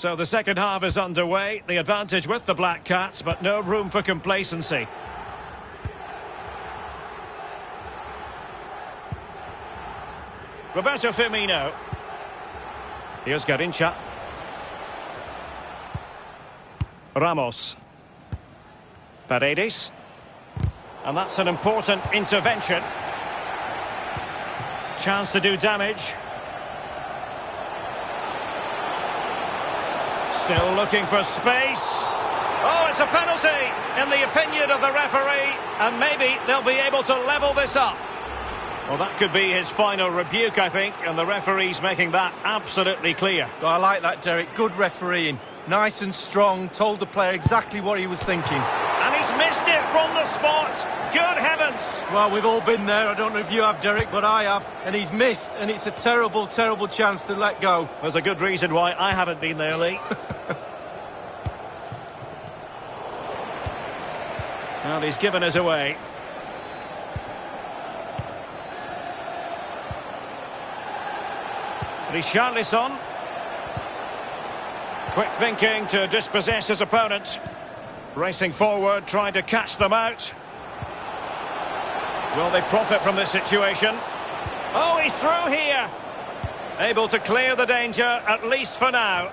So the second half is underway. The advantage with the Black Cats, but no room for complacency. Roberto Firmino. Here's Garincha. Ramos. Paredes. And that's an important intervention. Chance to do damage. Still looking for space. Oh, it's a penalty in the opinion of the referee, and maybe they'll be able to level this up. Well, that could be his final rebuke, I think, and the referee's making that absolutely clear. Well, I like that, Derek. Good refereeing. Nice and strong, told the player exactly what he was thinking. And he's missed it from the spot. Good heavens. Well, we've all been there. I don't know if you have, Derek, but I have. And he's missed, and it's a terrible, terrible chance to let go. There's a good reason why I haven't been there, Lee. Well, he's given us away. Richarlison. Quick thinking to dispossess his opponent. Racing forward, trying to catch them out. Will they profit from this situation? Oh, he's through here. Able to clear the danger, at least for now.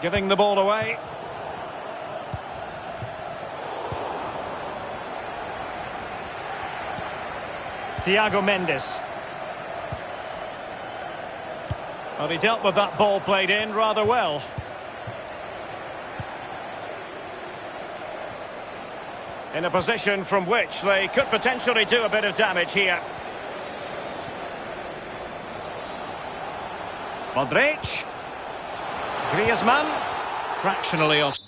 Giving the ball away. Thiago Mendes. Well, he dealt with that ball played in rather well. In a position from which they could potentially do a bit of damage here. Modric. Griezmann. Fractionally off.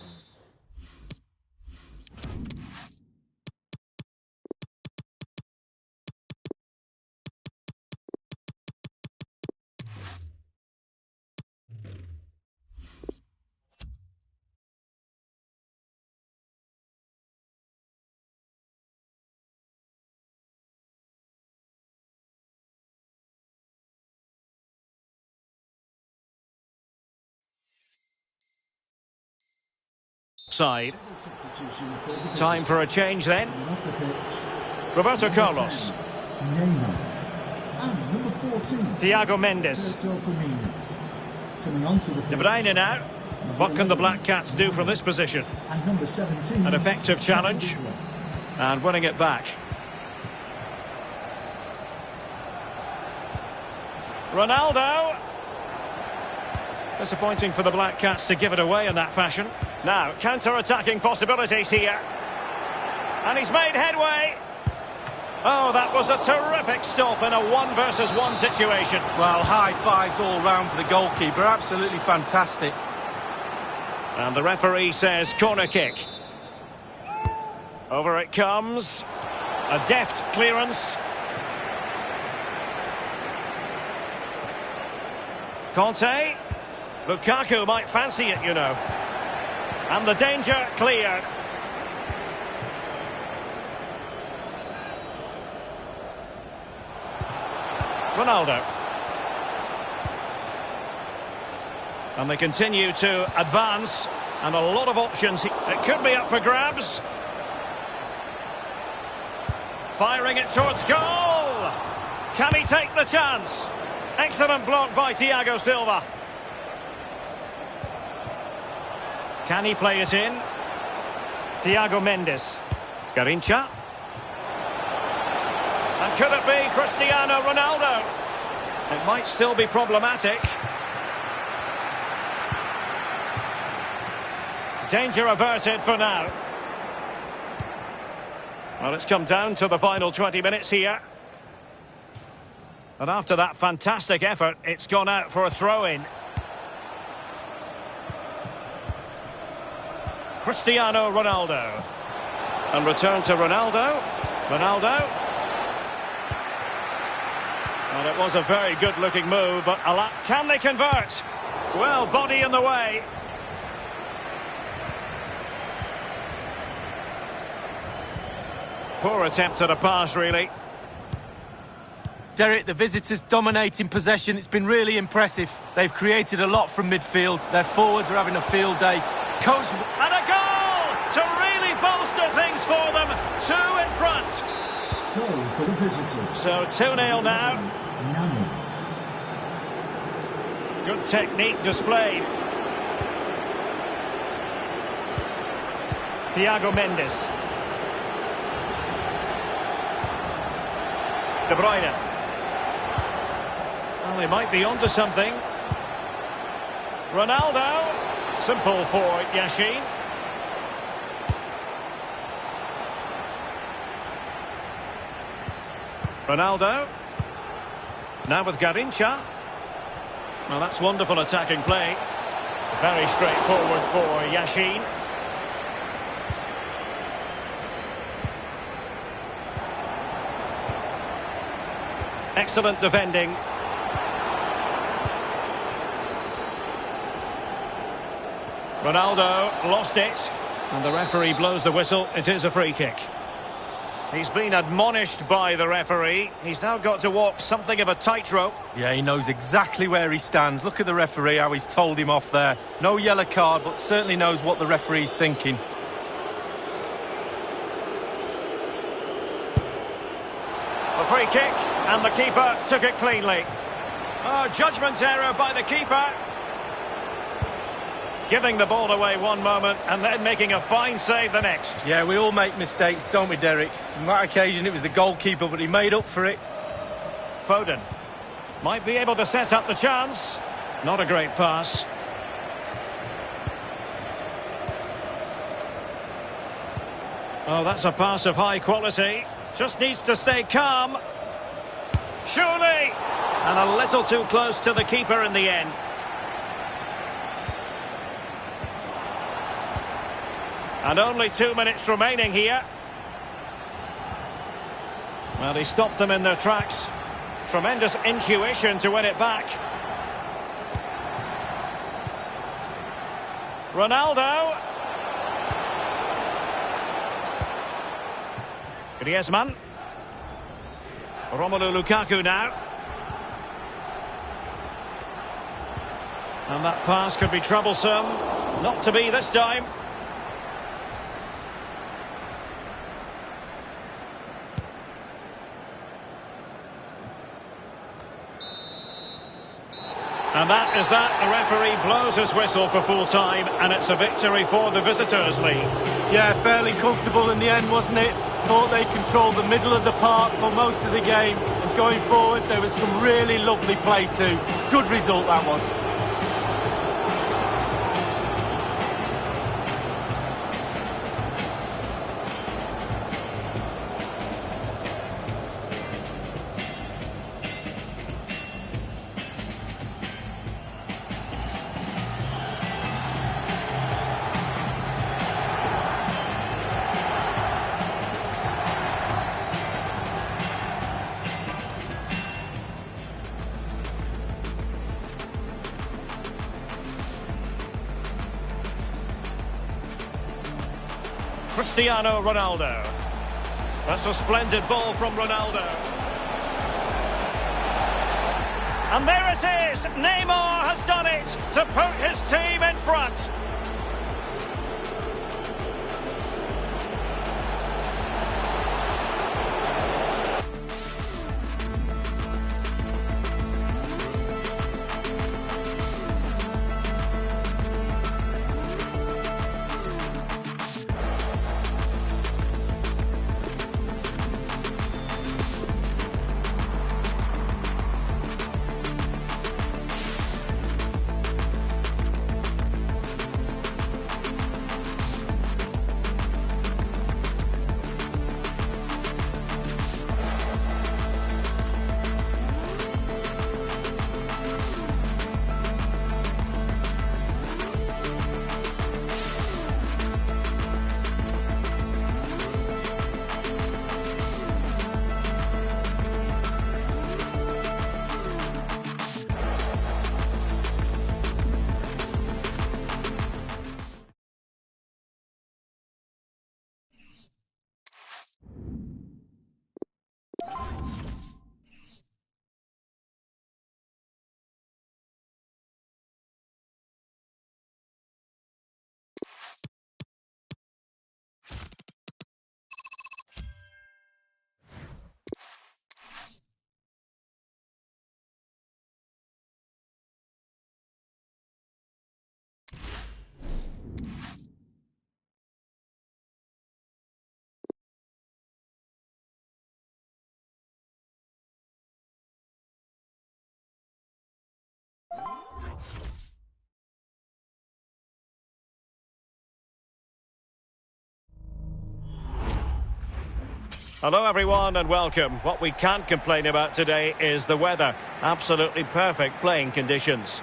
Side. Time for a change then. Roberto Carlos. Thiago Mendes. De Bruyne now. What can the Black Cats do from this position? An effective challenge. And winning it back. Ronaldo. Disappointing for the Black Cats to give it away in that fashion. Now, counter-attacking possibilities here. And he's made headway. Oh, that was a terrific stop in a 1-versus-1 situation. Well, high fives all round for the goalkeeper. Absolutely fantastic. And the referee says corner kick. Over it comes. A deft clearance. Conte. Lukaku might fancy it, you know. And the danger cleared. Ronaldo. And they continue to advance. And a lot of options. It could be up for grabs. Firing it towards goal. Can he take the chance? Excellent block by Thiago Silva. Can he play it in? Thiago Mendes. Garincha. And could it be Cristiano Ronaldo? It might still be problematic. Danger averted for now. Well, it's come down to the final 20 minutes here. And after that fantastic effort, it's gone out for a throw-in. Cristiano Ronaldo. And return to Ronaldo. Ronaldo. And it was a very good-looking move, but can they convert? Well, body in the way. Poor attempt at a pass, really. Derek, the visitors dominating possession. It's been really impressive. They've created a lot from midfield. Their forwards are having a field day. Coach... And a goal to really bolster things for them. 2 in front. Goal for the visitors. So 2-0 now. Nani. Good technique displayed. Thiago Mendes. De Bruyne. Well, they might be onto something. Ronaldo. Simple for Yashin. Ronaldo. Now with Garrincha. Well, that's wonderful attacking play. Very straightforward for Yashin. Excellent defending. Ronaldo lost it. And the referee blows the whistle. It is a free kick. He's been admonished by the referee. He's now got to walk something of a tightrope. Yeah, he knows exactly where he stands. Look at the referee, how he's told him off there. No yellow card, but certainly knows what the referee's thinking. A free kick, and the keeper took it cleanly. Oh, judgment error by the keeper. Giving the ball away one moment and then making a fine save the next. Yeah, we all make mistakes, don't we, Derek? On that occasion, it was the goalkeeper, but he made up for it. Foden might be able to set up the chance. Not a great pass. Oh, that's a pass of high quality. Just needs to stay calm. Surely! And a little too close to the keeper in the end. And only 2 minutes remaining here. Well, he stopped them in their tracks. Tremendous intuition to win it back. Ronaldo. Griezmann. Romelu Lukaku now. And that pass could be troublesome. Not to be this time. And that is that. The referee blows his whistle for full time, and it's a victory for the visitors' league. Yeah, fairly comfortable in the end, wasn't it? Thought they controlled the middle of the park for most of the game. And going forward, there was some really lovely play too. Good result, that was. Cristiano Ronaldo. That's a splendid ball from Ronaldo. And there it is. Neymar has done it to put his team in front. Hello everyone and welcome. What we can't complain about today is the weather. Absolutely perfect playing conditions.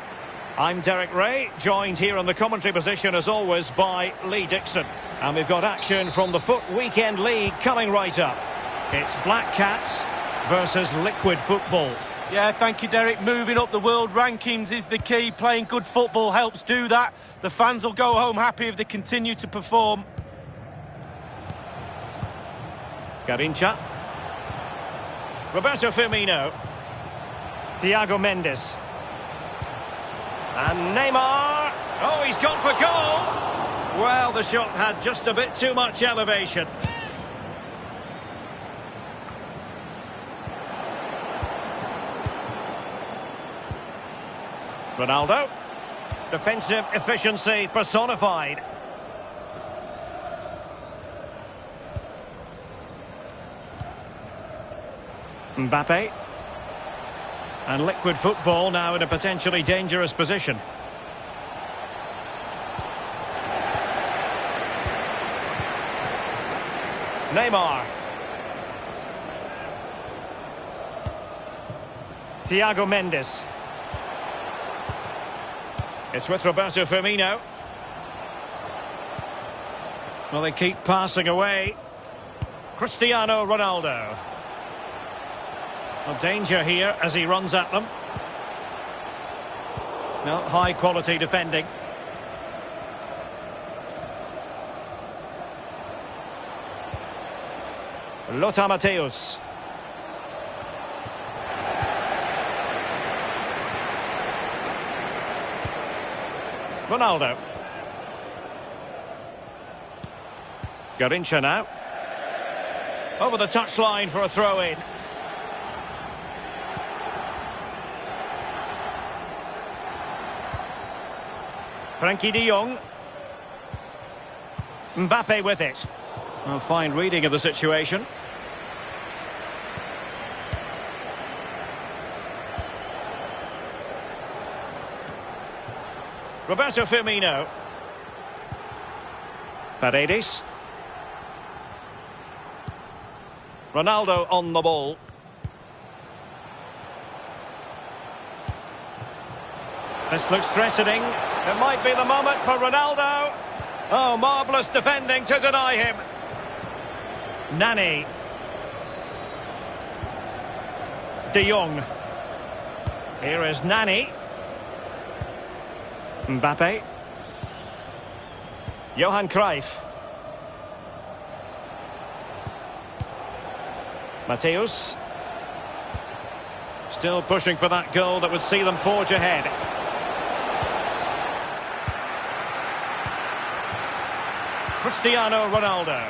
I'm Derek Ray, joined here in the commentary position as always by Lee Dixon. And we've got action from the Foot Weekend League coming right up. It's Black Cats versus Liquid Football. Yeah, thank you, Derek. Moving up the world rankings is the key. Playing good football helps do that. The fans will go home happy if they continue to perform. Garincha. Roberto Firmino. Thiago Mendes. And Neymar. Oh, he's gone for goal. Well, the shot had just a bit too much elevation. Ronaldo. Defensive efficiency personified. Mbappe. And Liquid Football now in a potentially dangerous position. Neymar. Thiago Mendes. It's with Roberto Firmino. Well, they keep passing away. Cristiano Ronaldo. Well, danger here as he runs at them. No, high quality defending. Lothar Matthäus. Ronaldo. Garincha now. Over the touchline for a throw-in. Frankie de Jong. Mbappe with it. A fine reading of the situation. Roberto Firmino. Paredes. Ronaldo on the ball. This looks threatening. It might be the moment for Ronaldo. Oh, marvellous defending to deny him. Nani. De Jong. Here is Nani. Mbappe. Johan Cruyff. Matthäus. Still pushing for that goal that would see them forge ahead. Cristiano Ronaldo.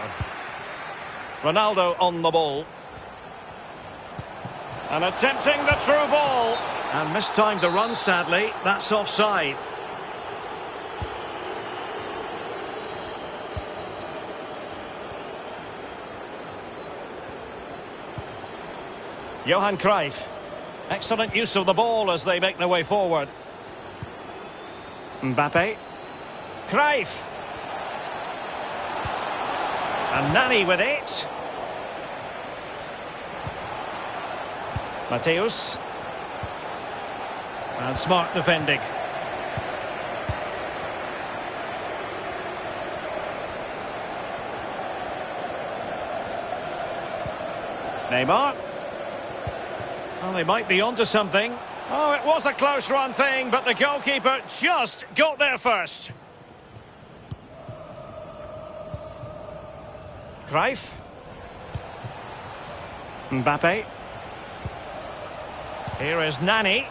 Ronaldo on the ball. And attempting the through ball. And mistimed the run, sadly. That's offside. Johan Cruyff. Excellent use of the ball as they make their way forward. Mbappe. Cruyff. And Nani with it. Matthäus. And smart defending. Neymar. Well, they might be onto something. Oh, it was a close run thing, but the goalkeeper just got there first. Cruyff. Mbappe. Here is Nani.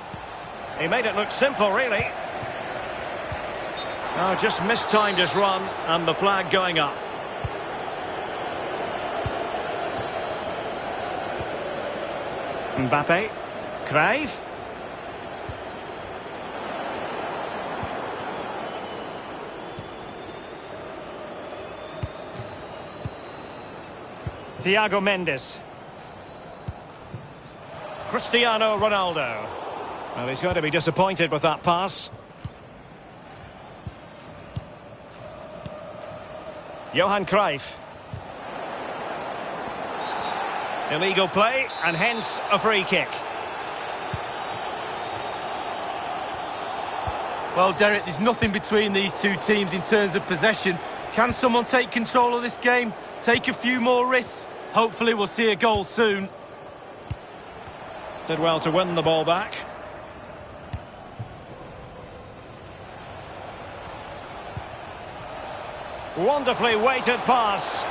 He made it look simple, really. Oh, just mistimed his run, and the flag going up. Mbappe. Cruyff. Thiago Mendes. Cristiano Ronaldo. Well, he's going to be disappointed with that pass. Johan Cruyff. Illegal play, and hence a free kick. Well, Derek, there's nothing between these two teams in terms of possession. Can someone take control of this game? Take a few more risks? Hopefully we'll see a goal soon. Did well to win the ball back. Wonderfully weighted pass.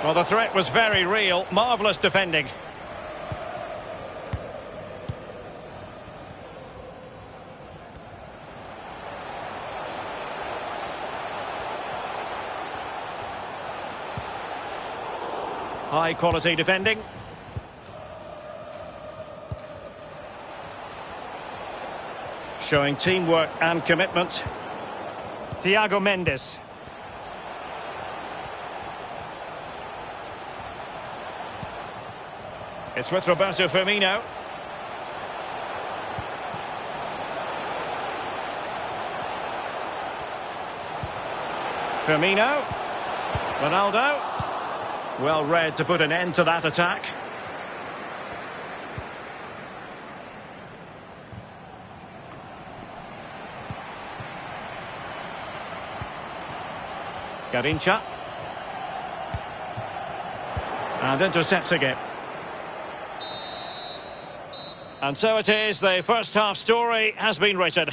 Well, the threat was very real. Marvellous defending. High quality defending. Showing teamwork and commitment. Thiago Mendes. It's with Roberto Firmino. Firmino. Ronaldo. Well read to put an end to that attack. Garincha. And intercepting it. And so it is, the first half story has been written.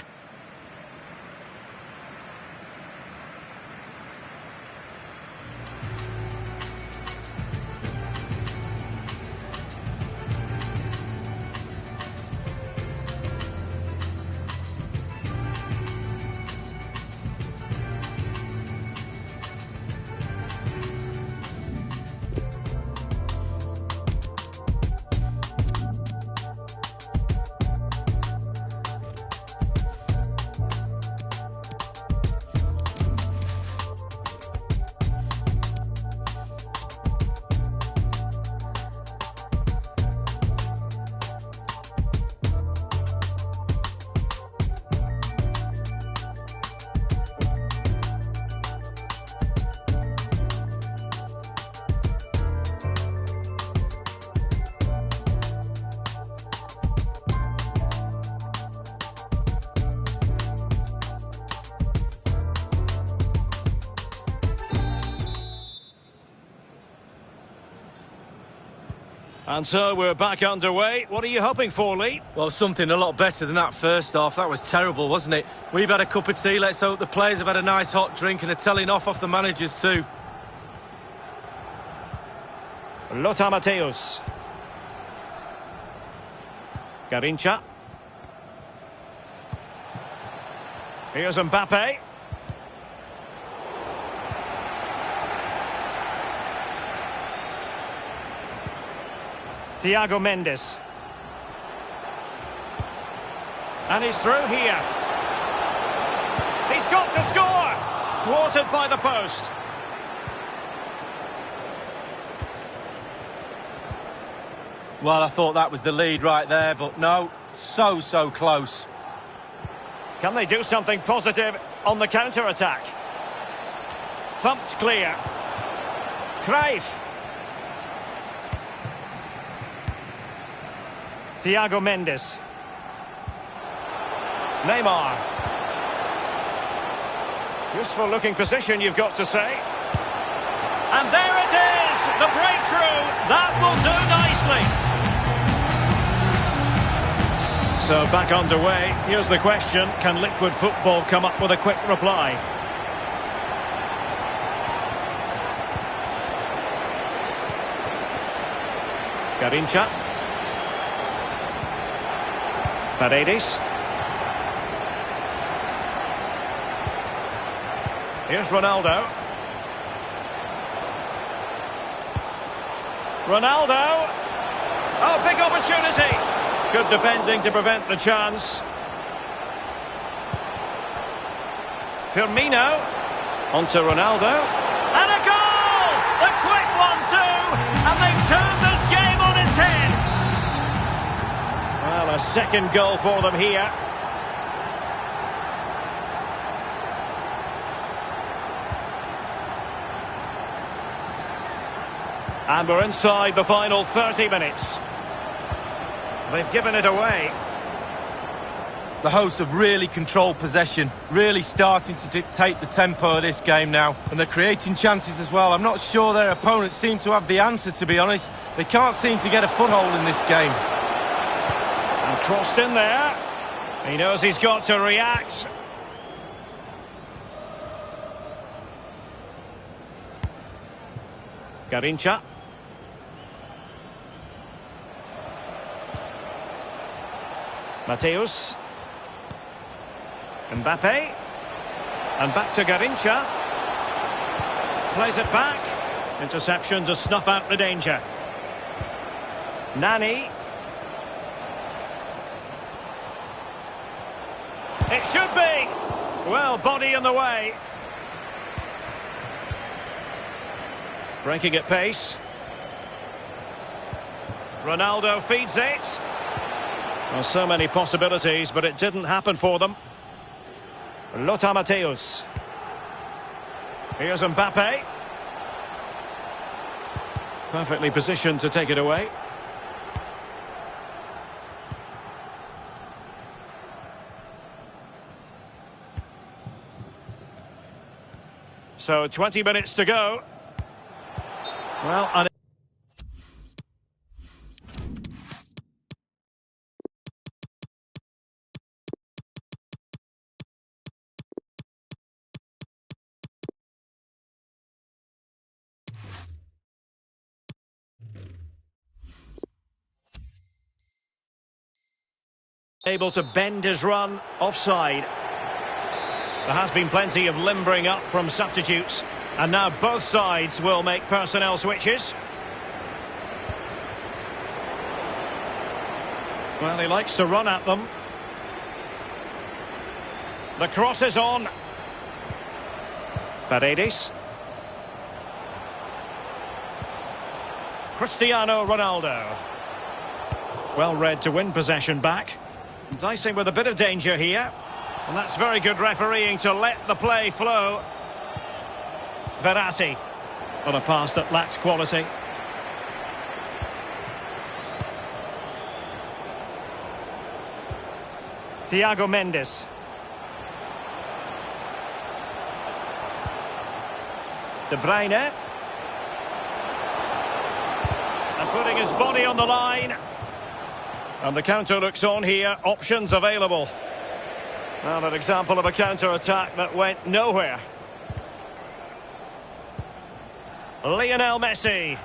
And so we're back underway. What are you hoping for, Lee? Well, something a lot better than that first half. That was terrible, wasn't it? We've had a cup of tea. Let's hope the players have had a nice hot drink and are telling off the managers too. Lothar Matthäus. Garincha. Here's Mbappe. Thiago Mendes. And he's through here. He's got to score! Thwarted by the post. Well, I thought that was the lead right there, but no, so close. Can they do something positive on the counter-attack? Thumped clear. Cruyff. Thiago Mendes. Neymar. Useful looking position, you've got to say. And there it is! The breakthrough! That will do nicely. So back underway. Here's the question. Can Liquid Football come up with a quick reply? Garincha. Paredes. Here's Ronaldo. Ronaldo. Oh, big opportunity. Good defending to prevent the chance. Firmino. Onto Ronaldo. And a goal! The quick 1-2. And they've turned this game on its head. Well, a second goal for them here. And we're inside the final 30 minutes. They've given it away. The hosts have really controlled possession, really starting to dictate the tempo of this game now. And they're creating chances as well. I'm not sure their opponents seem to have the answer, to be honest. They can't seem to get a foothold in this game. And crossed in there. He knows he's got to react. Garincha. Mateus. Mbappe. And back to Garincha. Plays it back. Interception to snuff out the danger. Nani. It should be. Well, body in the way. Breaking at pace. Ronaldo feeds it. Well, so many possibilities, but it didn't happen for them. Lothar Matthäus. Here's Mbappe. Perfectly positioned to take it away. So 20 minutes to go. Well, able to bend his run offside. There has been plenty of limbering up from substitutes, and now both sides will make personnel switches. Well, he likes to run at them. The cross is on. Paredes. Cristiano Ronaldo. Well read to win possession back. Dicing with a bit of danger here. And that's very good refereeing to let the play flow. Verratti on a pass that lacks quality. Thiago Mendes. De Bruyne. And putting his body on the line. And the counter looks on here. Options available. Well, an example of a counter-attack that went nowhere. Lionel Messi.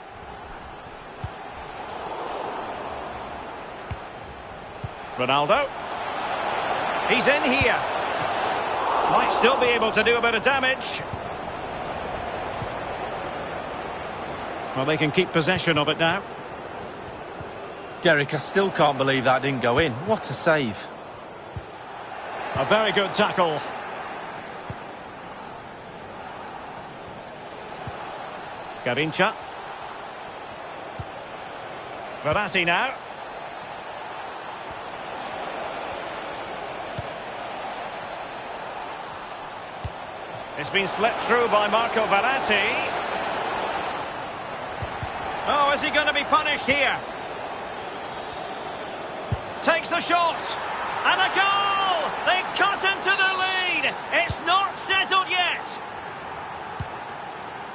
Ronaldo. He's in here. Might still be able to do a bit of damage. Well, they can keep possession of it now. Derek, I still can't believe that didn't go in. What a save. A very good tackle. Garincha. Verratti now. It's been slipped through by Marco Verratti. Oh, is he going to be punished here? Takes the shot. And a goal! They've cut into the lead. It's not settled yet.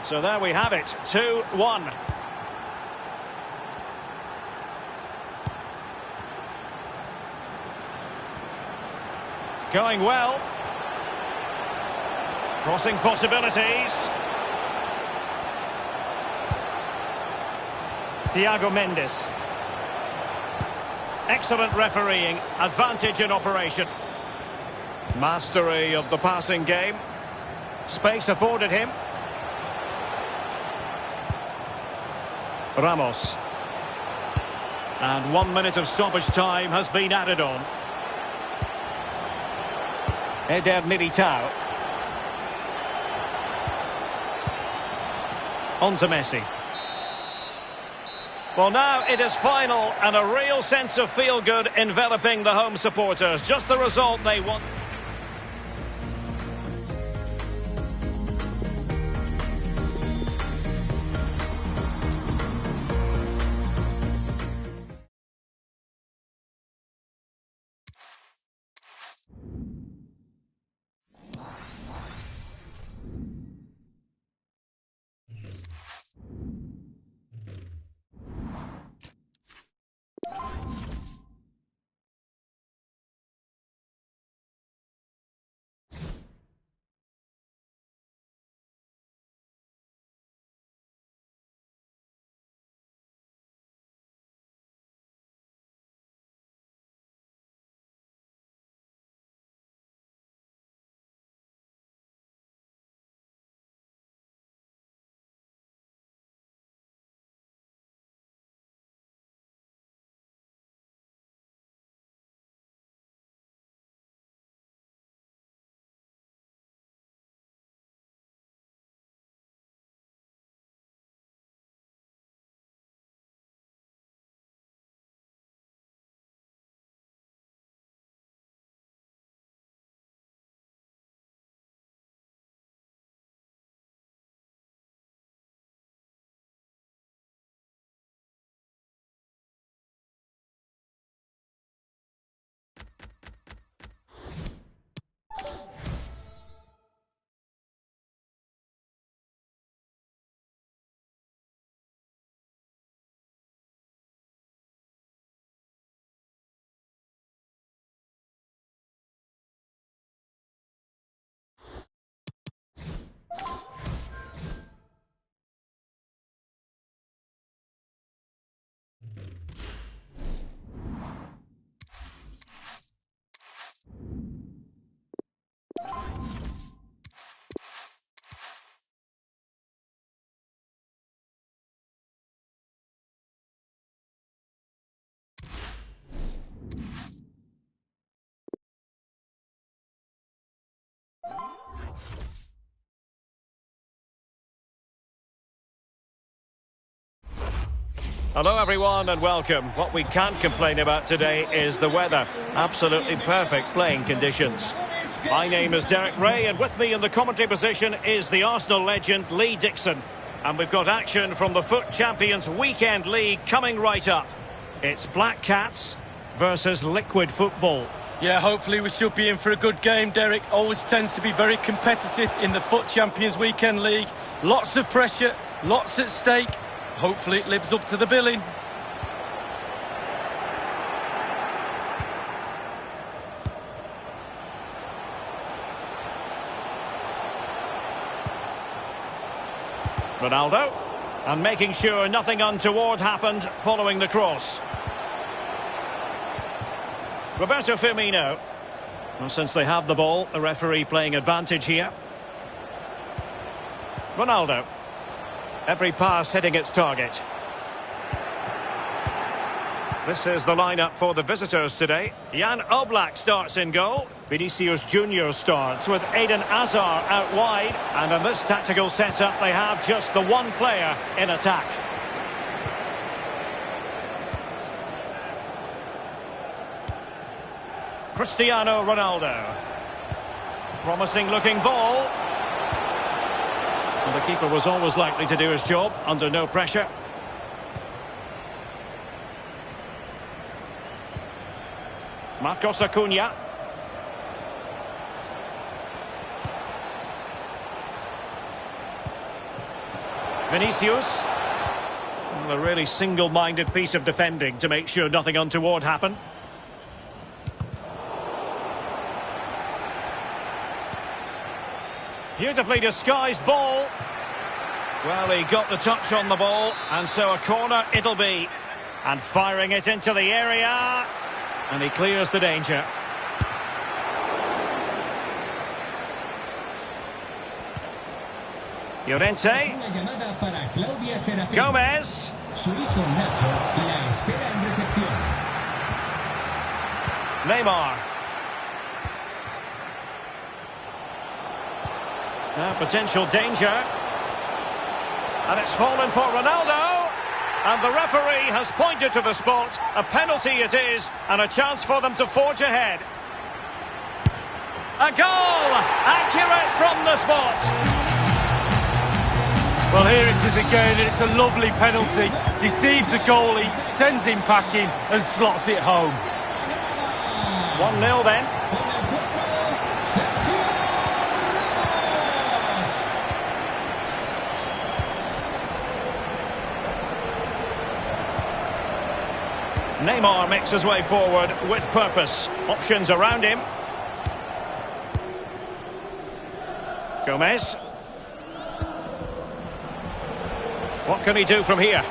So there we have it, 2-1. Going well. Crossing possibilities. Thiago Mendes. Excellent refereeing, advantage in operation. Mastery of the passing game. Space afforded him. Ramos. And 1 minute of stoppage time has been added on. Eder Militao. On to Messi. Well, now it is final, and a real sense of feel-good enveloping the home supporters. Just the result they want. Hello everyone and welcome. What we can't complain about today is the weather. Absolutely perfect playing conditions. My name is Derek Ray and with me in the commentary position is the Arsenal legend Lee Dixon. And we've got action from the FUT Champions Weekend League coming right up. It's Black Cats versus Liquid Football. Yeah, hopefully we should be in for a good game, Derek. Always tends to be very competitive in the FUT Champions Weekend League. Lots of pressure, lots at stake. Hopefully it lives up to the billing. Ronaldo, and making sure nothing untoward happened following the cross. Roberto Firmino. Well, since they have the ball, the referee playing advantage here. Ronaldo. Every pass hitting its target. This is the lineup for the visitors today. Jan Oblak starts in goal. Vinicius Junior starts with Eden Hazard out wide. And in this tactical setup, they have just the one player in attack. Cristiano Ronaldo. Promising looking ball. And the keeper was always likely to do his job under no pressure. Marcos Acuna. Vinicius. Well, a really single-minded piece of defending to make sure nothing untoward happened. Beautifully disguised ball. Well, he got the touch on the ball, and so a corner it'll be. And firing it into the area. And he clears the danger. Llorente. Gomez. Neymar. Potential danger. And it's fallen for Ronaldo. And the referee has pointed to the spot. A penalty it is, and a chance for them to forge ahead. A goal! Accurate from the spot. Well, here it is again, and it's a lovely penalty. Deceives the goalie, sends him packing, and slots it home. 1-0 then. Neymar makes his way forward with purpose. Options around him. Gomez. What can he do from here?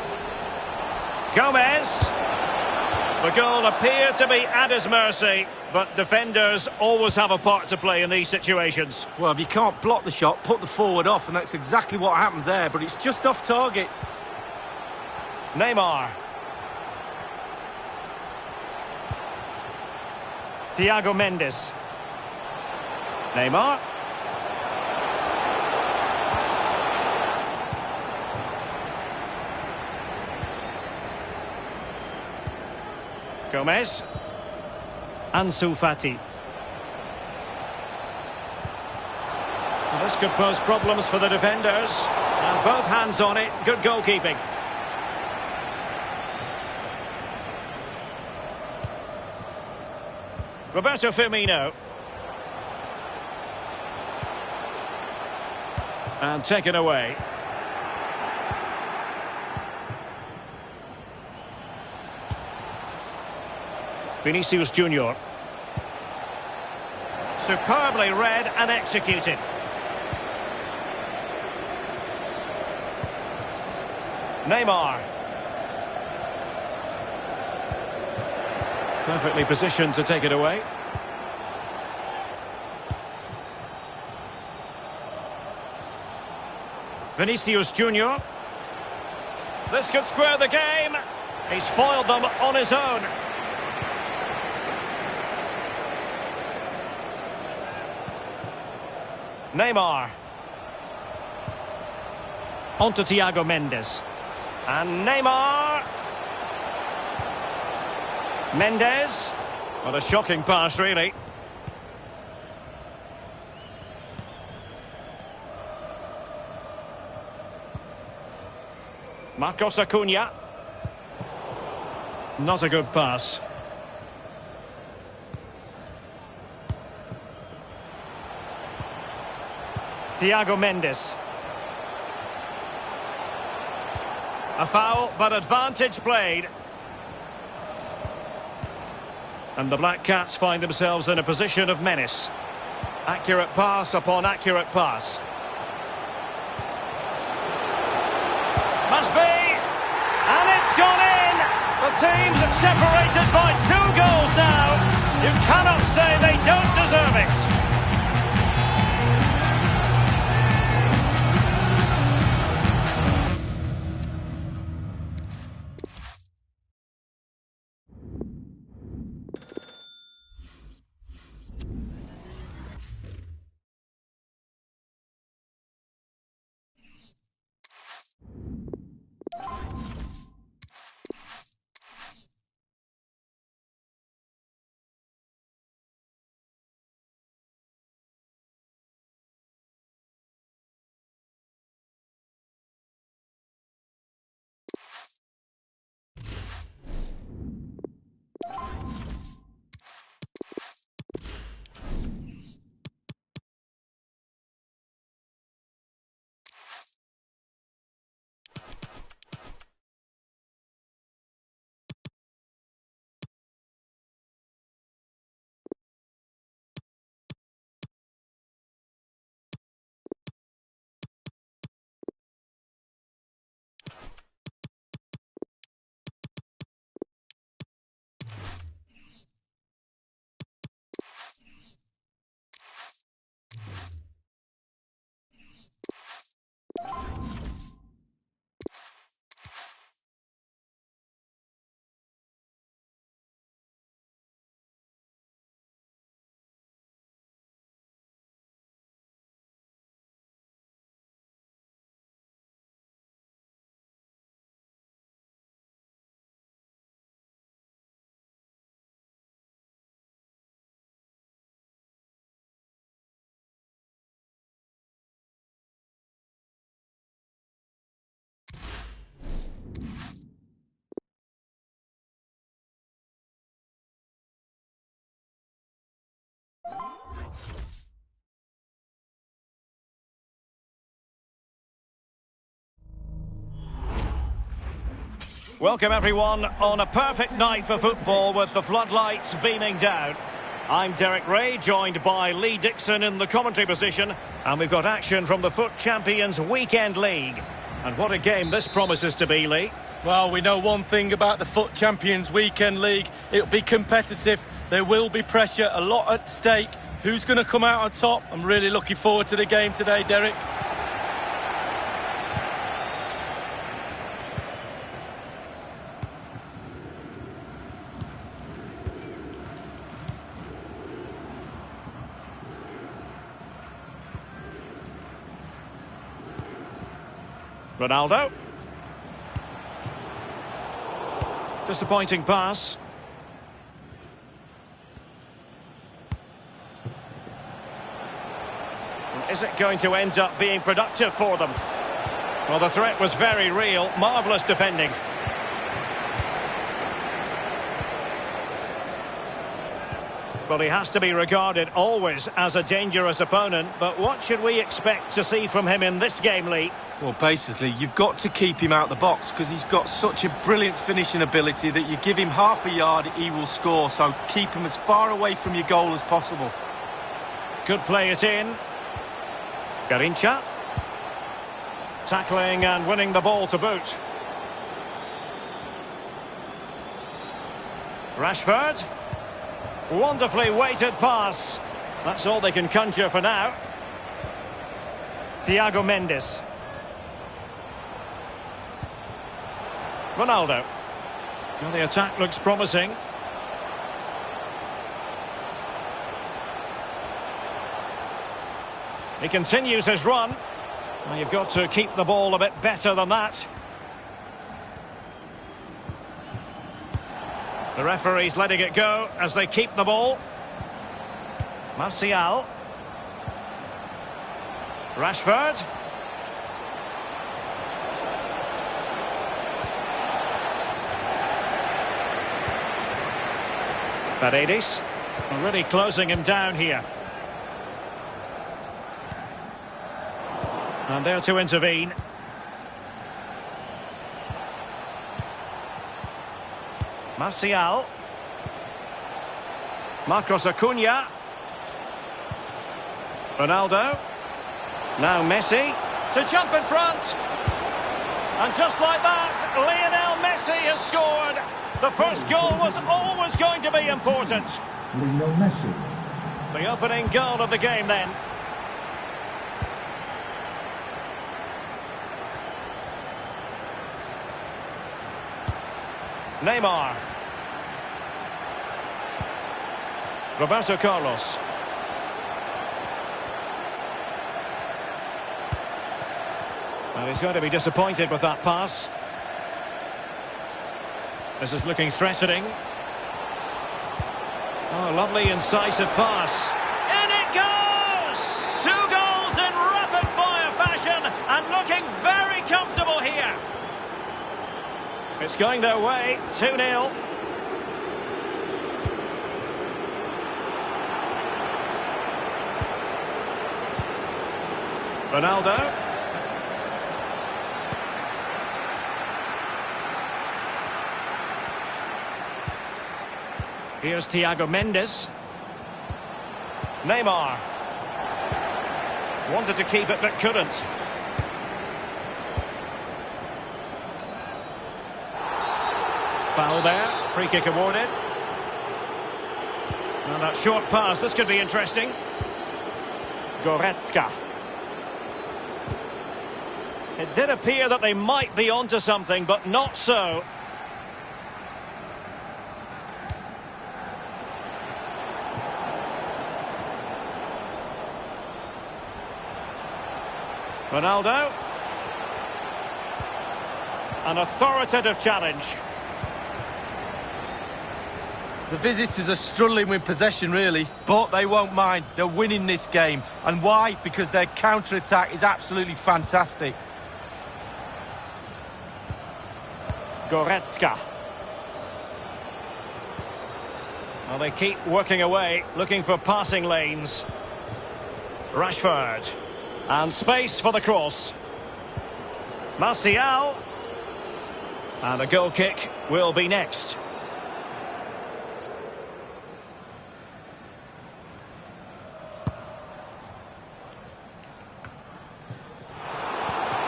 Gomez. The goal appeared to be at his mercy, but defenders always have a part to play in these situations. Well, if you can't block the shot, put the forward off, and that's exactly what happened there, but it's just off target. Neymar. Thiago Mendes. Neymar. Gomez. Ansu Fati. Well, this could pose problems for the defenders. And both hands on it. Good goalkeeping. Roberto Firmino. And taken away. Vinicius Junior. Superbly read and executed. Neymar. Perfectly positioned to take it away. Vinicius Junior. This could square the game. He's foiled them on his own. Neymar. On to Thiago Mendes. And Neymar. Mendes. What a shocking pass, really. Marcos Acuna. Not a good pass. Thiago Mendes. A foul, but advantage played. And the Black Cats find themselves in a position of menace. Accurate pass upon accurate pass. Must be! And it's gone in! The team's separated by 2 goals now. You cannot say they don't deserve it. Welcome everyone on a perfect night for football with the floodlights beaming down. I'm Derek Ray, joined by Lee Dixon in the commentary position, and we've got action from the FUT Champions Weekend League. And what a game this promises to be, Lee. Well, we know one thing about the FUT Champions Weekend League. It'll be competitive, there will be pressure, a lot at stake. Who's going to come out on top? I'm really looking forward to the game today, Derek. Ronaldo. Disappointing pass. Is it going to end up being productive for them? Well, the threat was very real. Marvellous defending. Well, he has to be regarded always as a dangerous opponent, but what should we expect to see from him in this game, Lee? Well, basically, you've got to keep him out the box because he's got such a brilliant finishing ability that you give him half a yard, he will score. So keep him as far away from your goal as possible. Could play it in. Garincha. Tackling and winning the ball to boot. Rashford. Wonderfully weighted pass. That's all they can conjure for now. Thiago Mendes. Ronaldo. Well, the attack looks promising. He continues his run. Well, you've got to keep the ball a bit better than that. The referee's letting it go as they keep the ball. Martial. Rashford. Paredes. Really closing him down here. And there to intervene. Martial. Marcos Acuna. Ronaldo. Now Messi to jump in front. And just like that, Lionel Messi has scored. The first goal was always going to be important. Lionel Messi. The opening goal of the game then. Neymar. Roberto Carlos. And he's going to be disappointed with that pass. This is looking threatening. Oh, lovely incisive pass. In it goes! 2 goals in rapid-fire fashion and looking very comfortable here. It's going their way, 2-0. Ronaldo. Here's Thiago Mendes. Neymar. Wanted to keep it but couldn't. Foul there. Free kick awarded. And that short pass. This could be interesting. Goretzka. It did appear that they might be onto something, but not so. Ronaldo. An authoritative challenge. The visitors are struggling with possession, really, but they won't mind. They're winning this game. And why? Because their counter-attack is absolutely fantastic. Goretzka. Well, they keep working away, looking for passing lanes. Rashford. And space for the cross. Martial. And a goal kick will be next.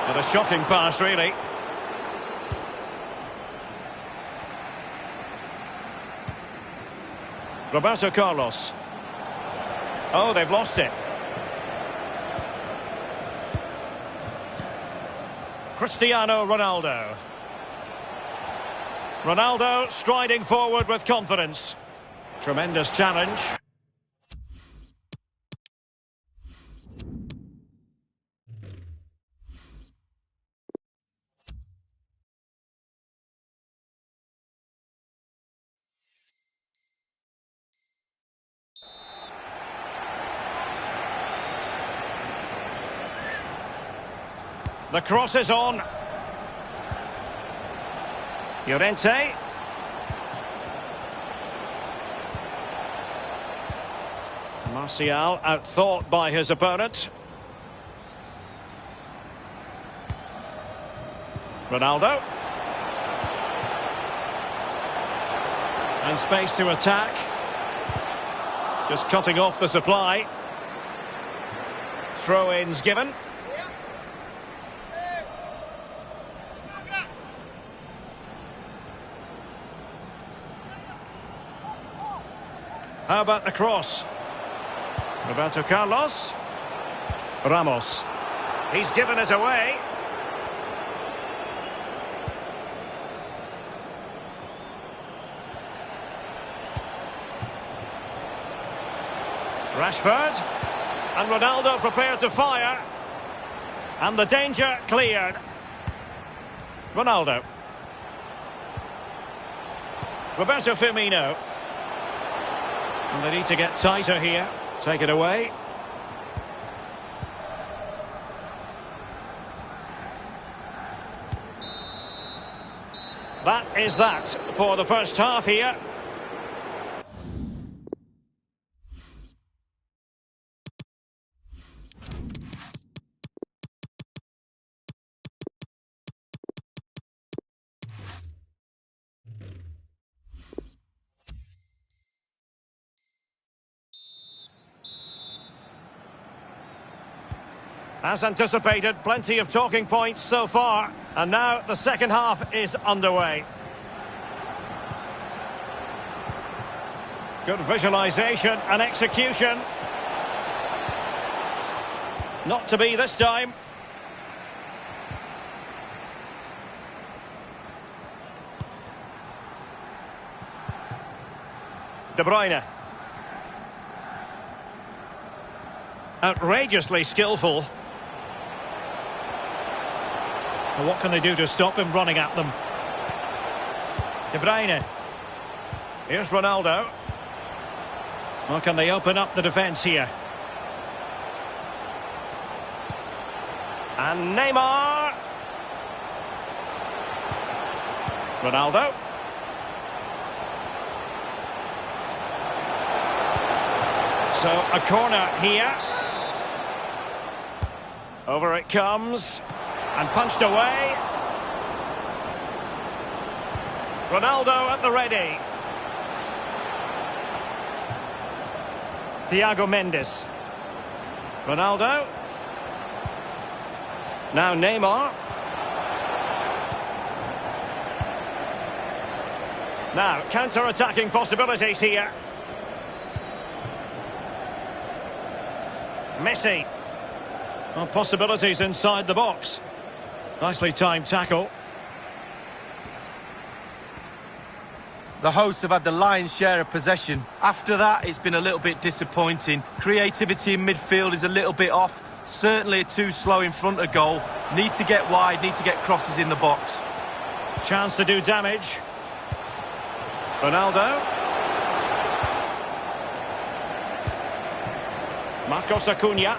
And a shocking pass, really. Roberto Carlos. Oh, they've lost it. Cristiano Ronaldo. Ronaldo striding forward with confidence. Tremendous challenge. The cross is on. Llorente. Martial outthought by his opponent. Ronaldo. And space to attack. Just cutting off the supply. Throw-ins given. How about the cross? Roberto Carlos. Ramos. He's given us away. Rashford. And Ronaldo prepared to fire. And the danger cleared. Ronaldo. Roberto Firmino. And they need to get tighter here. Take it away. That is that for the first half here. As anticipated, plenty of talking points so far. And now the second half is underway. Good visualisation and execution. Not to be this time. De Bruyne. Outrageously skillful. Well, what can they do to stop him running at them? De Bruyne. Here's Ronaldo. Well, can they open up the defence here? And Neymar. Ronaldo. So a corner here. Over it comes. And punched away. Ronaldo at the ready. Thiago Mendes. Ronaldo. Now Neymar. Now, counter-attacking possibilities here. Messi. Well, possibilities inside the box. Nicely timed tackle. The hosts have had the lion's share of possession. After that, it's been a little bit disappointing. Creativity in midfield is a little bit off. Certainly too slow in front of goal. Need to get wide, need to get crosses in the box. Chance to do damage. Ronaldo. Marcos Acuna.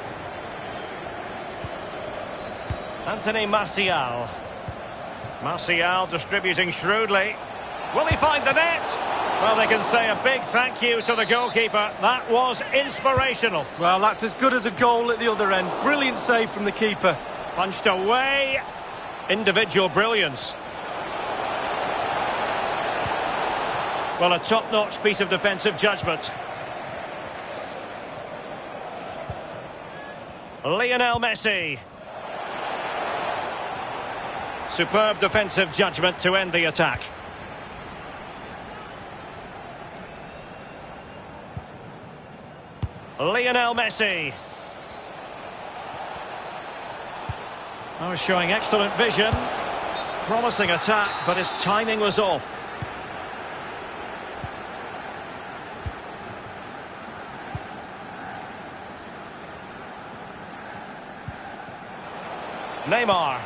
Anthony Martial. Martial distributing shrewdly. Will he find the net? Well, they can say a big thank you to the goalkeeper. That was inspirational. Well, that's as good as a goal at the other end. Brilliant save from the keeper. Punched away. Individual brilliance. Well, a top-notch piece of defensive judgment. Lionel Messi. Superb defensive judgment to end the attack. Lionel Messi. Oh, showing excellent vision. Promising attack, but his timing was off. Neymar.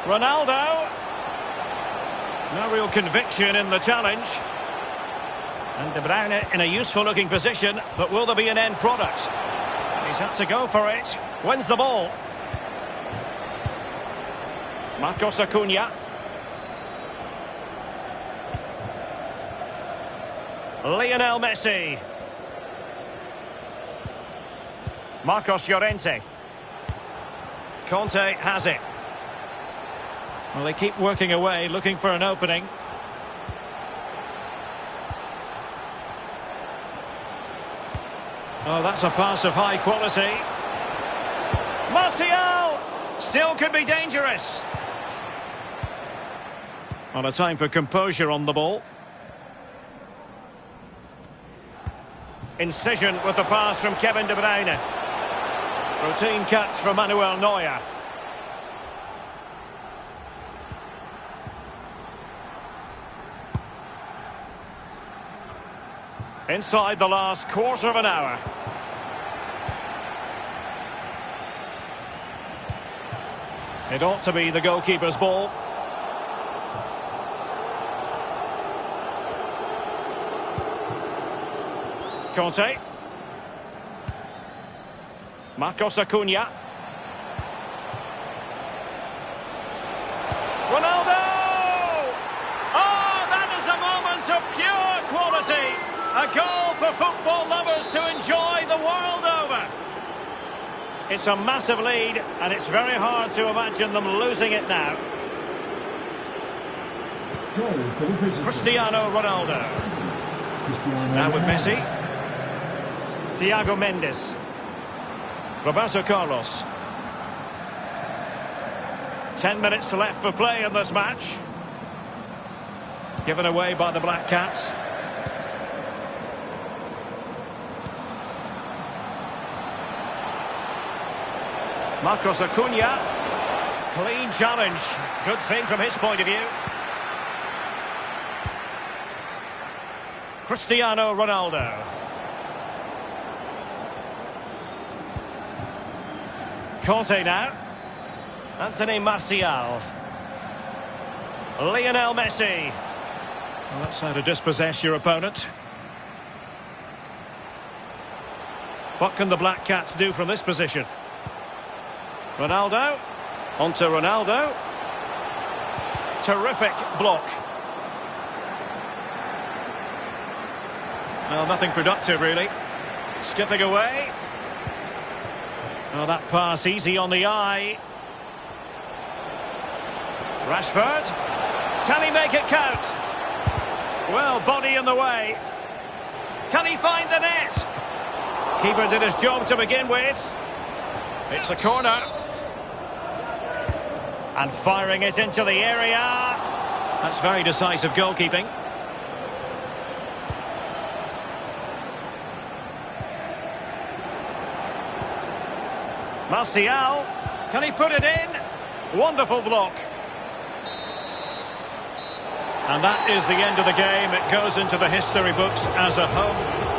Ronaldo. No real conviction in the challenge. And De Bruyne in a useful looking position, but will there be an end product? He's had to go for it. Wins the ball. Marcos Acuna. Lionel Messi. Marcos Llorente. Conte has it. Well, they keep working away, looking for an opening. Oh, that's a pass of high quality. Martial! Still could be dangerous. Well, a time for composure on the ball. Incision with the pass from Kevin De Bruyne. Routine cut from Manuel Neuer. Inside the last quarter of an hour. It ought to be the goalkeeper's ball. Conte. Marcos Acuna. Ronaldo! Oh, that is a moment of pure quality. A goal for football lovers to enjoy the world over. It's a massive lead, and it's very hard to imagine them losing it now. Goal for the visitors. Cristiano Ronaldo. Cristiano Now with Ronaldo. Messi. Thiago Mendes. Roberto Carlos. 10 minutes left for play in this match. Given away by the Black Cats. Marcos Acuna. Clean challenge. Good thing from his point of view. Cristiano Ronaldo. Conte now. Anthony Martial. Lionel Messi. Well, that's how to dispossess your opponent. What can the Black Cats do from this position? Ronaldo. Onto Ronaldo. Terrific block. Well, nothing productive, really. Skipping away. Oh, that pass easy on the eye. Rashford. Can he make it count? Well, body in the way. Can he find the net? Keeper did his job to begin with. It's a corner. And firing it into the area. That's very decisive goalkeeping. Martial, can he put it in? Wonderful block. And that is the end of the game. It goes into the history books as a home.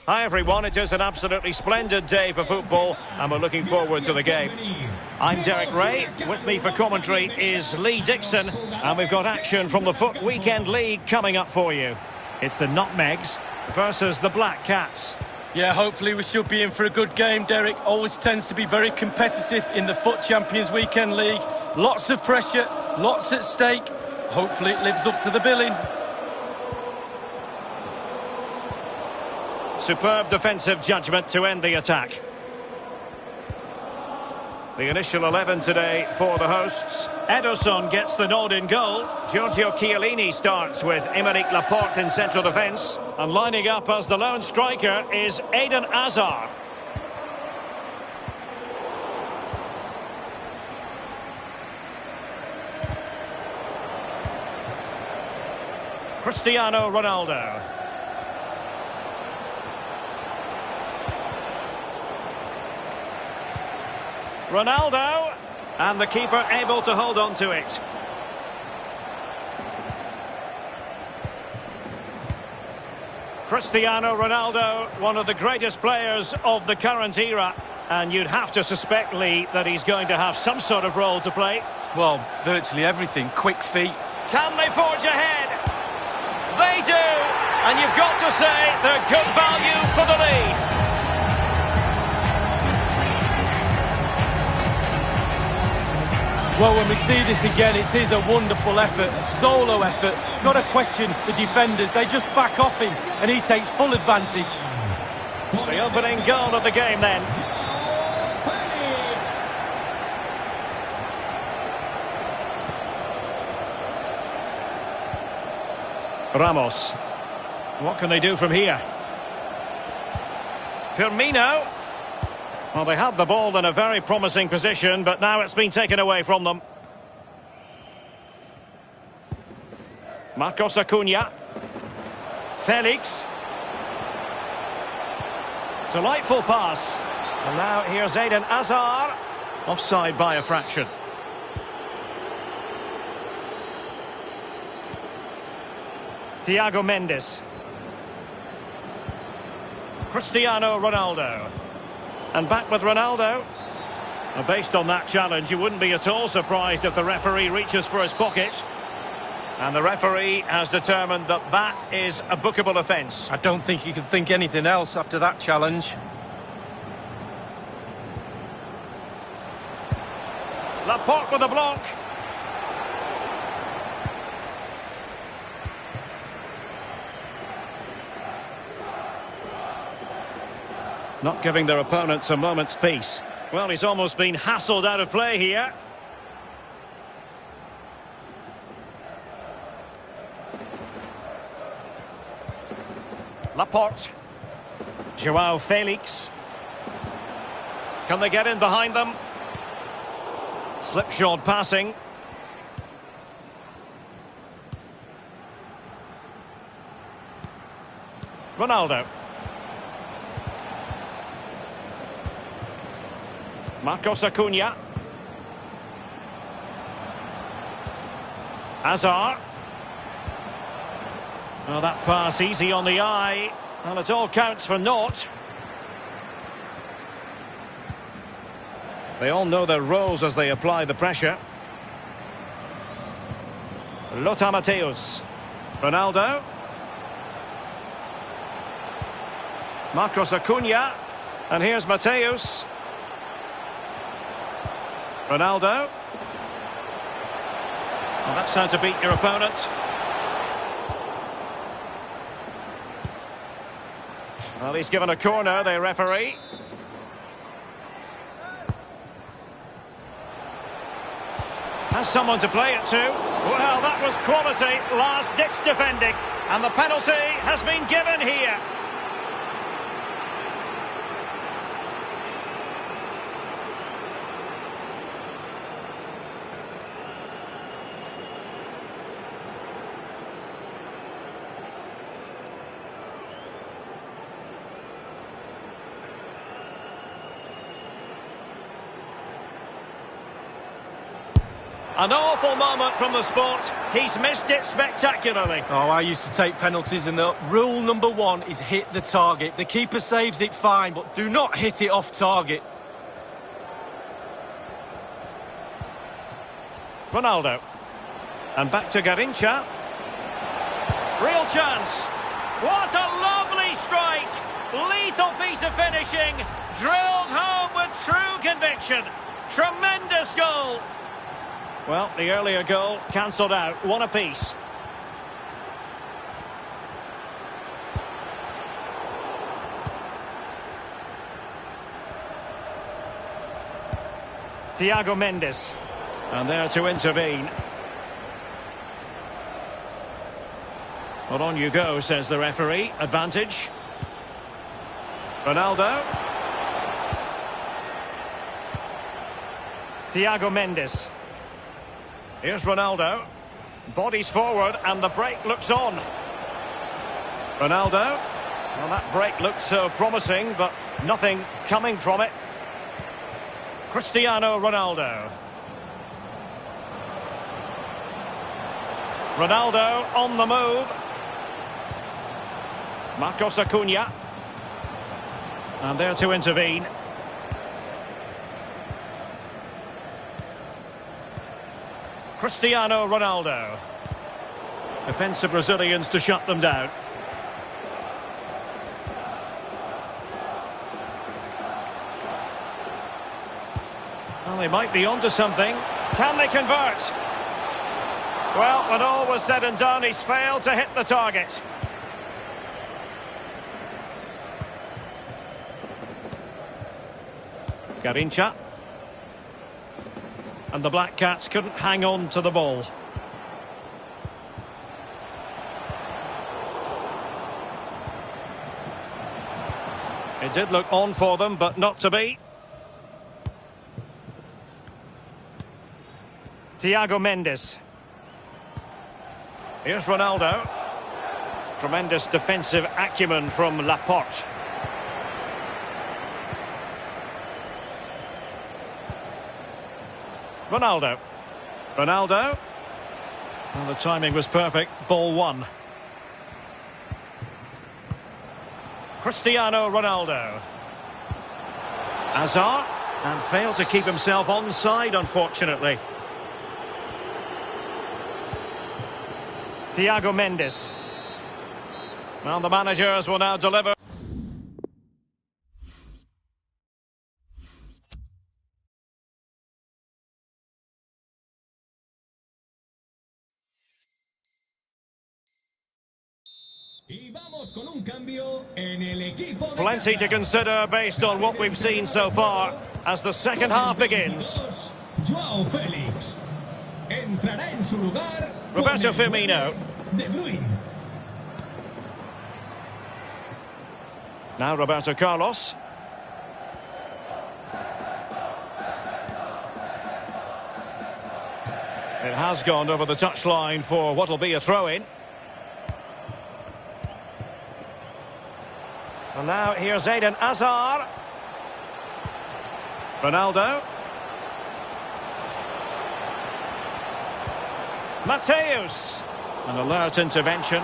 Hi everyone, it is an absolutely splendid day for football and we're looking forward to the game. I'm Derek Ray, with me for commentary is Lee Dixon, and we've got action from the Foot Weekend League coming up for you. It's the Nutmegs versus the Black Cats. Yeah, hopefully we should be in for a good game, Derek. Always tends to be very competitive in the Foot Champions Weekend League. Lots of pressure, lots at stake. Hopefully it lives up to the billing. Superb defensive judgment to end the attack. The initial 11 today for the hosts. Ederson gets the nod in goal. Giorgio Chiellini starts with Aymeric Laporte in central defence. And lining up as the lone striker is Eden Hazard. Cristiano Ronaldo. Ronaldo, and the keeper able to hold on to it. Cristiano Ronaldo, one of the greatest players of the current era, and you'd have to suspect, Lee, that he's going to have some sort of role to play. Well, virtually everything. Quick feet. Can they forge ahead? They do, and you've got to say they're good value for the lead. Well, when we see this again, it is a wonderful effort, solo effort. Got to question the defenders. They just back off him, and he takes full advantage. The opening goal of the game then. Ramos. What can they do from here? Firmino. Well, they had the ball in a very promising position, but now it's been taken away from them. Marcos Acuna. Felix. Delightful pass. And now here's Eden Hazard. Offside by a fraction. Thiago Mendes. Cristiano Ronaldo. And back with Ronaldo. And based on that challenge, you wouldn't be at all surprised if the referee reaches for his pocket. And the referee has determined that that is a bookable offence. I don't think he could think anything else after that challenge. Laporte with a block. Not giving their opponents a moment's peace. Well, he's almost been hassled out of play here. Laporte. Joao Felix. Can they get in behind them? Slipshod passing. Ronaldo. Marcos Acuna. Hazard. Well, that pass easy on the eye. And it all counts for naught. They all know their roles as they apply the pressure. Lothar Matthäus. Ronaldo. Marcos Acuna. And here's Matthäus. Ronaldo. Well, that's how to beat your opponent. Well, he's given a corner, the referee. Has someone to play it to. Well, that was quality, last-ditch defending. And the penalty has been given here. An awful moment from the spot. He's missed it spectacularly. Oh, I used to take penalties, and the rule number one is hit the target. The keeper saves it fine, but do not hit it off target. Ronaldo. And back to Garrincha. Real chance. What a lovely strike. Lethal piece of finishing. Drilled home with true conviction. Tremendous goal. Well, the earlier goal cancelled out. One apiece. Thiago Mendes. And there to intervene. Well, on you go, says the referee. Advantage. Ronaldo. Thiago Mendes. Here's Ronaldo. Bodies forward and the break looks on. Ronaldo. Well, that break looked so promising, but nothing coming from it. Cristiano Ronaldo. Ronaldo on the move. Marcos Acuna. And there to intervene. Cristiano Ronaldo. Defensive Brazilians to shut them down. Well, they might be onto something. Can they convert? Well, when all was said and done, he's failed to hit the target. Garrincha. And the Black Cats couldn't hang on to the ball. It did look on for them, but not to be. Thiago Mendes. Here's Ronaldo. Tremendous defensive acumen from Laporte. Ronaldo. Ronaldo. Well, the timing was perfect. Ball one. Cristiano Ronaldo. Hazard. And failed to keep himself onside, unfortunately. Thiago Mendes. Well, the managers will now deliver. Plenty to consider based on what we've seen so far as the second half begins. Roberto Firmino. Now Roberto Carlos. It has gone over the touchline for what will be a throw-in. And now here's Eden Hazard. Ronaldo. Mateus. An alert intervention.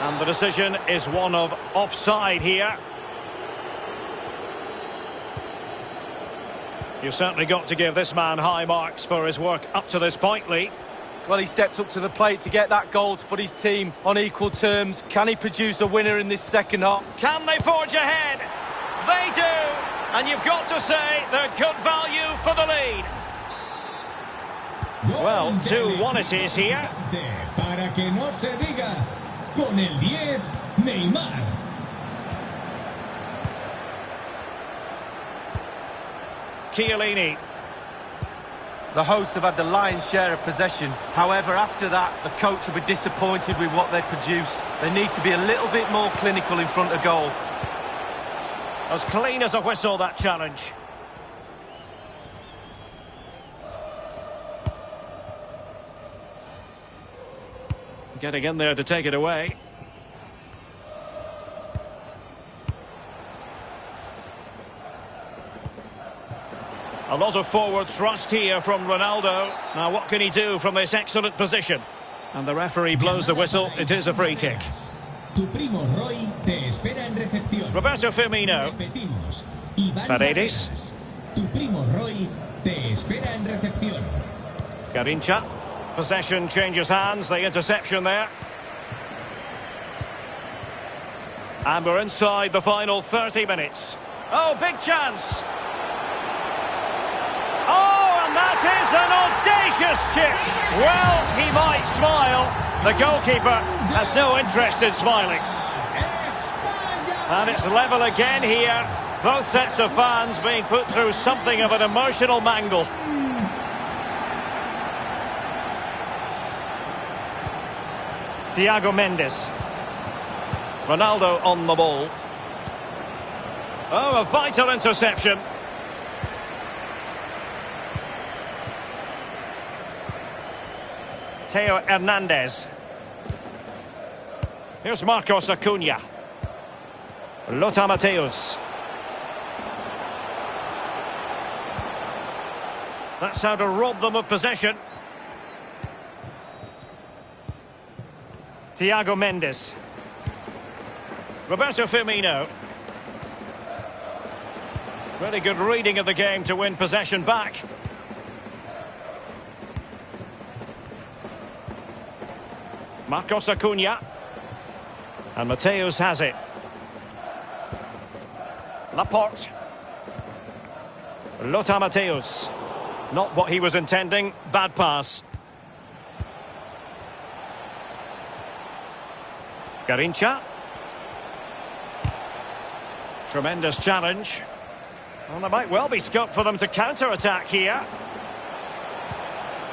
And the decision is one of offside here. You've certainly got to give this man high marks for his work up to this point, Lee. Well, he stepped up to the plate to get that goal to put his team on equal terms. Can he produce a winner in this second half? Can they forge ahead? They do! And you've got to say they're good value for the lead. Well, 2-1 it is here. Para que no se diga, con el 10, Neymar. Chiellini. The hosts have had the lion's share of possession. However, after that, the coach will be disappointed with what they've produced. They need to be a little bit more clinical in front of goal. As clean as a whistle, that challenge. Getting in there to take it away. A lot of forward thrust here from Ronaldo. Now what can he do from this excellent position? And the referee blows the whistle. It is a free kick. Tu primo Roy te espera en recepción. Roberto Firmino. Repetimos. Iván Paredes. Barreras. Tu primo Roy te espera en recepción. Garincha. Possession changes hands. The interception there. And we're inside the final 30 minutes. Oh, big chance. Oh, and that is an audacious chip. Well, he might smile. The goalkeeper has no interest in smiling. And it's level again here. Both sets of fans being put through something of an emotional mangle. Thiago Mendes. Ronaldo on the ball. Oh, a vital interception. Theo Hernandez. Here's Marcos Acuna. Lothar Matthäus. That's how to rob them of possession. Thiago Mendes. Roberto Firmino. Really good reading of the game to win possession back. Marcos Acuna. And Matthäus has it. Laporte. Lothar Matthäus. Not what he was intending. Bad pass. Garincha. Tremendous challenge. Well, there might well be scope for them to counter-attack here.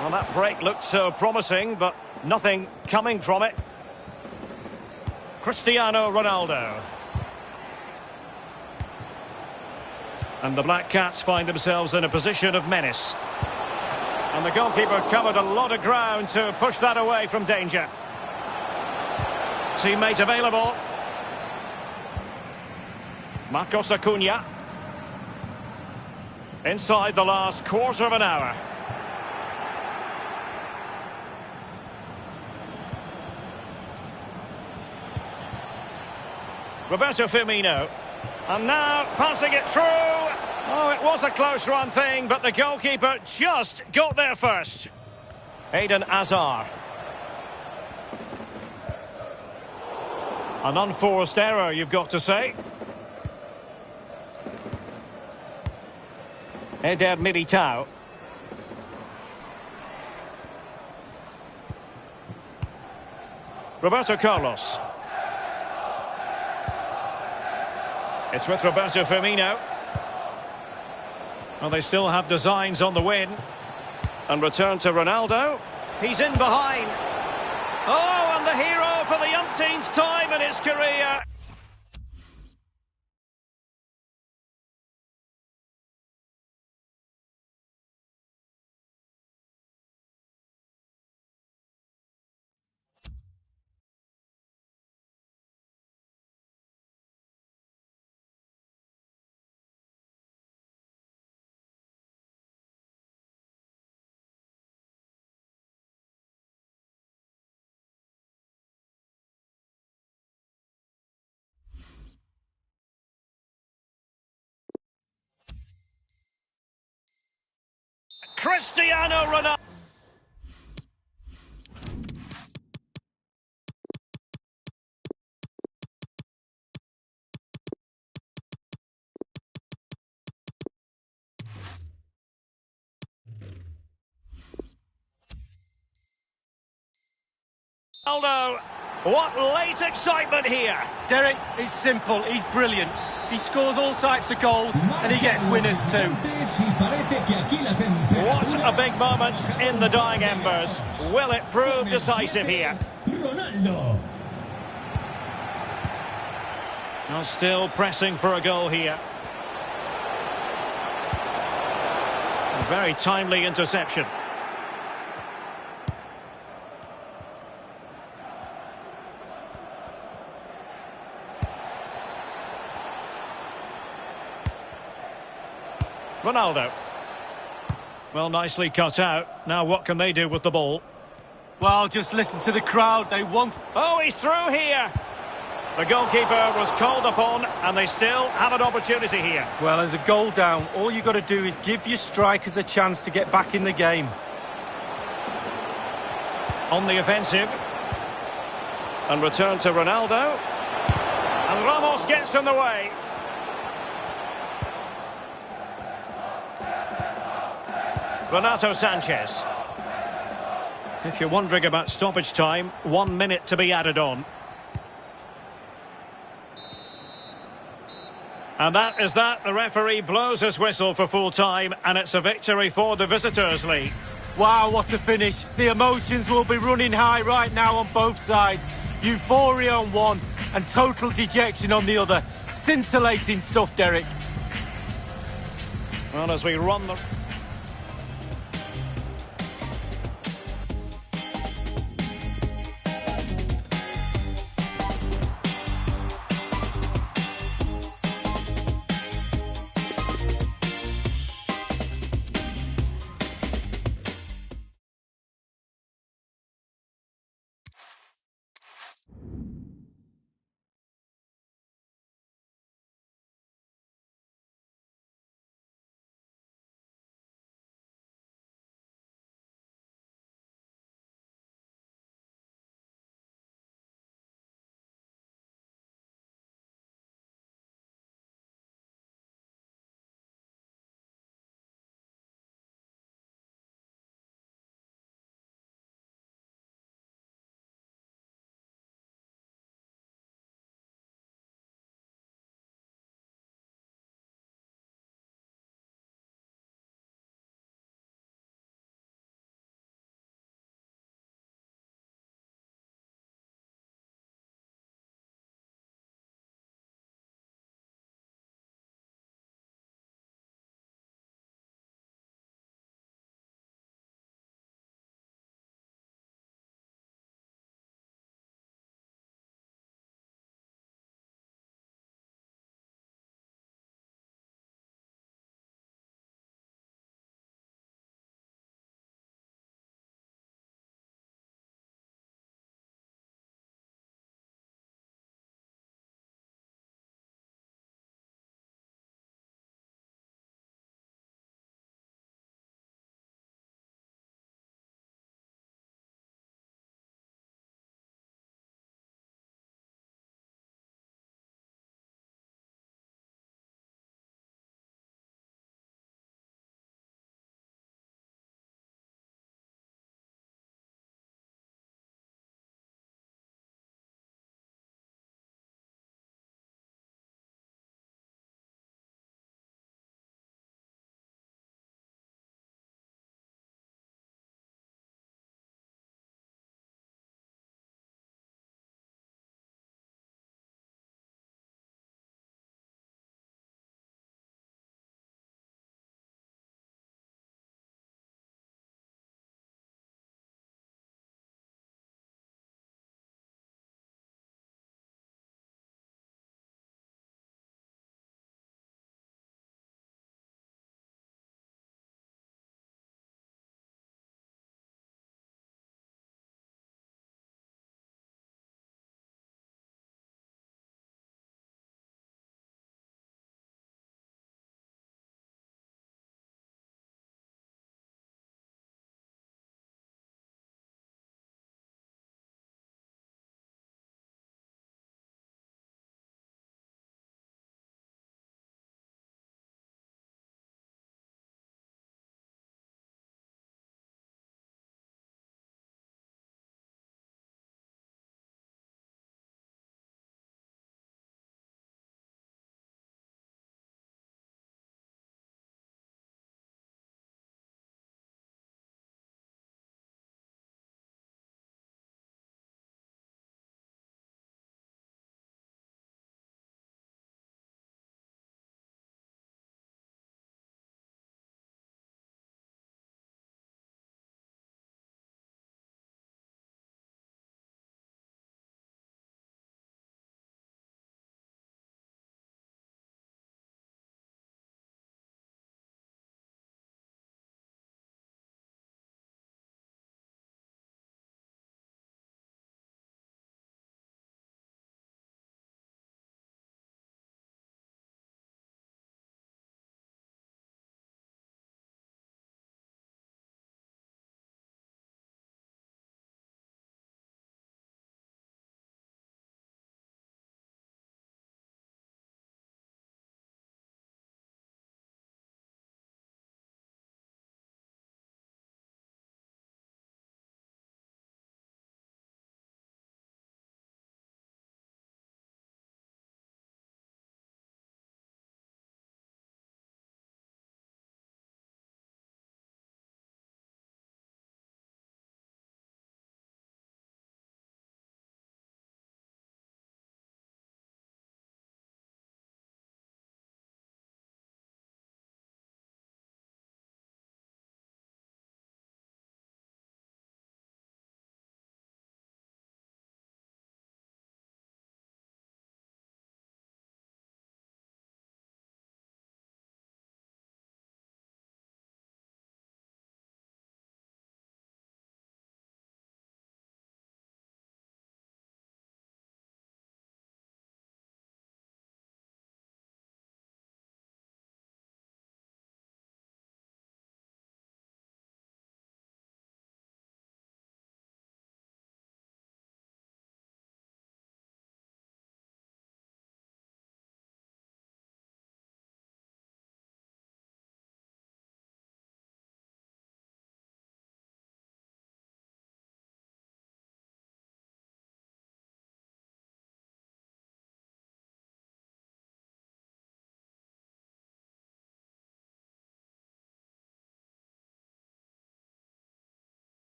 Well, that break looked so promising, but nothing coming from it. Cristiano Ronaldo. And the Black Cats find themselves in a position of menace. And the goalkeeper covered a lot of ground to push that away from danger. Teammate available. Marcos Acuna. Inside the last quarter of an hour. Roberto Firmino. And now passing it through. Oh, it was a close run thing, but the goalkeeper just got there first. Eden Hazard. An unforced error, you've got to say. Eder Militao. Roberto Carlos. It's with Roberto Firmino. Well, they still have designs on the win. And return to Ronaldo. He's in behind. Oh, and the hero for the umpteenth time in his career. Cristiano Ronaldo. Ronaldo, what late excitement here. Derek, it's simple, he's brilliant. He scores all types of goals and he gets winners too. What a big moment in the dying embers. Will it prove decisive here? Ronaldo. Now still pressing for a goal here. A very timely interception. Ronaldo. Well, nicely cut out. Now what can they do with the ball? Well, just listen to the crowd. They want... Oh, he's through here. The goalkeeper was called upon, and they still have an opportunity here. Well, as a goal down, all you've got to do is give your strikers a chance to get back in the game. On the offensive. And return to Ronaldo. And Ramos gets in the way. Renato Sanchez. If you're wondering about stoppage time, 1 minute to be added on. And that is that. The referee blows his whistle for full time, and it's a victory for the visitors, Lee. Wow, what a finish. The emotions will be running high right now on both sides. Euphoria on one and total dejection on the other. Scintillating stuff, Derek. Well, as we run the...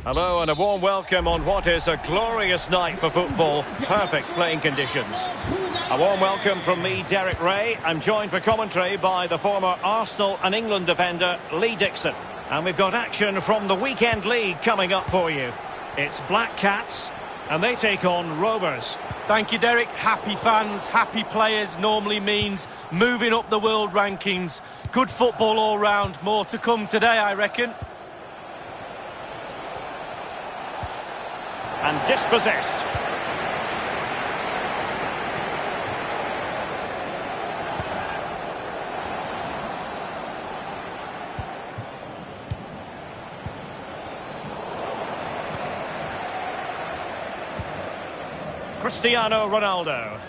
Hello and a warm welcome on what is a glorious night for football. Perfect playing conditions. A warm welcome from me, Derek Ray. I'm joined for commentary by the former Arsenal and England defender, Lee Dixon. And we've got action from the Weekend League coming up for you. It's Black Cats, and they take on Rovers. Thank you, Derek. Happy fans, happy players normally means moving up the world rankings. Good football all round. More to come today, I reckon. And dispossessed. Cristiano Ronaldo.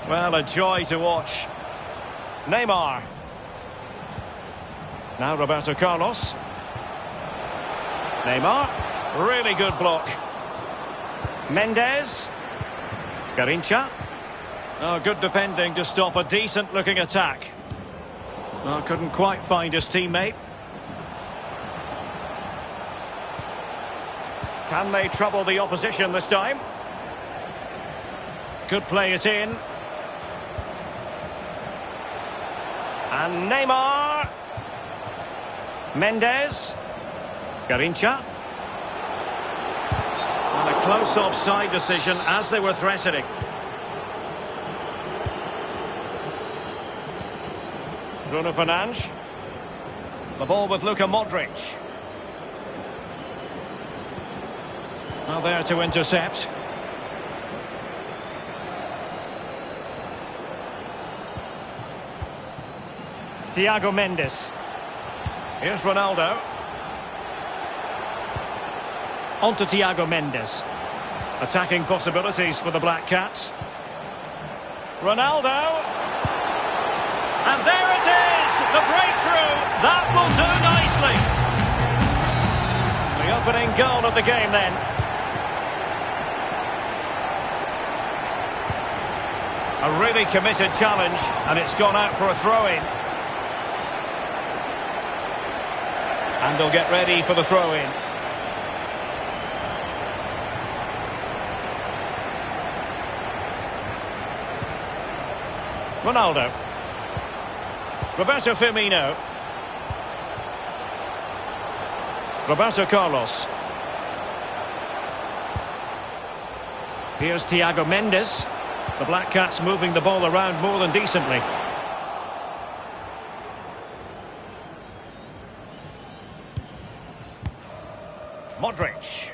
Well, a joy to watch. Neymar. Now Roberto Carlos. Neymar. Really good block. Mendes. Garincha. Oh, good defending to stop a decent-looking attack. Oh, couldn't quite find his teammate. Can they trouble the opposition this time? Could play it in. And Neymar. Mendes. Garincha. And a close offside decision as they were threatening. Bruno Fernandes. The ball with Luka Modric. Now there to intercept. Thiago Mendes. Here's Ronaldo. On to Thiago Mendes. Attacking possibilities for the Black Cats. Ronaldo. And there it is! The breakthrough! That will do nicely. The opening goal of the game then. A really committed challenge, and it's gone out for a throw-in. And they'll get ready for the throw-in. Ronaldo. Roberto Firmino. Roberto Carlos. Here's Thiago Mendes. The Black Cats moving the ball around more than decently. Modric.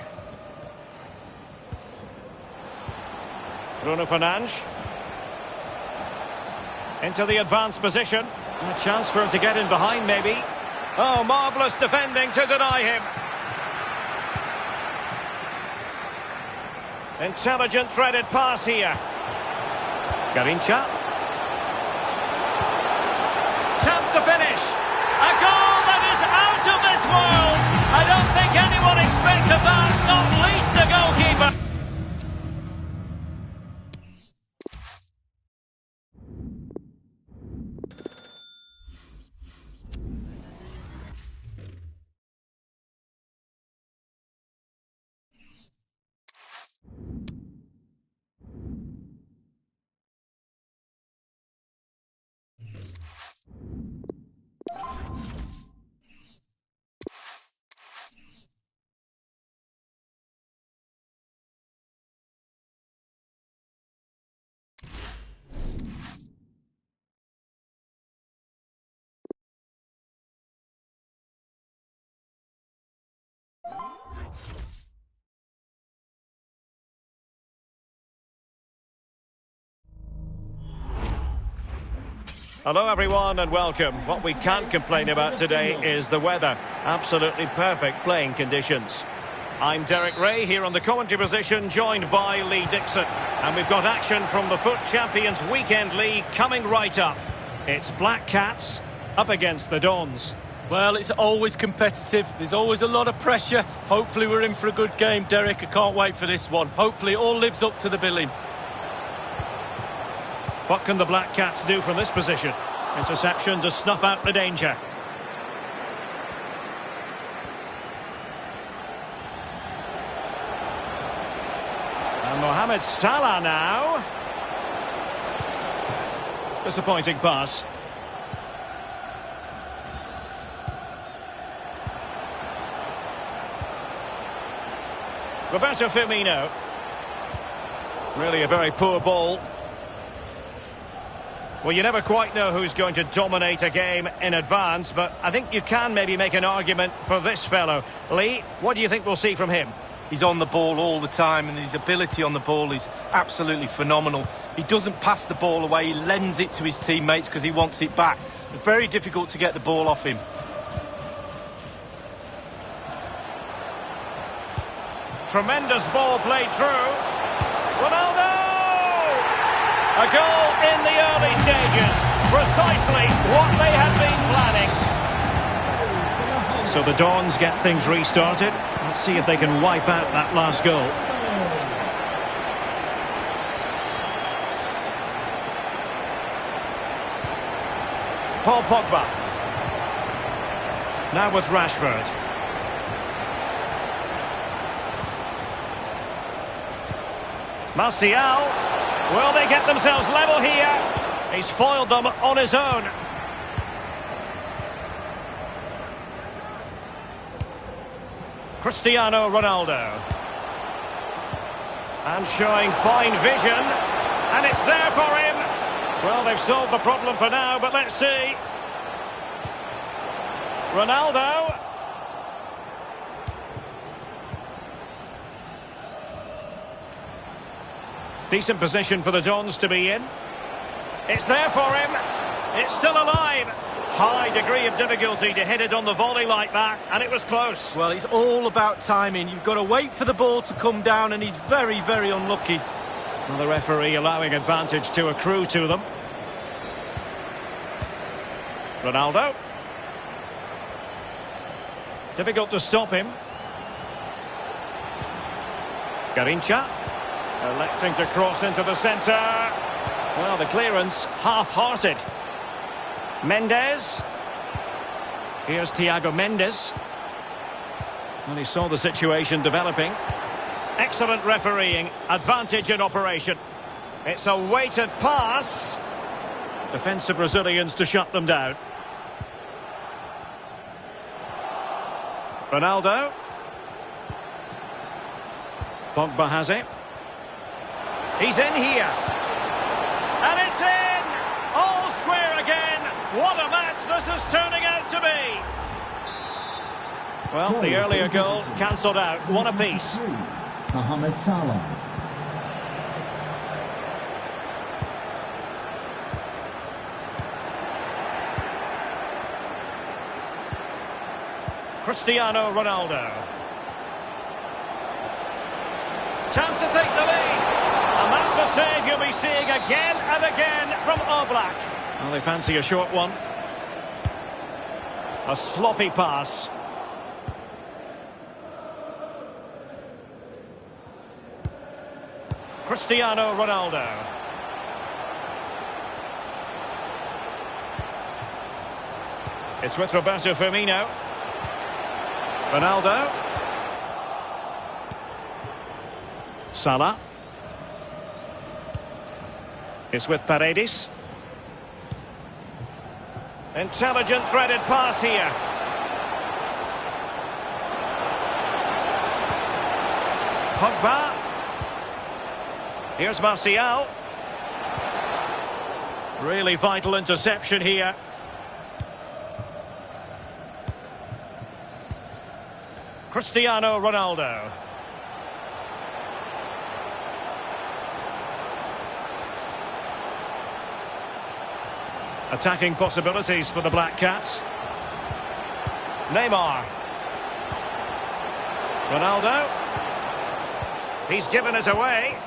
Bruno Fernandes. Into the advanced position. And a chance for him to get in behind, maybe. Oh, marvellous defending to deny him. Intelligent threaded pass here. Garincha. Chance to finish. A goal that is out of this world. I don't think anyone expected that, not least the goalkeeper. Hello everyone and welcome. What we can't complain about today is the weather. Absolutely perfect playing conditions. I'm Derek Ray here on the commentary position, joined by Lee Dixon. And we've got action from the FUT Champions Weekend League coming right up. It's Black Cats up against the Dons. Well, it's always competitive. There's always a lot of pressure. Hopefully we're in for a good game, Derek. I can't wait for this one. Hopefully it all lives up to the billing. What can the Black Cats do from this position? Interception to snuff out the danger. And Mohamed Salah now. Disappointing pass. Roberto Firmino. Really a very poor ball. Well, you never quite know who's going to dominate a game in advance, but I think you can maybe make an argument for this fellow. Lee, what do you think we'll see from him? He's on the ball all the time, and his ability on the ball is absolutely phenomenal. He doesn't pass the ball away, he lends it to his teammates because he wants it back. It's very difficult to get the ball off him. Tremendous ball played through. Ronaldo! A goal in the early stages. Precisely what they had been planning. So the Dons get things restarted. Let's see if they can wipe out that last goal. Paul Pogba. Now with Rashford. Martial. Will they get themselves level here? He's foiled them on his own. Cristiano Ronaldo. And showing fine vision. And it's there for him. Well, they've solved the problem for now, but let's see. Ronaldo. Decent position for the Dons to be in. It's there for him. It's still alive. High degree of difficulty to hit it on the volley like that, and it was close. Well, it's all about timing. You've got to wait for the ball to come down, and he's very, very unlucky. Well, the referee allowing advantage to accrue to them. Ronaldo. Difficult to stop him. Garincha. Electing to cross into the centre. Well, the clearance half-hearted. Mendes. Here's Thiago Mendes. And he saw the situation developing. Excellent refereeing. Advantage in operation. It's a weighted pass. Defensive Brazilians to shut them down. Ronaldo. Pogba has it. He's in here. And it's in! All square again. What a match this is turning out to be. Well, the earlier goal cancelled out. One apiece. Mohamed Salah. Cristiano Ronaldo. Chance to take the lead. And that's a save you'll be seeing again and again from Oblak. Well, they fancy a short one. A sloppy pass. Cristiano Ronaldo. It's with Roberto Firmino. Ronaldo. Salah. It's with Paredes. Intelligent threaded pass here. Pogba. Here's Martial. Really vital interception here. Cristiano Ronaldo. Attacking possibilities for the Black Cats. Neymar. Ronaldo. He's given it away.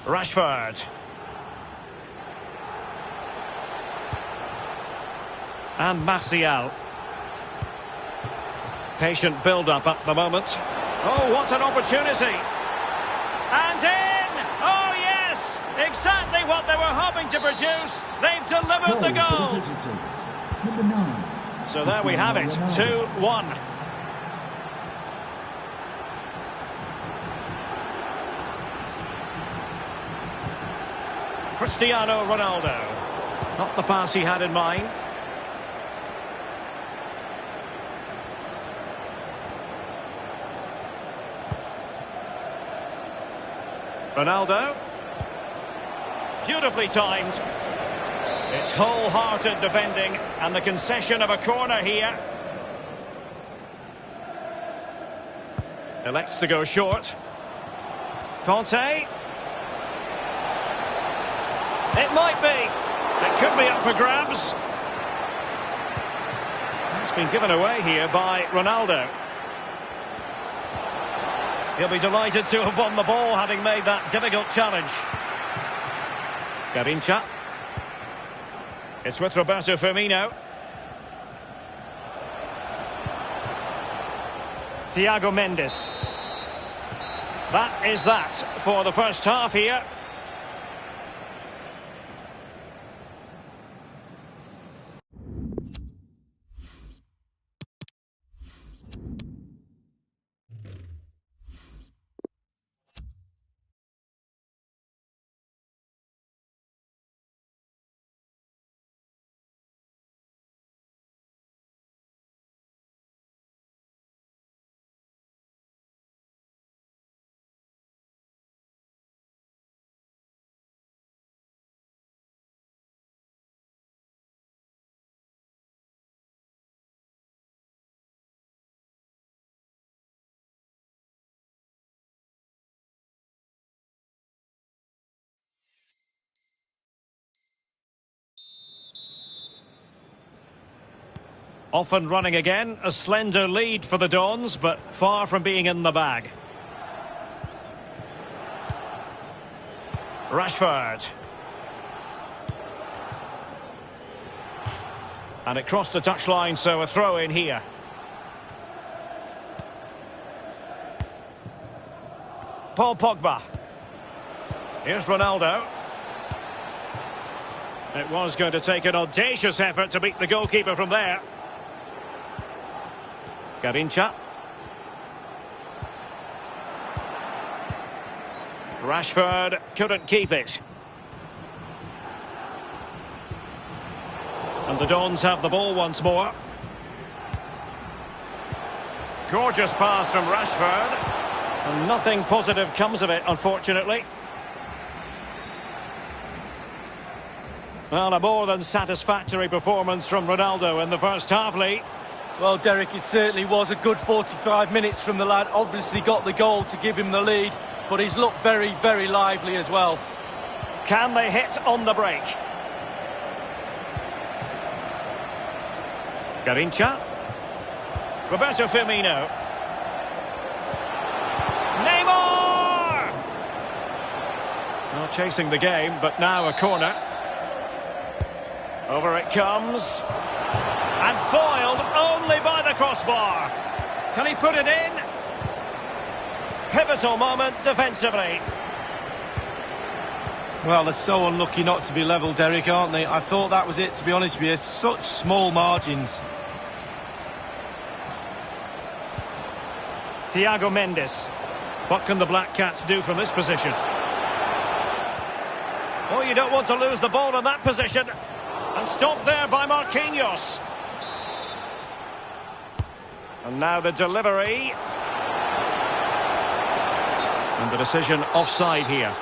Rashford. And Martial. Patient build-up at the moment. Oh, what an opportunity. And in! Oh, yes! Exactly what they were hoping to produce. They've delivered the goal. For the visitors. Number 9. So there we have it, 2-1. Cristiano Ronaldo. Not the pass he had in mind. Ronaldo. Beautifully timed. It's wholehearted defending, and the concession of a corner here. Elects to go short. Conte. It might be. It could be up for grabs. It's been given away here by Ronaldo. He'll be delighted to have won the ball, having made that difficult challenge. Garincha. It's with Roberto Firmino. Thiago Mendes. That is that for the first half here. Off and running again, a slender lead for the Dons, but far from being in the bag. Rashford. And it crossed the touchline, so a throw in here. Paul Pogba. Here's Ronaldo. It was going to take an audacious effort to beat the goalkeeper from there. Garincha. Rashford couldn't keep it. And the Dons have the ball once more. Gorgeous pass from Rashford. And nothing positive comes of it, unfortunately. Well, a more than satisfactory performance from Ronaldo in the first half, Lee. Well, Derek, it certainly was a good 45 minutes from the lad. Obviously got the goal to give him the lead, but he's looked very, very lively as well. Can they hit on the break? Garincha. Roberto Firmino. Neymar! Well, chasing the game, but now a corner. Over it comes. And foiled only by the crossbar. Can he put it in? Pivotal moment defensively. Well, they're so unlucky not to be level, Derek, aren't they? I thought that was it, to be honest with you. Such small margins. Thiago Mendes. What can the Black Cats do from this position? Oh, you don't want to lose the ball in that position. And stopped there by Marquinhos. And now the delivery. And the decision offside here.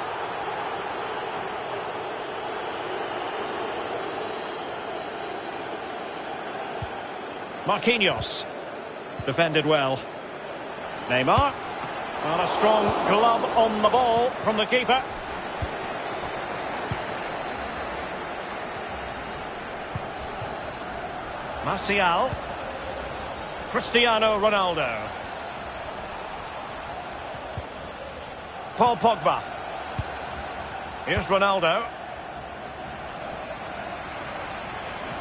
Marquinhos. Defended well. Neymar. Well, a strong glove on the ball from the keeper. Martial. Cristiano Ronaldo. Paul Pogba. Here's Ronaldo.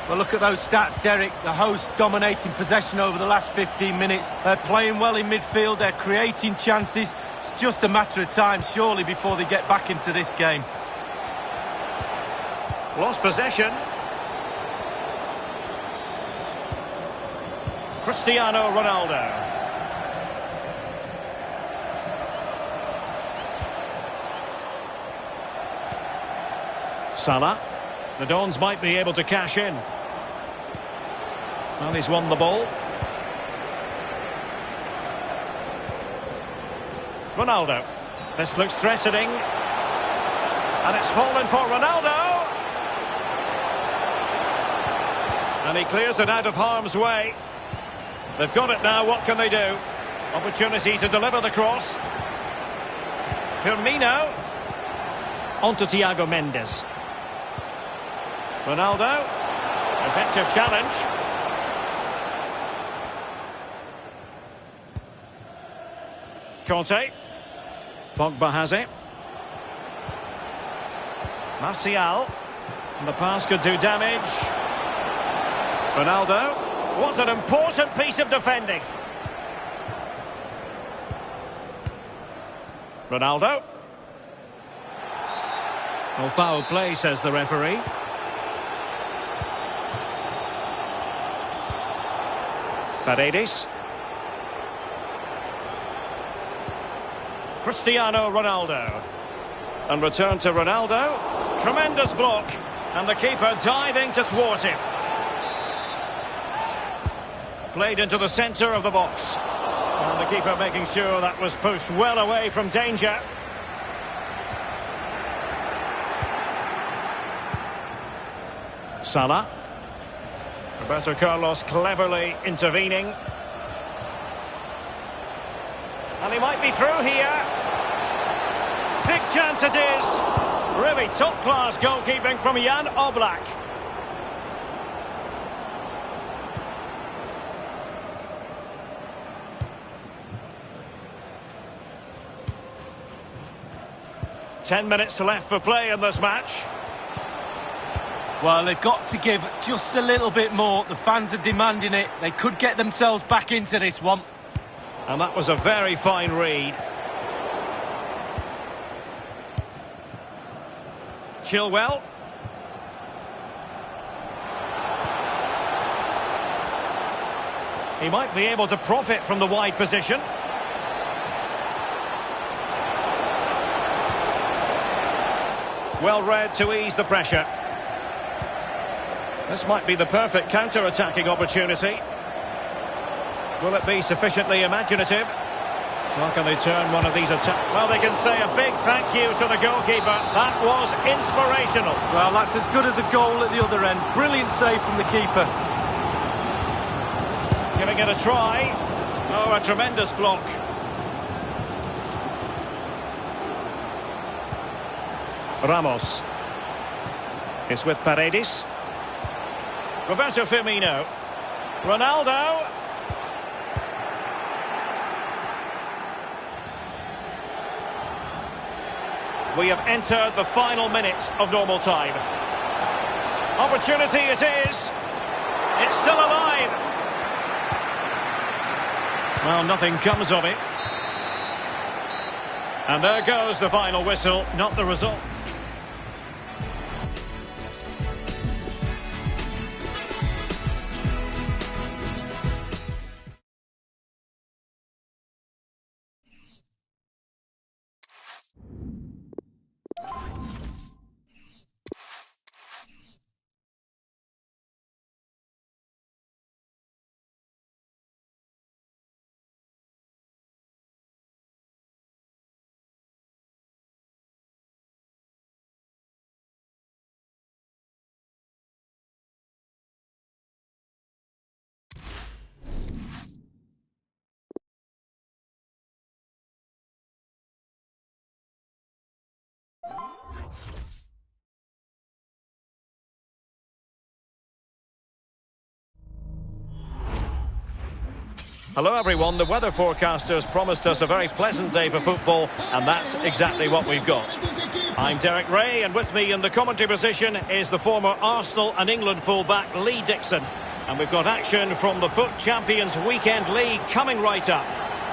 Well, look at those stats, Derek. The host dominating possession over the last 15 minutes. They're playing well in midfield. They're creating chances. It's just a matter of time, surely, before they get back into this game. Lost possession. Cristiano Ronaldo. Salah. The Dons might be able to cash in. Well, he's won the ball. Ronaldo. This looks threatening. And it's fallen for Ronaldo. And he clears it out of harm's way. They've got it now, what can they do? Opportunity to deliver the cross. Firmino. On to Thiago Mendes. Ronaldo. Effective challenge. Conte. Pogba has it. Martial. And the pass could do damage. Ronaldo. What an important piece of defending. Ronaldo. Well, foul play, says the referee. Paredes. Cristiano Ronaldo. And return to Ronaldo. Tremendous block. And the keeper diving to thwart him. Played into the centre of the box. And the keeper making sure that was pushed well away from danger. Salah. Roberto Carlos cleverly intervening. And he might be through here. Big chance it is. Really top-class goalkeeping from Jan Oblak. Ten minutes left for play in this match. Well, they've got to give just a little bit more. The fans are demanding it. They could get themselves back into this one. And that was a very fine read. Chilwell. He might be able to profit from the wide position. Well read to ease the pressure. This might be the perfect counter-attacking opportunity. Will it be sufficiently imaginative? How can they turn one of these attacks? Well, they can say a big thank you to the goalkeeper. That was inspirational. Well, that's as good as a goal at the other end. Brilliant save from the keeper. Giving it a try. Oh, a tremendous block. Ramos. It's with Paredes. Roberto Firmino. Ronaldo. We have entered the final minute of normal time. Opportunity it is. It's still alive. Well, nothing comes of it. And there goes the final whistle, not the result. Hello everyone, the weather forecasters promised us a very pleasant day for football, and that's exactly what we've got. I'm Derek Ray, and with me in the commentary position is the former Arsenal and England fullback Lee Dixon. And we've got action from the FUT Champions Weekend League coming right up.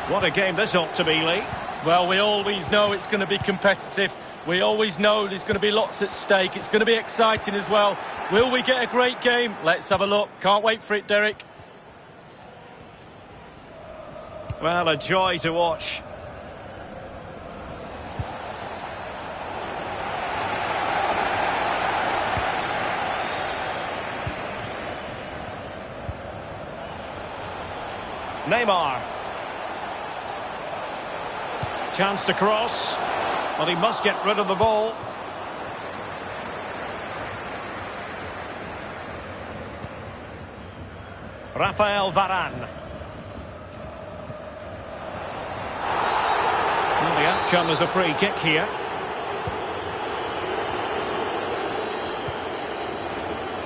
What a game this ought to be, Lee. Well, we always know it's going to be competitive. We always know there's going to be lots at stake. It's going to be exciting as well. Will we get a great game? Let's have a look. Can't wait for it, Derek. Well, a joy to watch. Neymar. Chance to cross. But he must get rid of the ball. Rafael Varane. Well, the outcome is a free kick here.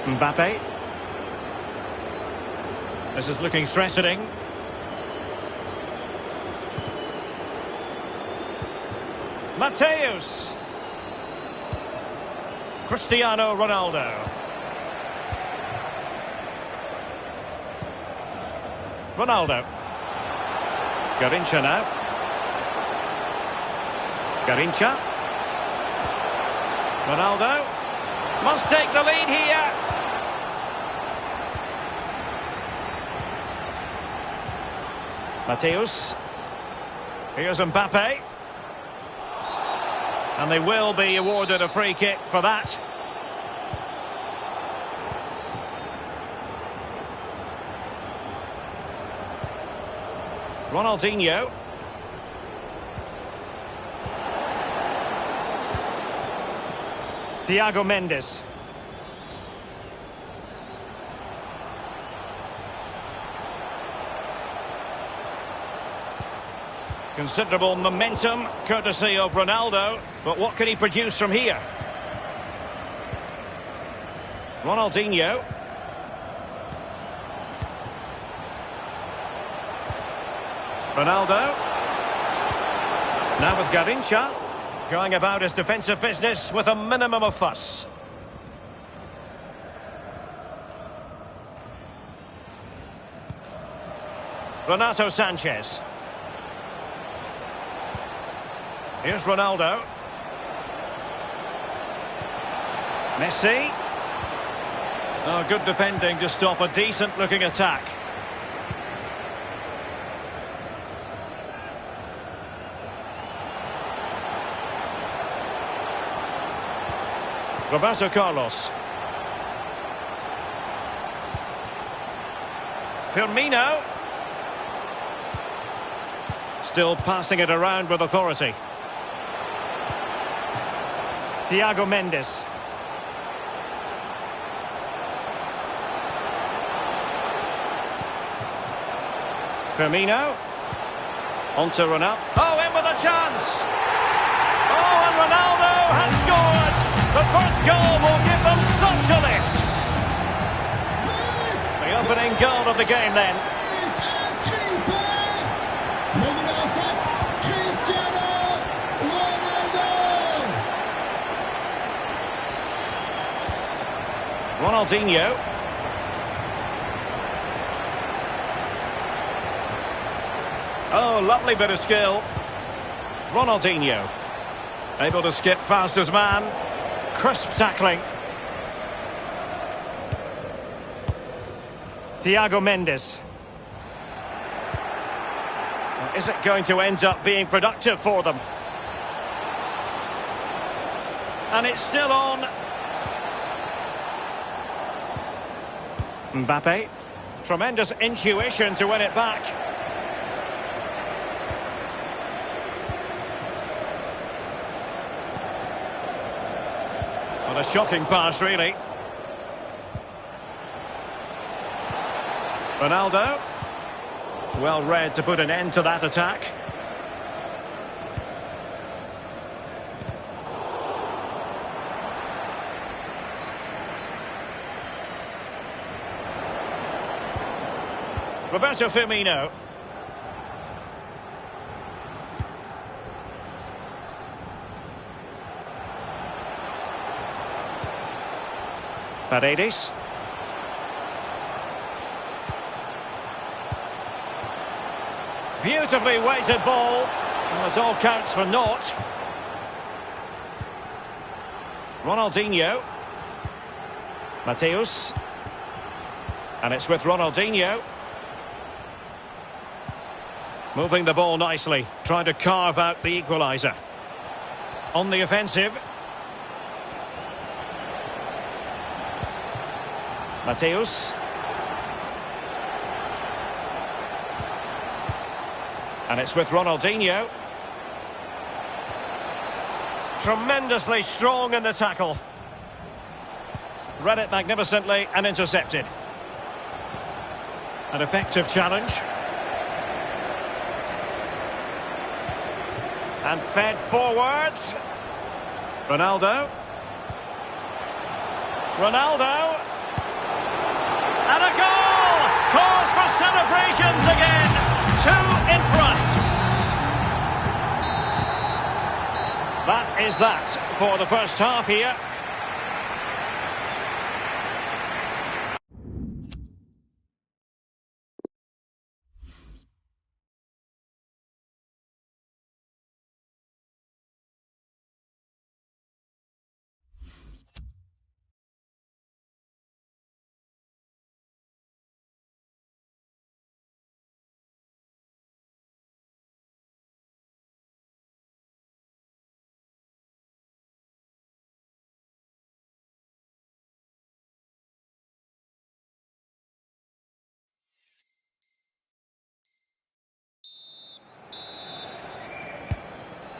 Mbappe. This is looking threatening. Mateus. Cristiano Ronaldo. Ronaldo. Garrincha now. Garrincha. Ronaldo. Must take the lead here. Mateus. Here's Mbappe. And they will be awarded a free kick for that. Ronaldinho. Thiago Mendes. Considerable momentum, courtesy of Ronaldo. But what can he produce from here? Ronaldinho. Ronaldo. Now with Garrincha. Going about his defensive business with a minimum of fuss. Renato Sanchez. Here's Ronaldo. Messi. Oh, good defending to stop a decent-looking attack. Roberto Carlos. Firmino. Still passing it around with authority. Thiago Mendes. Firmino. On to Ronaldo. Oh, in with a chance. Oh, and Ronaldo has scored. The first goal will give them such a lift. The opening goal of the game then. Ronaldinho. Oh, lovely bit of skill. Ronaldinho. Able to skip past his man. Crisp tackling. Thiago Mendes. Is it going to end up being productive for them? And it's still on. Mbappe. Tremendous intuition to win it back. What a shocking pass, really. Ronaldo. Well read to put an end to that attack. Roberto Firmino. Paredes. Beautifully weighted ball. Well, it all counts for naught. Ronaldinho. Mateus. And it's with Ronaldinho. Moving the ball nicely, trying to carve out the equaliser. On the offensive. Mateus. And it's with Ronaldinho. Tremendously strong in the tackle. Read it magnificently and intercepted. An effective challenge. And fed forwards. Ronaldo. Ronaldo. And a goal! Cause for celebrations again. 2 in front. That is that for the first half here.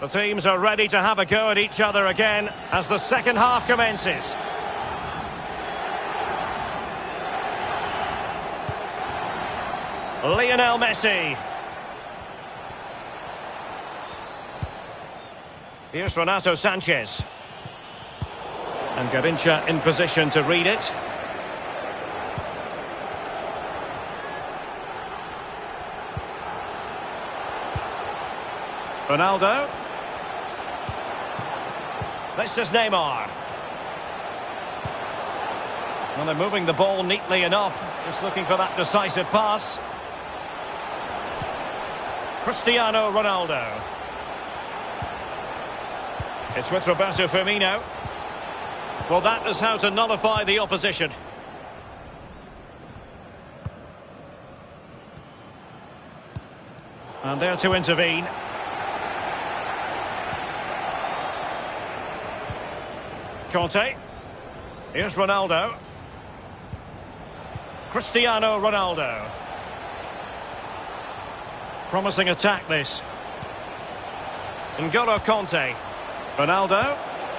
The teams are ready to have a go at each other again as the second half commences. Lionel Messi. Here's Renato Sanchez. And Garrincha in position to read it. Ronaldo. This is Neymar. Well, they're moving the ball neatly enough. Just looking for that decisive pass. Cristiano Ronaldo. It's with Roberto Firmino. Well, that is how to nullify the opposition. And there to intervene. Conte. Here's Ronaldo. Cristiano Ronaldo. Promising attack this. N'Golo Conte. Ronaldo.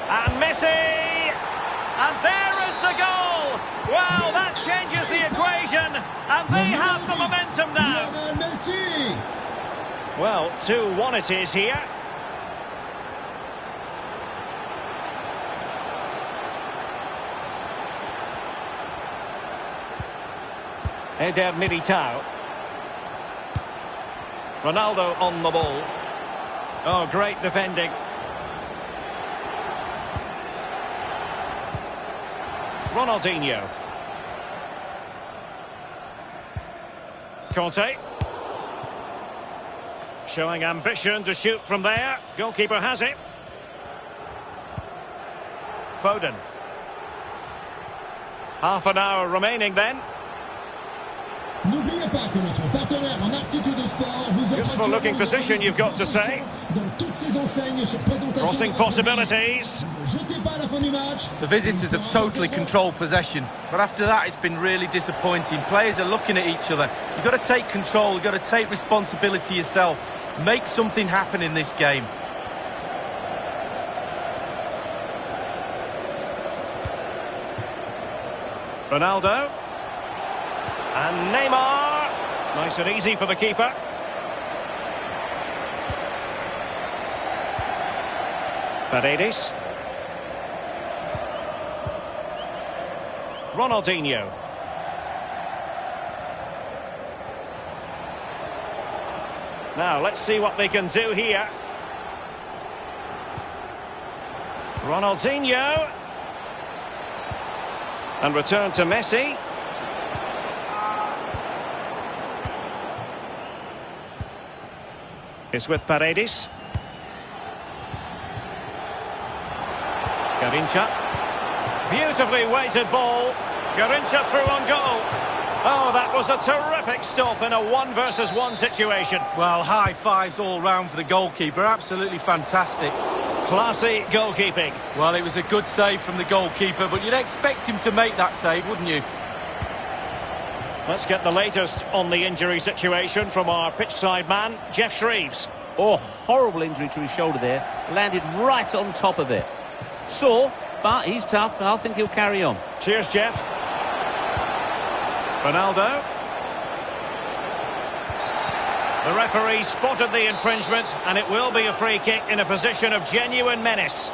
And Messi! And there is the goal! Wow, that changes the equation. And they have the momentum now. Well, 2-1 it is here. Eder Militao. Ronaldo on the ball. Oh, great defending. Ronaldinho. Conte. Showing ambition to shoot from there. Goalkeeper has it. Foden. Half an hour remaining then. Useful looking position, you've got to say. Crossing possibilities. The visitors have totally controlled possession, but after that it's been really disappointing. Players are looking at each other. You've got to take control, you've got to take responsibility yourself. Make something happen in this game. Ronaldo. And Neymar. Nice and easy for the keeper. Paredes. Ronaldinho. Now, let's see what they can do here. Ronaldinho. And return to Messi. It's with Paredes. Garrincha. Beautifully weighted ball. Garrincha through on goal. Oh, that was a terrific stop in a 1-versus-1 situation. Well, high fives all round for the goalkeeper. Absolutely fantastic. Classy goalkeeping. Well, it was a good save from the goalkeeper, but you'd expect him to make that save, wouldn't you? Let's get the latest on the injury situation from our pitchside man, Jeff Shreeves. Oh, horrible injury to his shoulder there. Landed right on top of it. Sore, but he's tough, and I think he'll carry on. Cheers, Jeff. Ronaldo. The referee spotted the infringement, and it will be a free kick in a position of genuine menace.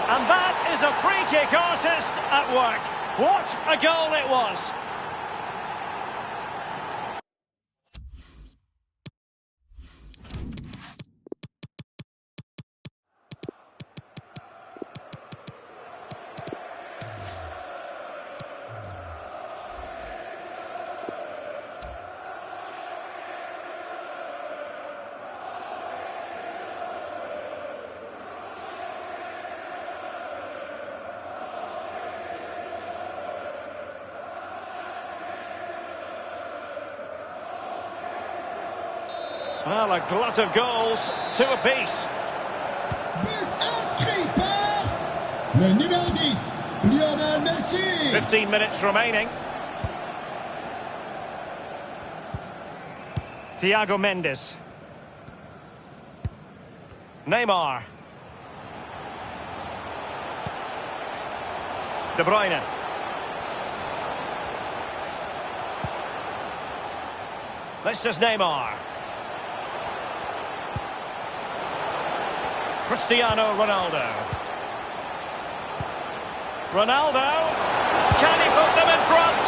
And that is a free kick artist at work. What a goal it was! Well, a glut of goals, 2 apiece. But inscrit par le numéro 10, Lionel Messi. 15 minutes remaining. Thiago Mendes. Neymar. De Bruyne. This is Neymar. Cristiano Ronaldo. Ronaldo. Can he put them in front?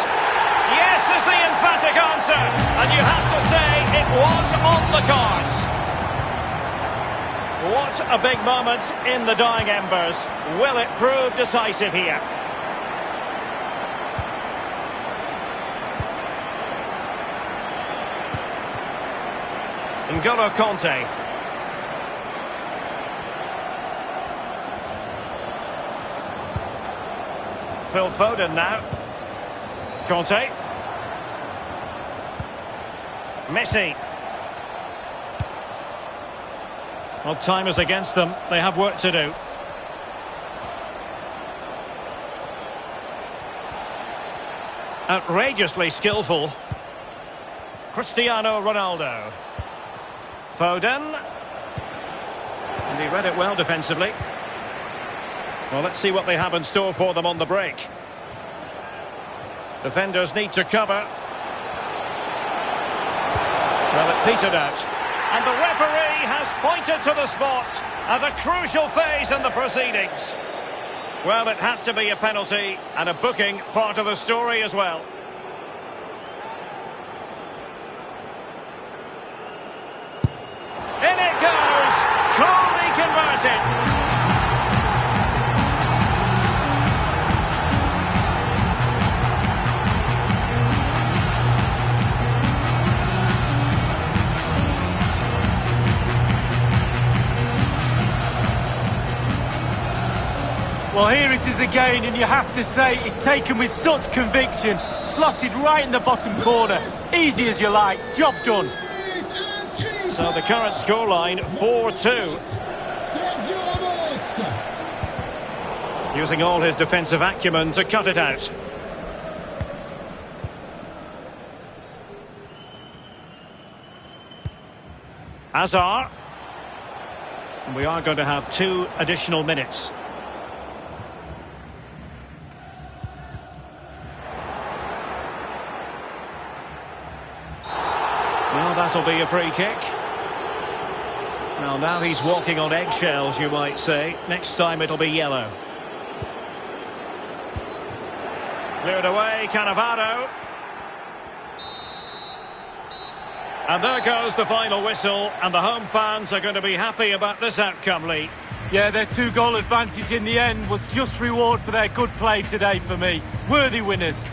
Yes is the emphatic answer. And you have to say it was on the cards. What a big moment in the dying embers. Will it prove decisive here? N'Golo Kanté. Phil Foden now. Kanté. Messi. Well, time is against them. They have work to do. Outrageously skillful. Cristiano Ronaldo. Foden. And he read it well defensively. Well, let's see what they have in store for them on the break. Defenders need to cover. Well, it petered out. And the referee has pointed to the spot at a crucial phase in the proceedings. Well, it had to be a penalty, and a booking part of the story as well. In it goes! Coolly converted! Well, here it is again, and you have to say it's taken with such conviction. Slotted right in the bottom corner. Easy as you like. Job done. So the current scoreline, 4-2. Sergio Ramos. Using all his defensive acumen to cut it out. Hazard. And we are going to have 2 additional minutes. Well, that'll be a free kick. Well, now he's walking on eggshells, you might say. Next time it'll be yellow. Cleared away, Cannavaro. And there goes the final whistle, and the home fans are going to be happy about this outcome, Lee. Yeah, their 2-goal advantage in the end was just reward for their good play today for me. Worthy winners.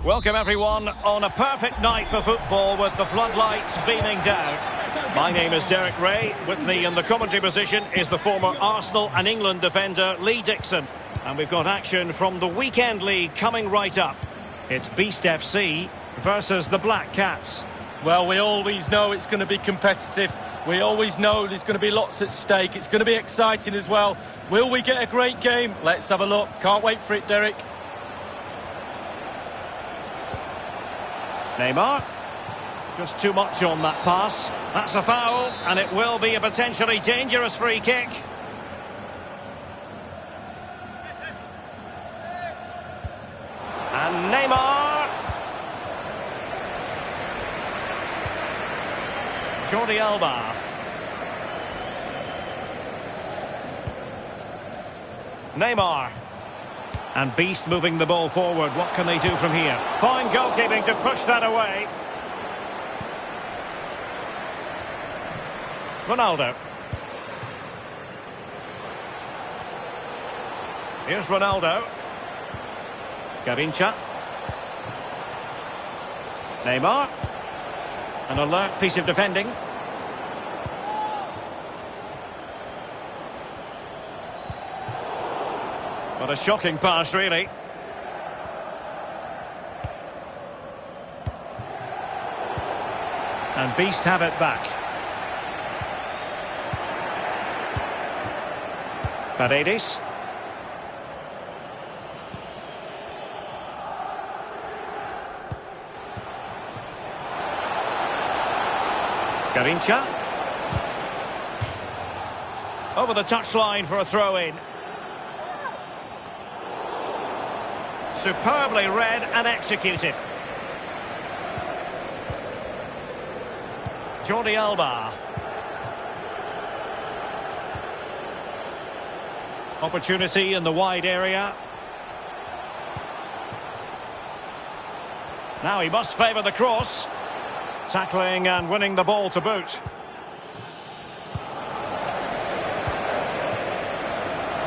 Welcome everyone on a perfect night for football with the floodlights beaming down. My name is Derek Ray. With me in the commentary position is the former Arsenal and England defender Lee Dixon. And we've got action from the Weekend League coming right up. It's Beast FC versus the Black Cats. Well, we always know it's going to be competitive. We always know there's going to be lots at stake. It's going to be exciting as well. Will we get a great game? Let's have a look. Can't wait for it, Derek. Neymar. Just too much on that pass. That's a foul, and it will be a potentially dangerous free kick. And Neymar. Jordi Alba. Neymar. And Beast moving the ball forward. What can they do from here? Fine goalkeeping to push that away. Ronaldo. Here's Ronaldo. Gavincha. Neymar. An alert piece of defending. What a shocking pass, really. And Beast have it back. Paredes. Gavincha. Over the touchline for a throw-in. Superbly read and executed. Jordi Alba. Opportunity in the wide area. Now he must favour the cross. Tackling and winning the ball to boot.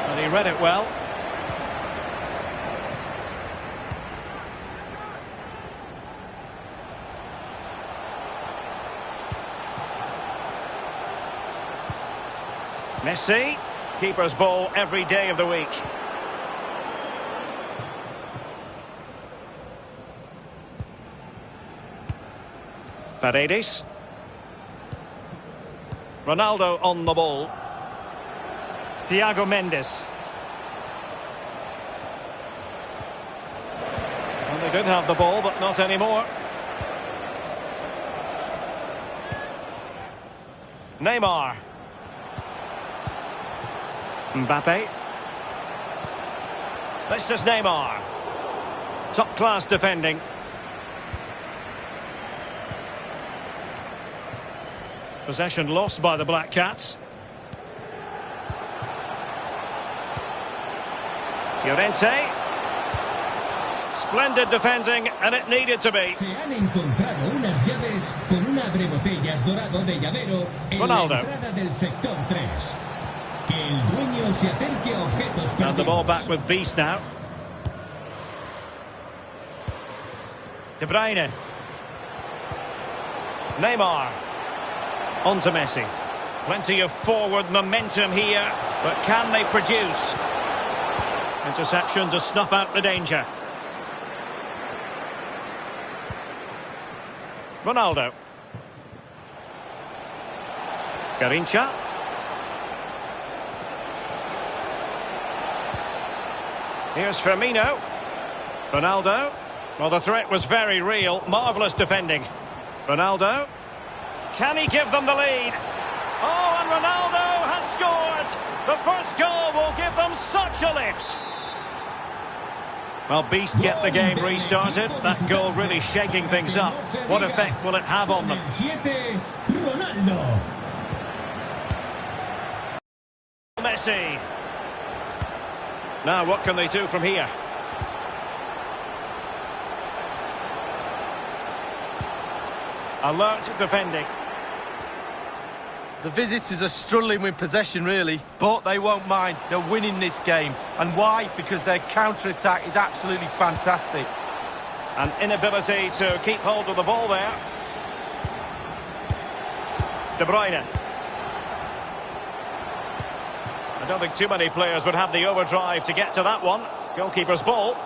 And he read it well. Messi, keeper's ball every day of the week. Paredes. Ronaldo on the ball. Thiago Mendes. Well, they did have the ball, but not anymore. Neymar. Mbappe. This is Neymar. Top-class defending. Possession lost by the Black Cats. Llorente. Splendid defending, and it needed to be. Se han encontrado unas llaves con un abrebotellas dorado de llavero en Ronaldo. la entrada del sector 3. Que el dueño se acerque a objetos perdidos. And the ball back with Beast now. De Bruyne. Neymar. On to Messi. Plenty of forward momentum here, but can they produce? Interception to snuff out the danger. Ronaldo. Gavincha. Here's Firmino. Ronaldo. Well, the threat was very real. Marvellous defending. Ronaldo. Can he give them the lead? Oh, and Ronaldo has scored! The first goal will give them such a lift. Well, Beast get the game restarted. That goal really shaking things up. What effect will it have on them? Ronaldo. Messi. Now, what can they do from here? Alert defending. The visitors are struggling with possession, really, but they won't mind. They're winning this game. And why? Because their counter-attack is absolutely fantastic. An inability to keep hold of the ball there. De Bruyne. I don't think too many players would have the overdrive to get to that one. Goalkeeper's ball.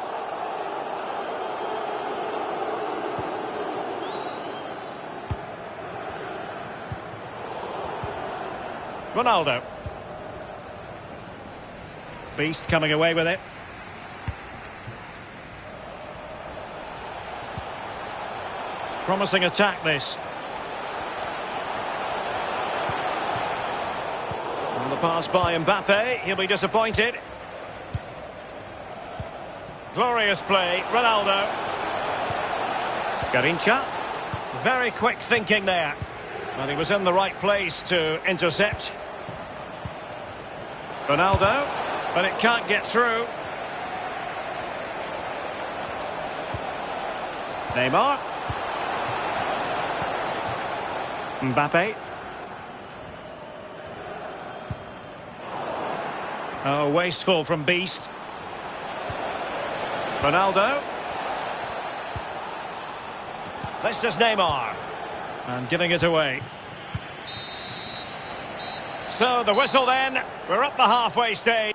Ronaldo. Beast coming away with it. Promising attack, this. And the pass by Mbappe. He'll be disappointed. Glorious play. Ronaldo. Garincha. Very quick thinking there. And he was in the right place to intercept. Ronaldo. But it can't get through. Neymar. Mbappe. Oh, wasteful from Beast. Ronaldo. This is Neymar. And giving it away. So the whistle then. We're up the halfway stage.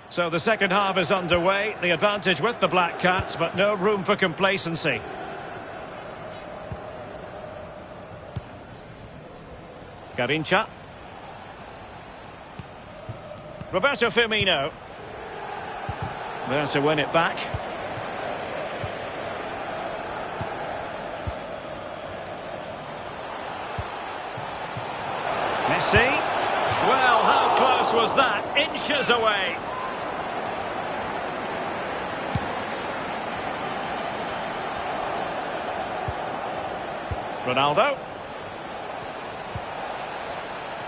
So the second half is underway. The advantage with the Black Cats, but no room for complacency. Garincha. Roberto Firmino. There to win it back. Messi. Well, how close was that? Inches away. Ronaldo.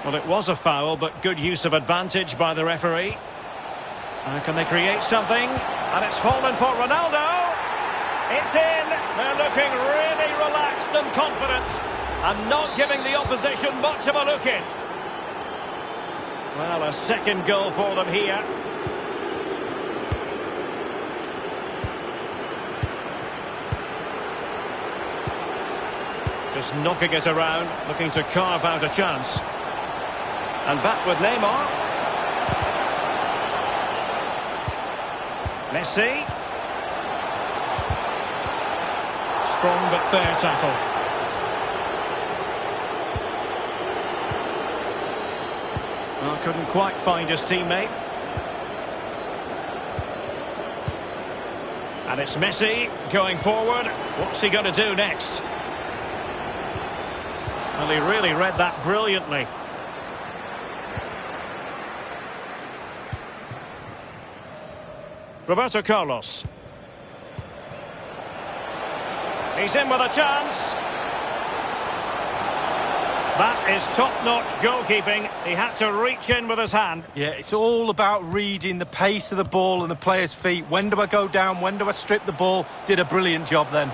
Well, it was a foul, but good use of advantage by the referee. Can they create something? And it's fallen for Ronaldo. It's in. They're looking really relaxed and confident and not giving the opposition much of a look in. Well, a second goal for them here. Just knocking it around, looking to carve out a chance. And back with Neymar. Messi. Strong but fair tackle. Well, couldn't quite find his teammate. And it's Messi going forward. What's he going to do next? Well, he really read that brilliantly. Roberto Carlos. He's in with a chance. That is top-notch goalkeeping. He had to reach in with his hand. Yeah, it's all about reading the pace of the ball and the player's feet. When do I go down? When do I strip the ball? Did a brilliant job then.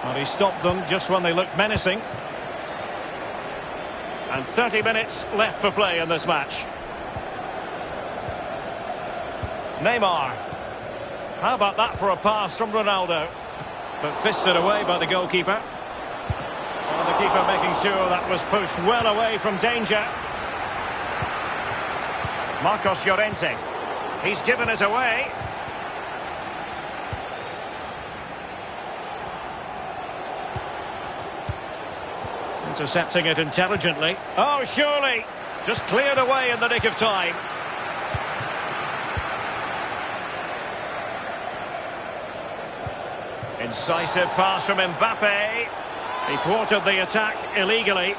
Well, he stopped them just when they looked menacing. And 30 minutes left for play in this match. Neymar. How about that for a pass from Ronaldo? But fisted away by the goalkeeper. Well, the keeper making sure that was pushed well away from danger. Marcos Llorente. He's given us away. Intercepting it intelligently. Oh, surely. Just cleared away in the nick of time. Incisive pass from Mbappe. He thwarted the attack illegally.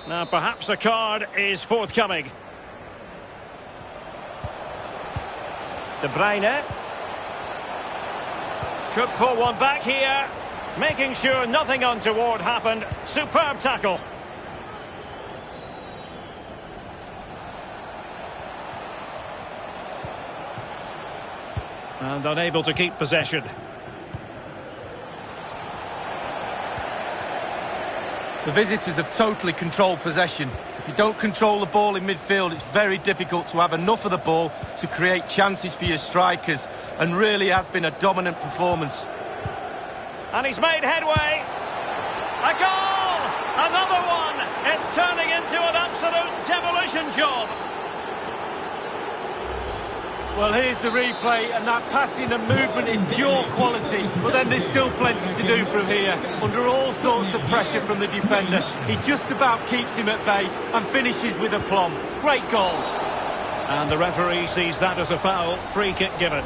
Now perhaps a card is forthcoming. De Bruyne. Could pull one back here. Making sure nothing untoward happened. Superb tackle. And unable to keep possession. The visitors have totally controlled possession. If you don't control the ball in midfield, it's very difficult to have enough of the ball to create chances for your strikers, and really has been a dominant performance. And he's made headway. A goal! Another one! It's turning into an absolute demolition job. Well, here's the replay, and that passing and movement is pure quality. But then there's still plenty to do from here. Under all sorts of pressure from the defender, he just about keeps him at bay and finishes with aplomb. Great goal. And the referee sees that as a foul. Free kick given.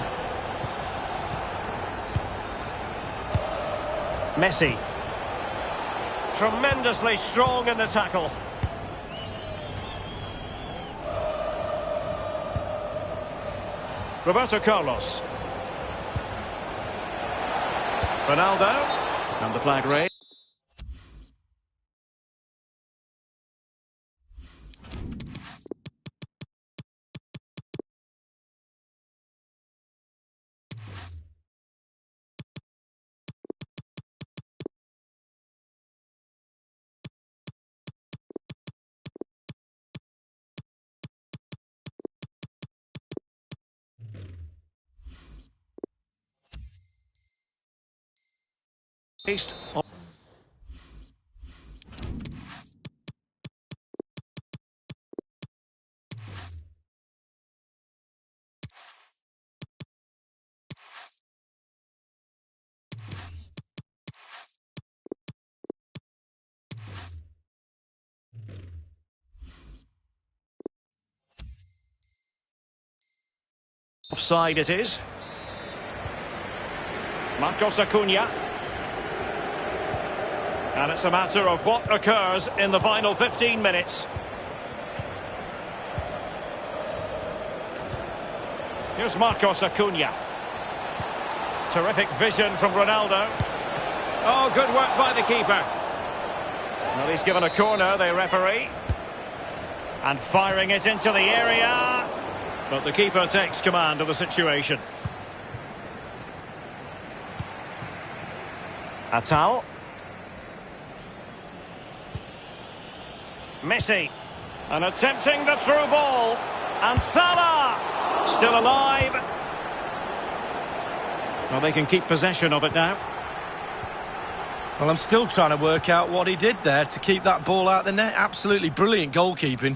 Messi. Tremendously strong in the tackle. Roberto Carlos. Ronaldo. And the flag raised. East. Offside it is. Marcos Acuna. And it's a matter of what occurs in the final 15 minutes. Here's Marcos Acuna. Terrific vision from Ronaldo. Oh, good work by the keeper. Well, he's given a corner, the referee. And firing it into the area. But the keeper takes command of the situation. Atal. Messi, and attempting the through ball, and Salah, still alive. Well, they can keep possession of it now. Well, I'm still trying to work out what he did there to keep that ball out the net. Absolutely brilliant goalkeeping.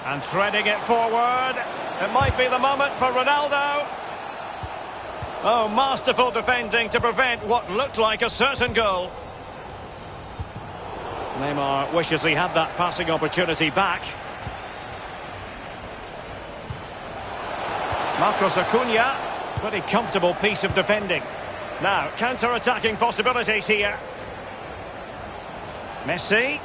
And threading it forward. It might be the moment for Ronaldo. Oh, masterful defending to prevent what looked like a certain goal. Neymar wishes he had that passing opportunity back. Marcos Acuna, pretty comfortable piece of defending. Now, counter-attacking possibilities here. Messi.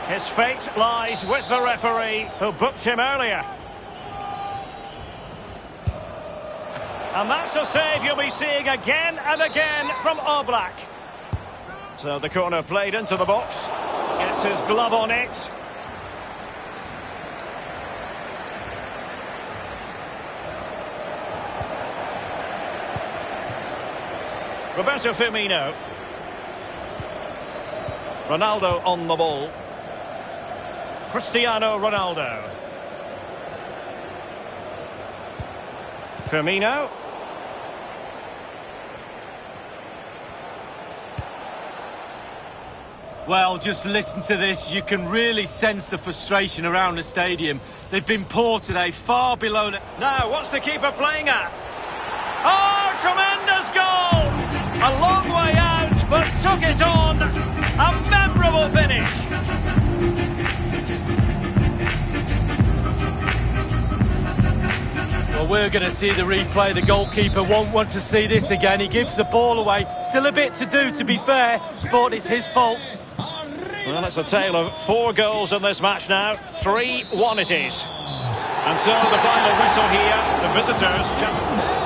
His fate lies with the referee who booked him earlier. And that's a save you'll be seeing again and again from Oblak. So the corner played into the box. Gets his glove on it. Roberto Firmino. Ronaldo on the ball. Cristiano Ronaldo. Firmino. Well, just listen to this. You can really sense the frustration around the stadium. They've been poor today, far below... Now, what's the keeper playing at? Oh, tremendous goal! A long way out, but took it on. A memorable finish. Well, we're going to see the replay. The goalkeeper won't want to see this again. He gives the ball away. Still a bit to do, to be fair, but it's his fault. Well, it's a tale of 4 goals in this match now. 3-1 it is. And so the final whistle here. The visitors can...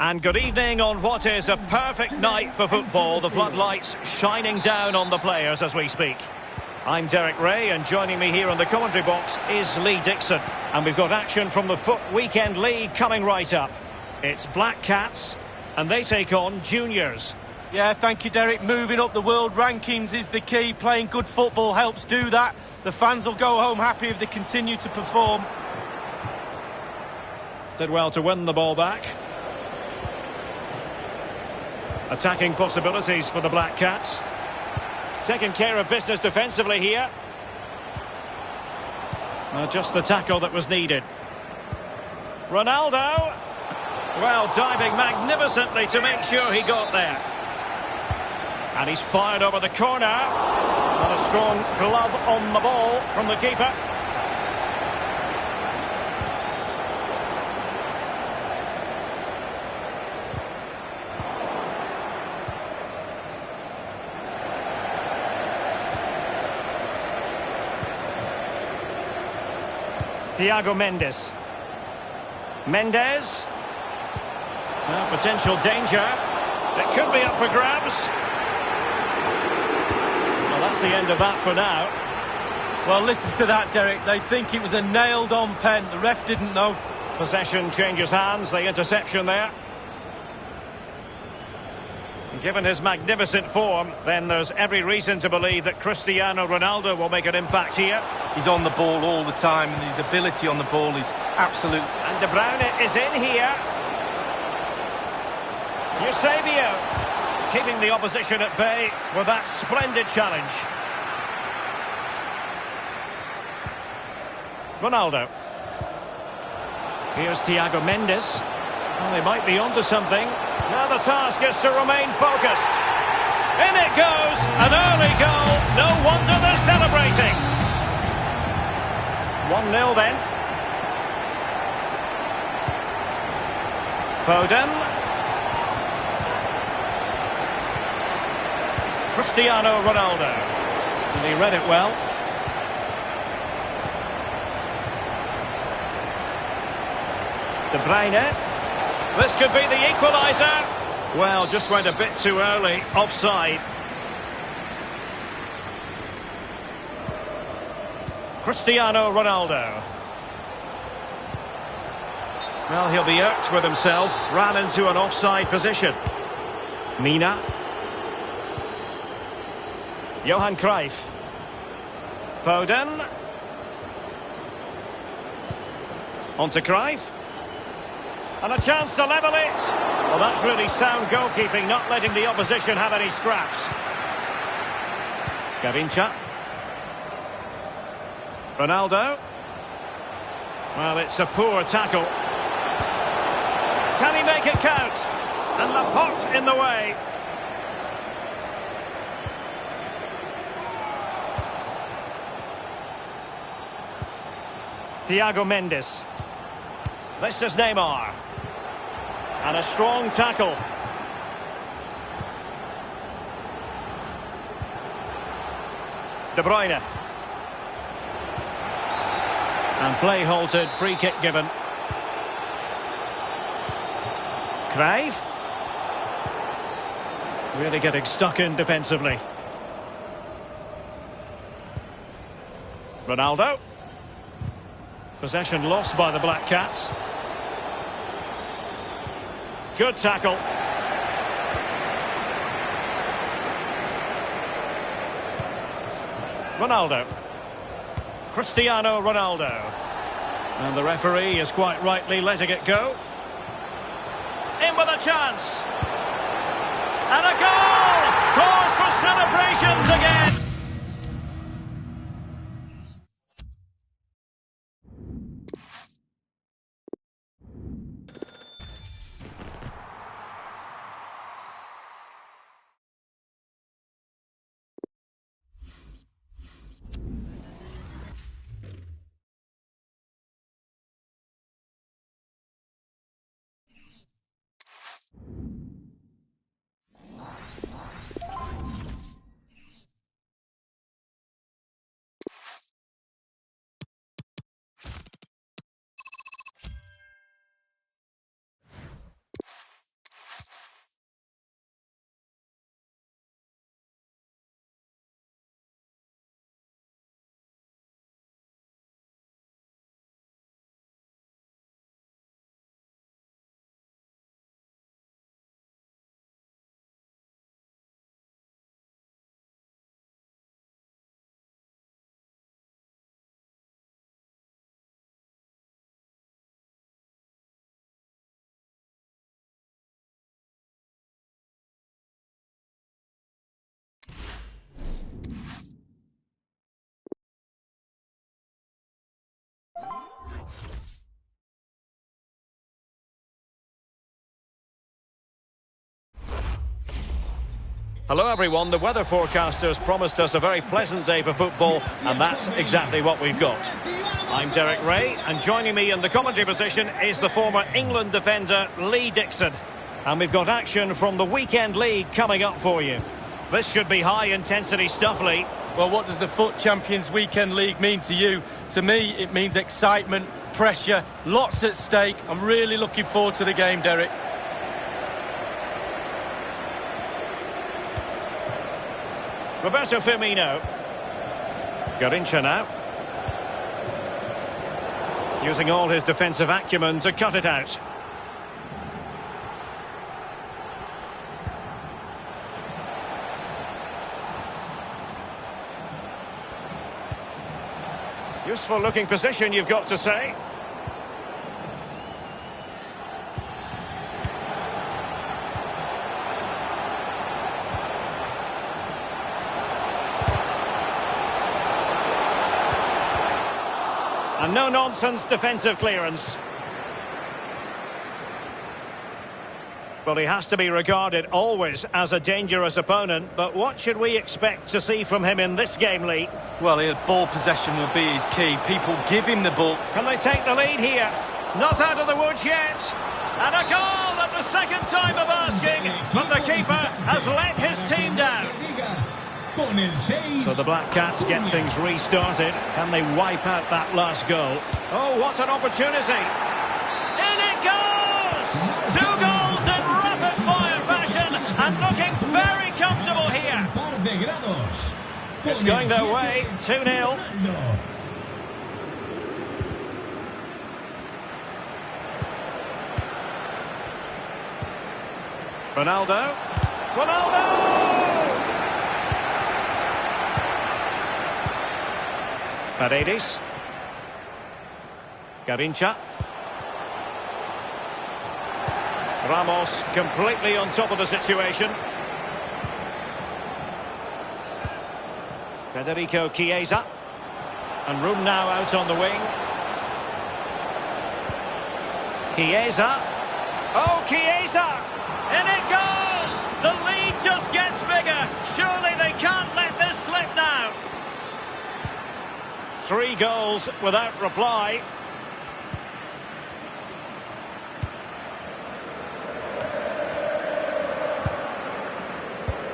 And good evening on what is a perfect night for football. The floodlights shining down on the players as we speak. I'm Derek Ray, and joining me here on the commentary box is Lee Dixon. And we've got action from the FUT Weekend League coming right up. It's Black Cats, and they take on Juniors. Yeah, thank you, Derek. Moving up the world rankings is the key. Playing good football helps do that. The fans will go home happy if they continue to perform. Did well to win the ball back. Attacking possibilities for the Black Cats. Taking care of business defensively here. Just the tackle that was needed. Ronaldo. Well, diving magnificently to make sure he got there. And he's fired over the corner. And a strong glove on the ball from the keeper. Thiago Mendes. Mendes. Potential danger. It could be up for grabs. Well, that's the end of that for now. Well, listen to that, Derek. They think it was a nailed-on pen. The ref didn't know. Possession changes hands. The interception there. Given his magnificent form, then there's every reason to believe that Cristiano Ronaldo will make an impact here. He's on the ball all the time, and his ability on the ball is absolute. And De Bruyne is in here. Eusebio keeping the opposition at bay with that splendid challenge. Ronaldo. Here's Thiago Mendes. Well, they might be onto something. Now the task is to remain focused. In it goes! An early goal. No wonder they're celebrating. 1-0 then. Foden. Cristiano Ronaldo. And he read it well. De Bruyne. This could be the equaliser. Well, just went a bit too early. Offside. Cristiano Ronaldo. Well, he'll be irked with himself. Ran into an offside position. Mina. Johan Cruyff. Foden. On to Cruyff. And a chance to level it. Well, that's really sound goalkeeping, not letting the opposition have any scraps. Gavincha. Ronaldo. Well, it's a poor tackle. Can he make it count? And the pot in the way. Thiago Mendes. This is Neymar. And a strong tackle. De Bruyne. And play halted, free kick given. Cruyff. Really getting stuck in defensively. Ronaldo. Possession lost by the Black Cats. Good tackle. Ronaldo. Cristiano Ronaldo. And the referee is quite rightly letting it go. In with a chance. And a goal! Cause for celebrations again. Hello everyone, the weather forecasters promised us a very pleasant day for football, and that's exactly what we've got. I'm Derek Ray, and joining me in the commentary position is the former England defender Lee Dixon. And we've got action from the Weekend League coming up for you. This should be high-intensity stuff, Lee. Well, what does the FUT Champions Weekend League mean to you? To me, it means excitement, pressure, lots at stake. I'm really looking forward to the game, Derek. Roberto Firmino. Garincha now. Using all his defensive acumen to cut it out. Useful looking position, you've got to say. And no-nonsense defensive clearance. Well, he has to be regarded always as a dangerous opponent, but what should we expect to see from him in this game, Lee? Well, ball possession will be his key. People give him the ball. Can they take the lead here? Not out of the woods yet. And a goal at the second time of asking, but the keeper has let his team down. So the Black Cats get things restarted. Can they wipe out that last goal? Oh, what an opportunity. In it goes! 2 goals in rapid-fire fashion and looking very comfortable here. It's going their way, 2-0. Ronaldo. Paredes. Garincha. Ramos completely on top of the situation. Federico Chiesa. And room now out on the wing. Chiesa. Oh, Chiesa! In it goes! The lead just gets bigger. Surely they can't let this slip now. 3 goals without reply.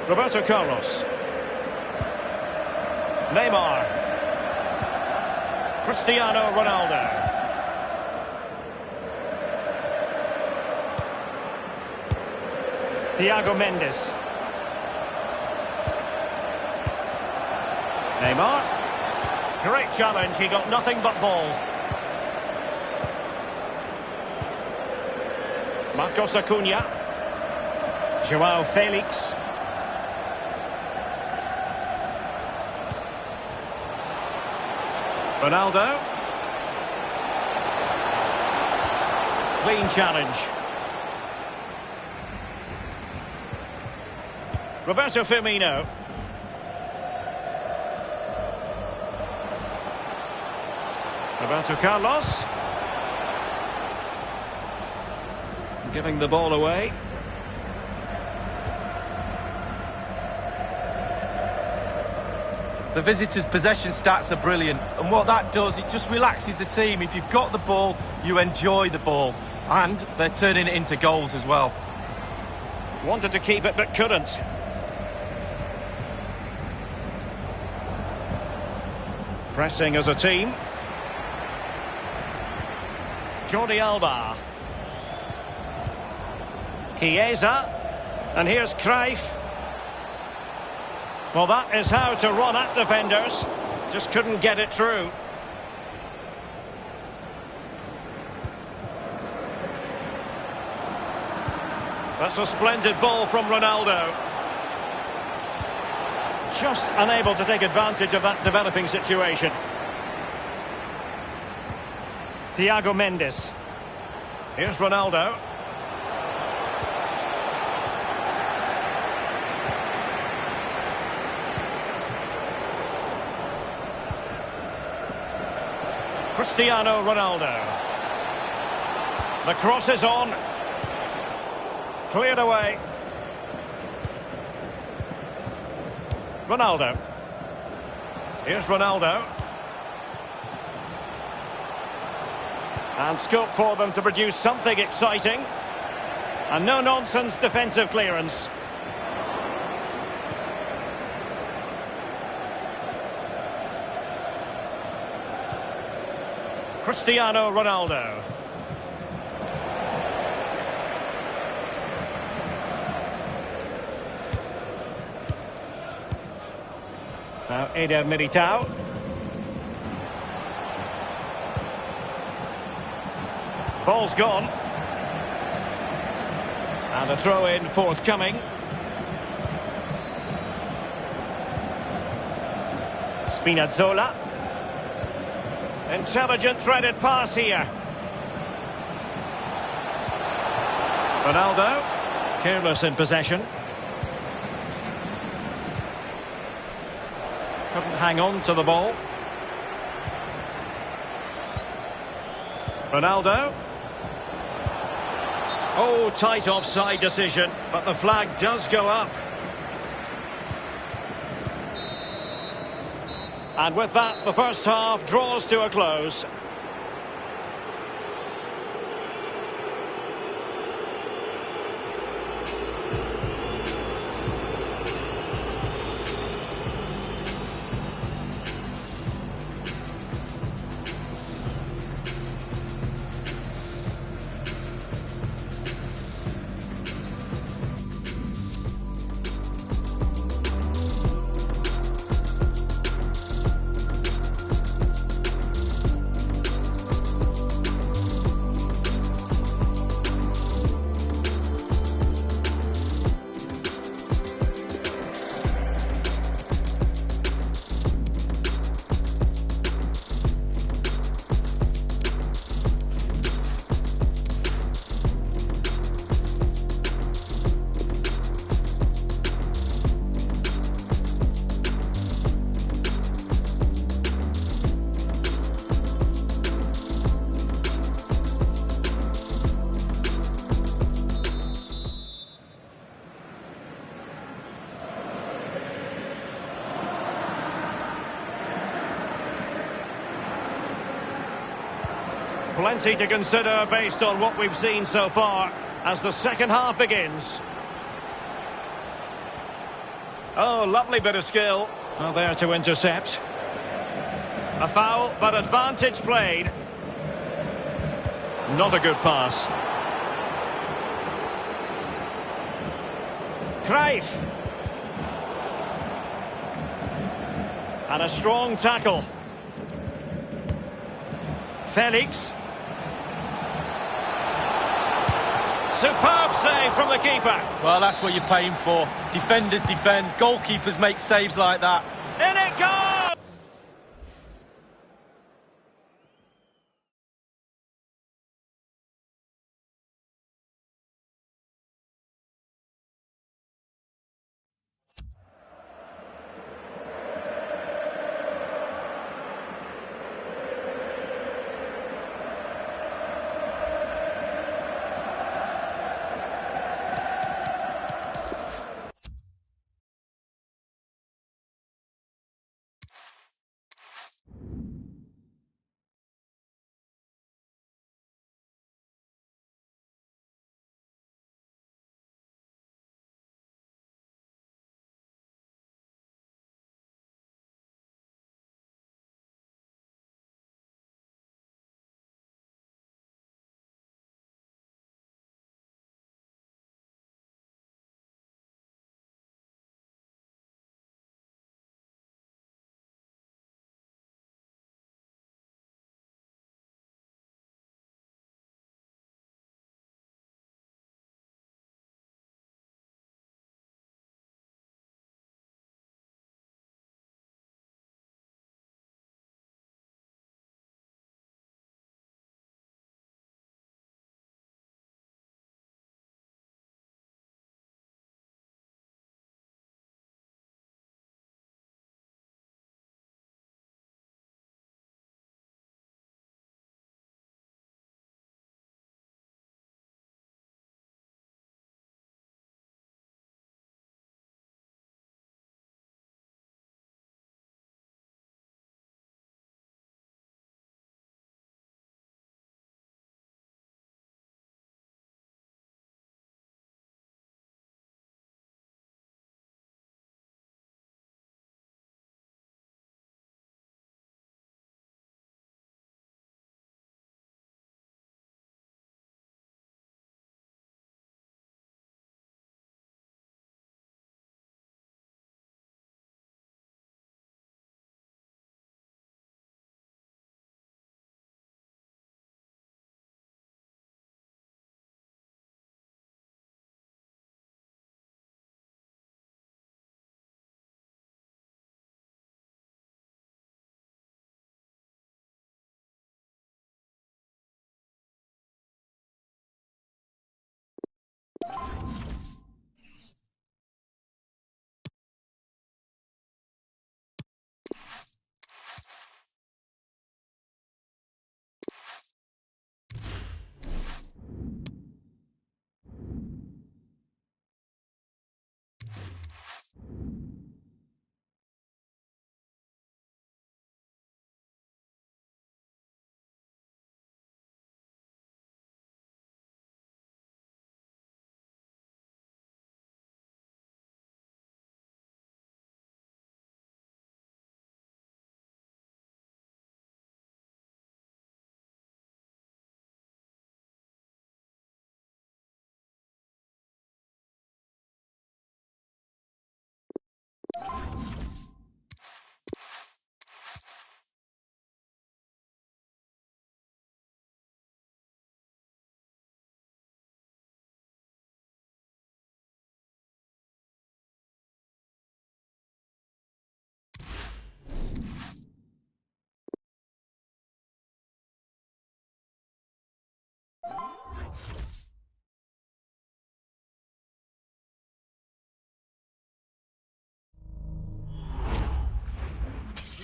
Roberto Carlos. Neymar. Cristiano Ronaldo. Thiago Mendes. Neymar. Great challenge, he got nothing but ball. Marcos Acuna. Joao Felix. Ronaldo. Clean challenge. Roberto Firmino. Roberto Carlos. Giving the ball away. The visitors' possession stats are brilliant, and what that does, it just relaxes the team. If you've got the ball, you enjoy the ball, and they're turning it into goals as well. Wanted to keep it, but couldn't. Pressing as a team. Jordi Alba. Chiesa. And here's Cruyff. Well, that is how to run at defenders. Just couldn't get it through. That's a splendid ball from Ronaldo. Just unable to take advantage of that developing situation. Thiago Mendes. Here's Ronaldo. Cristiano Ronaldo. The cross is on. Cleared away. Ronaldo. Here's Ronaldo. And scope for them to produce something exciting. And no-nonsense defensive clearance. Cristiano Ronaldo. Now Eder Militao. Ball's gone. And a throw-in forthcoming. Spinazzola. Intelligent threaded pass here. Ronaldo. Careless in possession. Couldn't hang on to the ball. Ronaldo. Oh, tight offside decision, but the flag does go up. And with that, the first half draws to a close. Plenty to consider based on what we've seen so far as the second half begins. Oh, lovely bit of skill. Well, there to intercept. A foul, but advantage played. Not a good pass. Cruyff. And a strong tackle. Felix. Superb save from the keeper. Well, that's what you're paying for. Defenders defend, goalkeepers make saves like that. In it goes!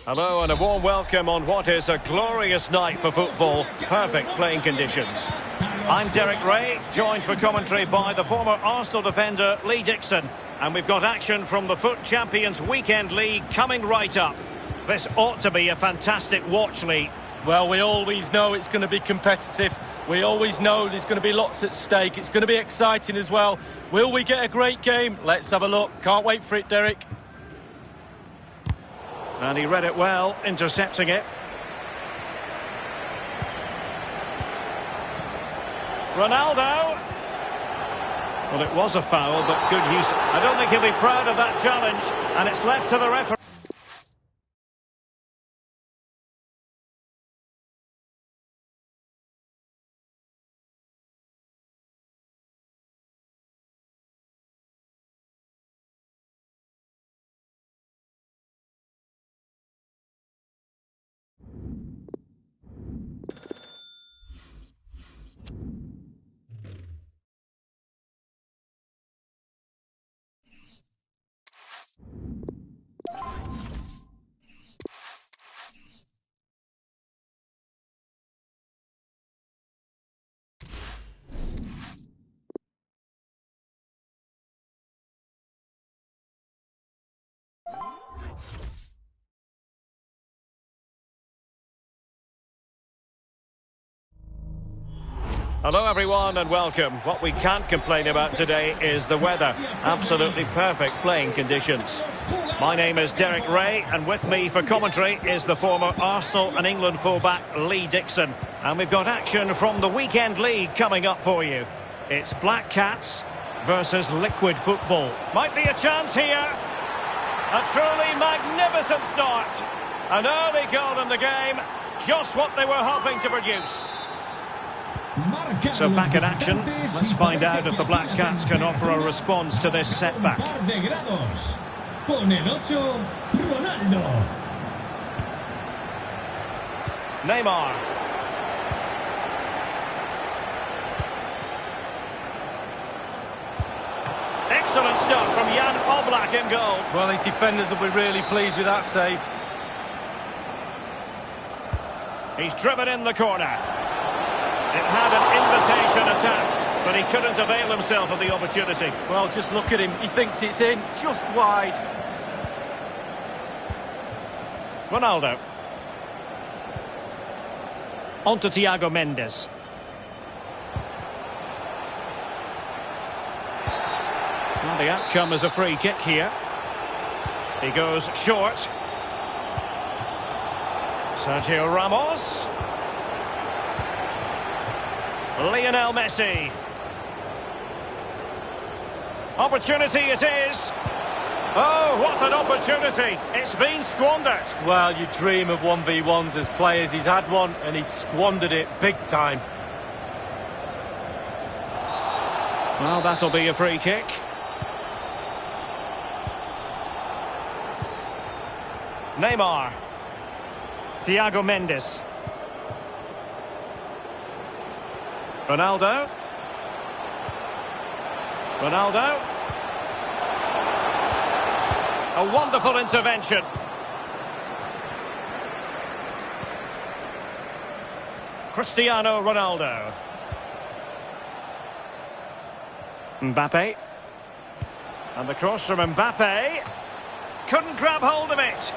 Hello and a warm welcome on what is a glorious night for football. Perfect playing conditions. I'm Derek Ray, joined for commentary by the former Arsenal defender Lee Dixon. And we've got action from the FUT Champions Weekend League coming right up. This ought to be a fantastic watch, Lee. Well, we always know it's going to be competitive. We always know there's going to be lots at stake. It's going to be exciting as well. Will we get a great game? Let's have a look. Can't wait for it, Derek. And he read it well, intercepting it. Ronaldo. Well, it was a foul, but good use. I don't think he'll be proud of that challenge. And it's left to the referee. Hello everyone and welcome. What we can't complain about today is the weather. Absolutely perfect playing conditions. My name is Derek Ray and with me for commentary is the former Arsenal and England fullback Lee Dixon. And we've got action from the Weekend League coming up for you. It's Black Cats versus Liquid Football. Might be a chance here. A truly magnificent start. An early goal in the game. Just what they were hoping to produce. So back in action, let's find out if the Black Cats can offer a response to this setback. Neymar. Excellent stuff from Jan Oblak in goal. Well, his defenders will be really pleased with that save. He's driven in the corner. It had an invitation attached, but he couldn't avail himself of the opportunity. Well, just look at him. He thinks it's in, just wide. Ronaldo. On to Thiago Mendes. Well, the outcome is a free kick here. He goes short. Sergio Ramos. Lionel Messi. Opportunity it is. Oh, what an opportunity. It's been squandered. Well, you dream of 1v1s as players. He's had one and he's squandered it big time. Well, that'll be a free kick. Neymar. Thiago Mendes. Ronaldo. Ronaldo. A wonderful intervention. Cristiano Ronaldo. Mbappe. And the cross from Mbappe. Couldn't grab hold of it.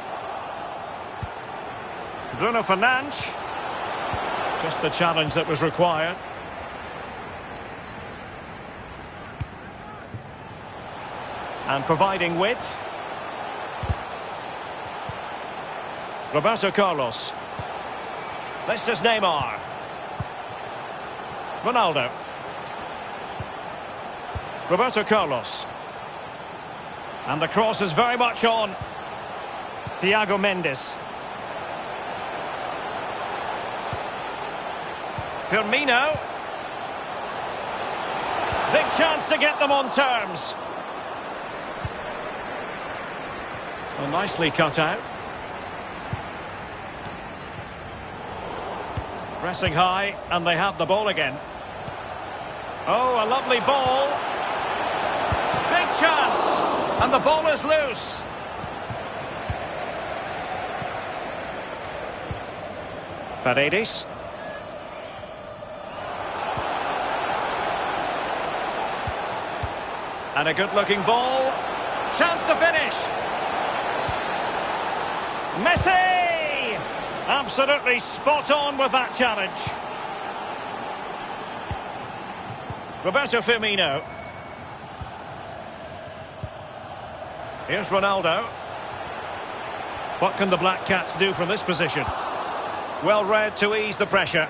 Bruno Fernandes. Just the challenge that was required. And providing width. Roberto Carlos. This is Neymar. Ronaldo. Roberto Carlos. And the cross is very much on. Thiago Mendes. Firmino. Big chance to get them on terms. Well, nicely cut out. Pressing high, and they have the ball again. Oh, a lovely ball. Big chance, and the ball is loose. Paredes. And a good-looking ball. Chance to finish. Messi! Absolutely spot on with that challenge. Roberto Firmino. Here's Ronaldo. What can the Black Cats do from this position? Well read to ease the pressure.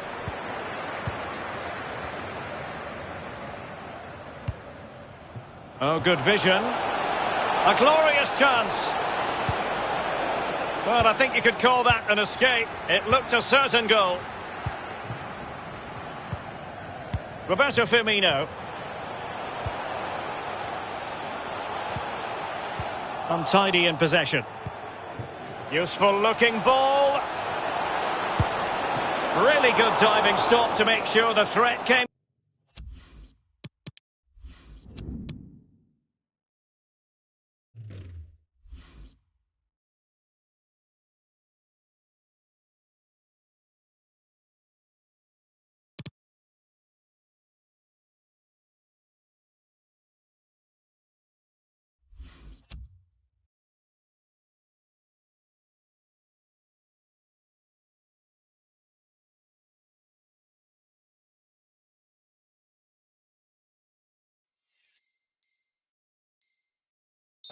Oh, good vision. A glorious chance. Well, I think you could call that an escape. It looked a certain goal. Roberto Firmino. Untidy in possession. Useful looking ball. Really good diving stop to make sure the threat came.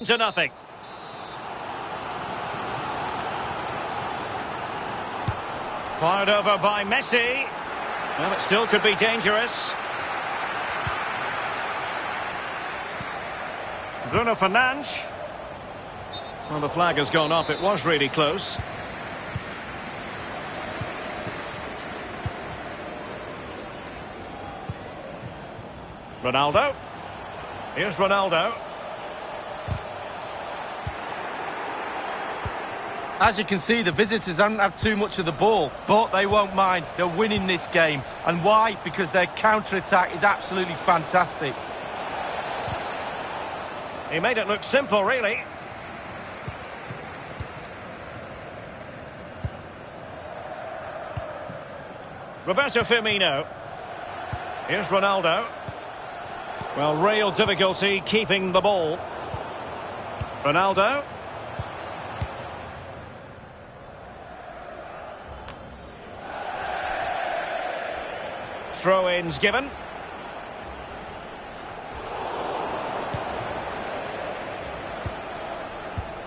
To nothing. Fired over by Messi. Well, it still could be dangerous. Bruno Fernandes. Well, the flag has gone up. It was really close. Ronaldo. Here's Ronaldo. As you can see, the visitors haven't had too much of the ball, but they won't mind. They're winning this game. And why? Because their counter-attack is absolutely fantastic. He made it look simple, really. Roberto Firmino. Here's Ronaldo. Well, real difficulty keeping the ball. Ronaldo. Throw-ins given.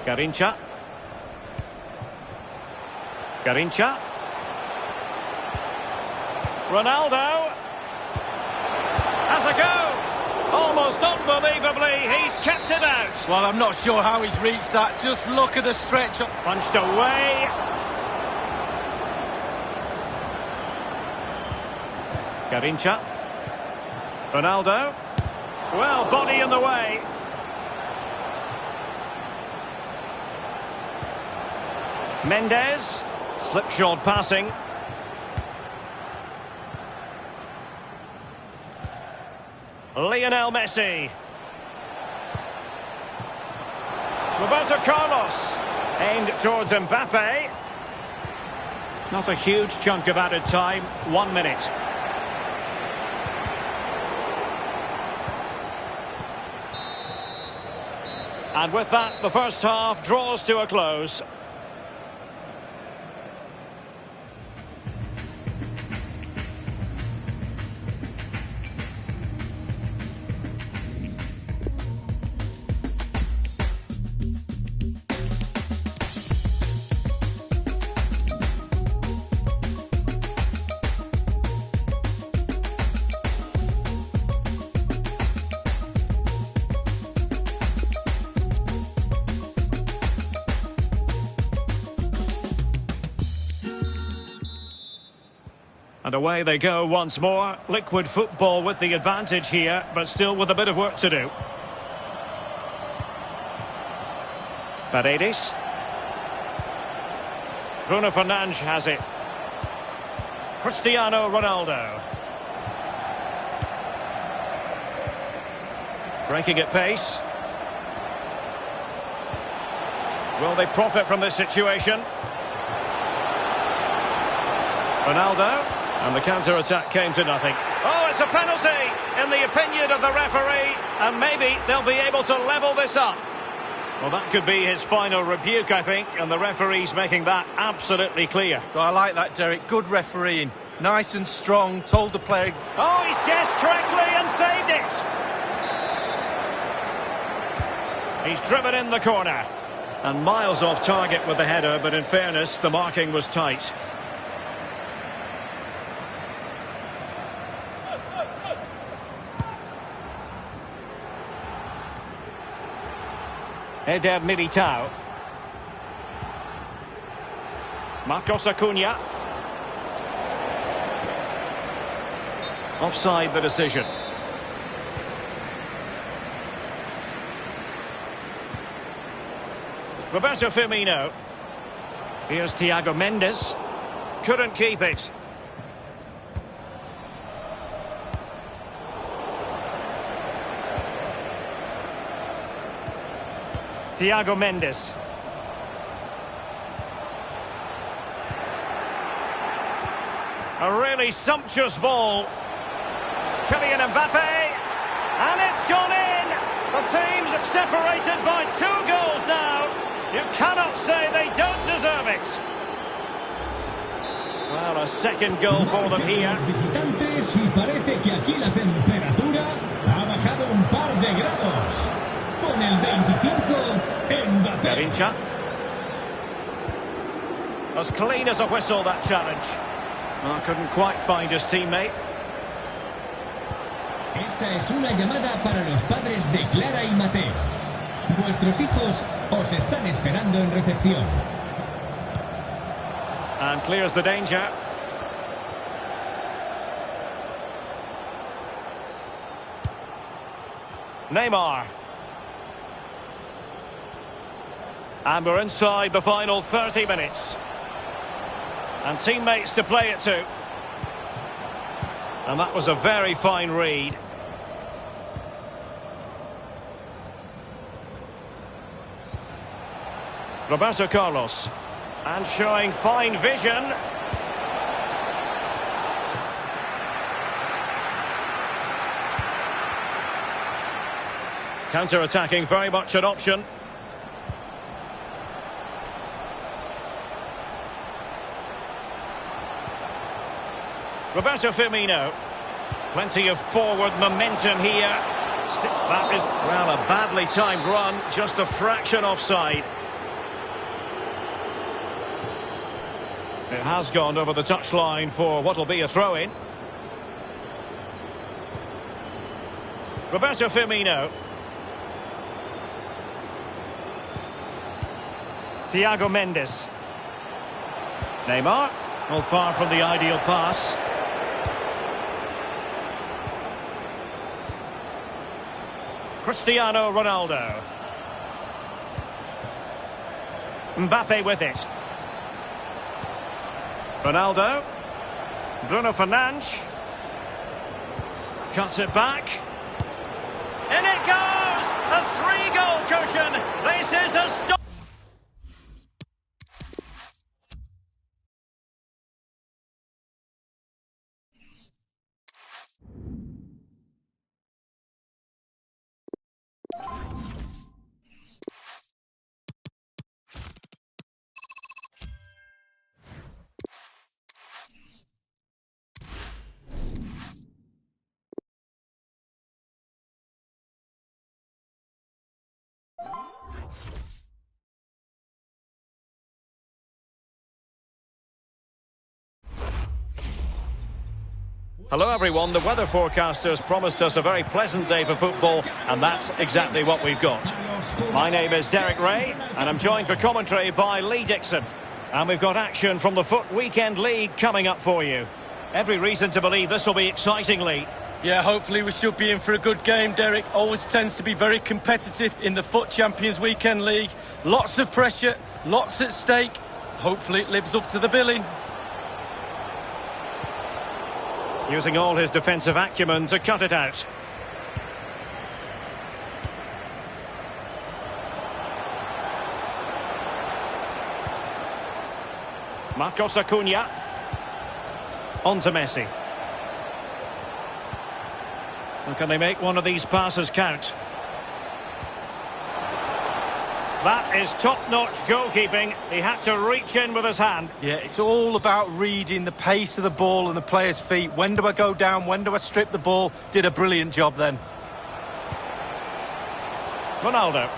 Garrincha. Garrincha. Ronaldo. Has a go. Almost unbelievably, he's kept it out. Well, I'm not sure how he's reached that. Just look at the stretch. Punched away. Garrincha. Ronaldo. Well, body in the way. Mendes. Slipshod passing. Lionel Messi. Roberto Carlos. Aimed towards Mbappe. Not a huge chunk of added time. 1 minute. And with that, the first half draws to a close. And away they go once more. Liquid football with the advantage here, but still with a bit of work to do. Paredes. Bruno Fernandes has it. Cristiano Ronaldo. Breaking at pace. Will they profit from this situation? Ronaldo, and the counter-attack came to nothing. Oh, it's a penalty, in the opinion of the referee, and maybe they'll be able to level this up. Well, that could be his final rebuke, I think, and the referee's making that absolutely clear. I like that, Derek. Good refereeing. Nice and strong, told the player... Oh, he's guessed correctly and saved it! He's driven in the corner. And miles off target with the header, but in fairness, the marking was tight. Eder Militao. Marcos Acuna. Offside the decision. Roberto Firmino. Here's Thiago Mendes. Couldn't keep it. Thiago Mendes. A really sumptuous ball. Kylian Mbappe. And it's gone in. The team's separated by 2 goals now. You cannot say they don't deserve it. Well, a second goal for them here. Los visitantes, y parece que aquí la temperatura ha bajado un par de grados. Con el 25, Mbappé. Garincha. As clean as a whistle, that challenge. Well, couldn't quite find his teammate. Esta es una llamada para los padres de Clara y Mateo. Vuestros hijos os están esperando en recepción. And clears the danger. Neymar. And we're inside the final 30 minutes. And teammates to play it to. And that was a very fine read. Roberto Carlos. And showing fine vision. Counter-attacking, very much an option. Roberto Firmino. Plenty of forward momentum here. That is, well, a badly timed run, just a fraction offside. It has gone over the touchline for what will be a throw-in. Roberto Firmino. Thiago Mendes. Neymar. Well, far from the ideal pass. Cristiano Ronaldo. Mbappe with it. Ronaldo. Bruno Fernandes. Cuts it back. In it goes! A 3-goal cushion. This is a stop. Hello everyone, the weather forecasters promised us a very pleasant day for football, and that's exactly what we've got. My name is Derek Ray, and I'm joined for commentary by Lee Dixon. And we've got action from the FUT Weekend League coming up for you. Every reason to believe this will be exciting, Lee. Yeah, hopefully we should be in for a good game, Derek. Always tends to be very competitive in the FUT Champions Weekend League. Lots of pressure, lots at stake. Hopefully it lives up to the billing. Using all his defensive acumen to cut it out. Marcos Acuna. On to Messi. And can they make one of these passes count? That is top-notch goalkeeping. He had to reach in with his hand. Yeah, it's all about reading the pace of the ball and the player's feet. When do I go down? When do I strip the ball? Did a brilliant job then. Ronaldo.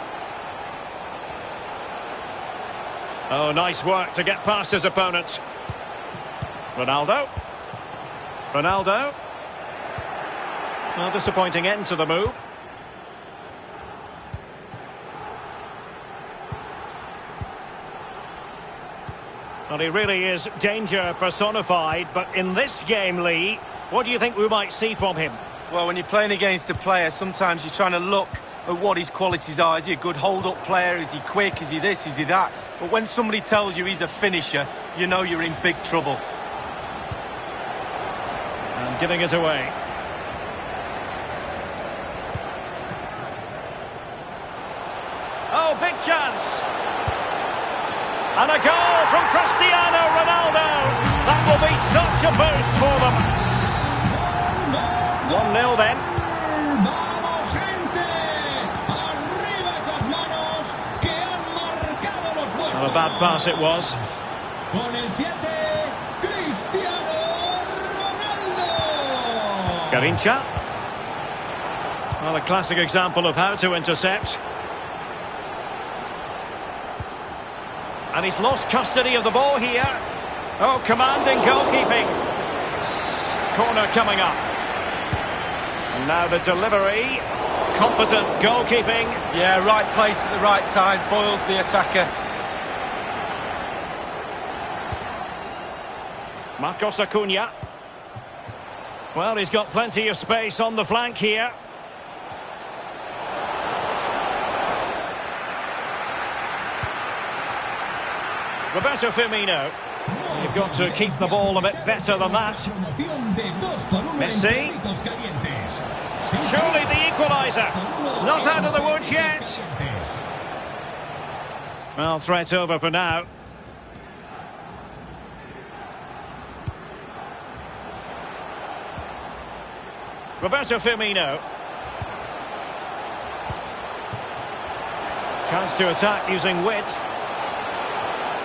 Oh, nice work to get past his opponent. Ronaldo. Ronaldo. Well, disappointing end to the move. Well, he really is danger personified, but in this game, Lee, what do you think we might see from him? Well, when you're playing against a player, sometimes you're trying to look at what his qualities are. Is he a good hold-up player? Is he quick? Is he this? Is he that? But when somebody tells you he's a finisher, you know you're in big trouble. And giving it away. Oh, big chance! And a goal from Cristiano Ronaldo. That will be such a boost for them. 1-0 then. ¡Vamos, gente! ¡Arriba esas manos que han marcado los Well, vuestros! a bad pass it was. Con el 7, Cristiano Ronaldo. Garincha. Well, a classic example of how to intercept. And he's lost custody of the ball here. Oh, commanding goalkeeping. Corner coming up. And now the delivery. Competent goalkeeping. Yeah, right place at the right time. Foils the attacker. Marcos Acuna. Well, he's got plenty of space on the flank here. Roberto Firmino. You've got to keep the ball a bit better than that. Messi. Surely the equaliser. Not out of the woods yet. Well, threat over for now. Roberto Firmino. Chance to attack using width.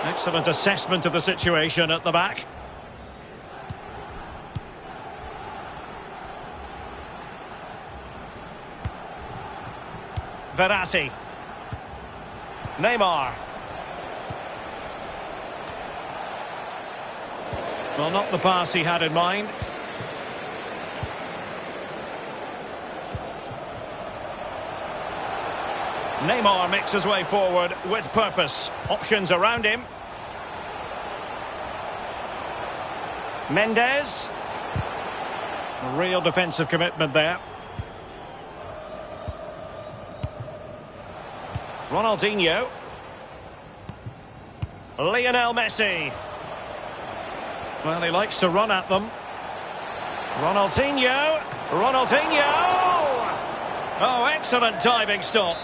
Excellent assessment of the situation at the back. Verratti. Neymar. Well, not the pass he had in mind. Neymar makes his way forward with purpose. Options around him. Mendes. A real defensive commitment there. Ronaldinho. Lionel Messi. Well, he likes to run at them. Ronaldinho. Ronaldinho! Oh, excellent diving stop.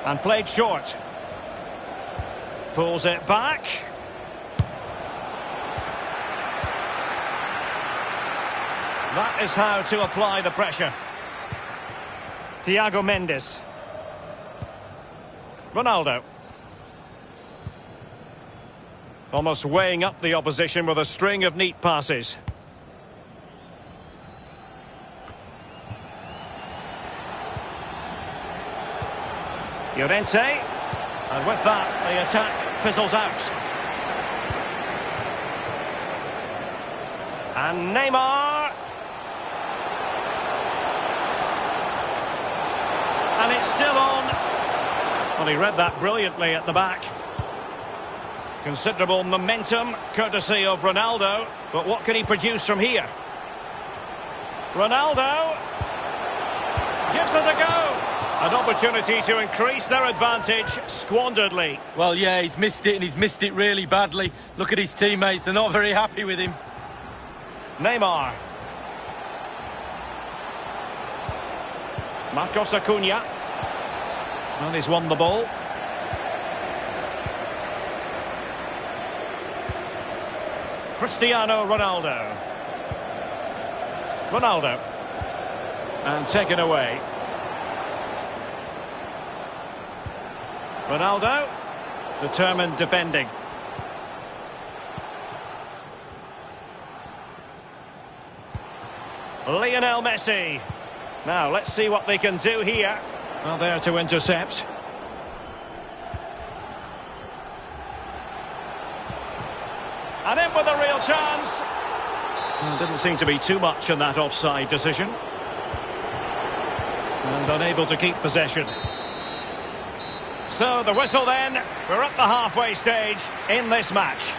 And played short. Pulls it back. That is how to apply the pressure. Thiago Mendes. Ronaldo. Almost weighing up the opposition with a string of neat passes. Llorente, and with that the attack fizzles out. And Neymar, and it's still on. Well, he read that brilliantly at the back. Considerable momentum courtesy of Ronaldo, but what can he produce from here? Ronaldo gives it a go. An opportunity to increase their advantage, squanderedly. Well, yeah, he's missed it, and he's missed it really badly. Look at his teammates, they're not very happy with him. Neymar. Marcos Acuna. Well, he's won the ball. Cristiano Ronaldo. Ronaldo. And taken away. Ronaldo. Determined defending. Lionel Messi. Now, let's see what they can do here. Well, there to intercept. And in with a real chance. Well, didn't seem to be too much in that offside decision. And unable to keep possession. So, the whistle then. We're at the halfway stage in this match.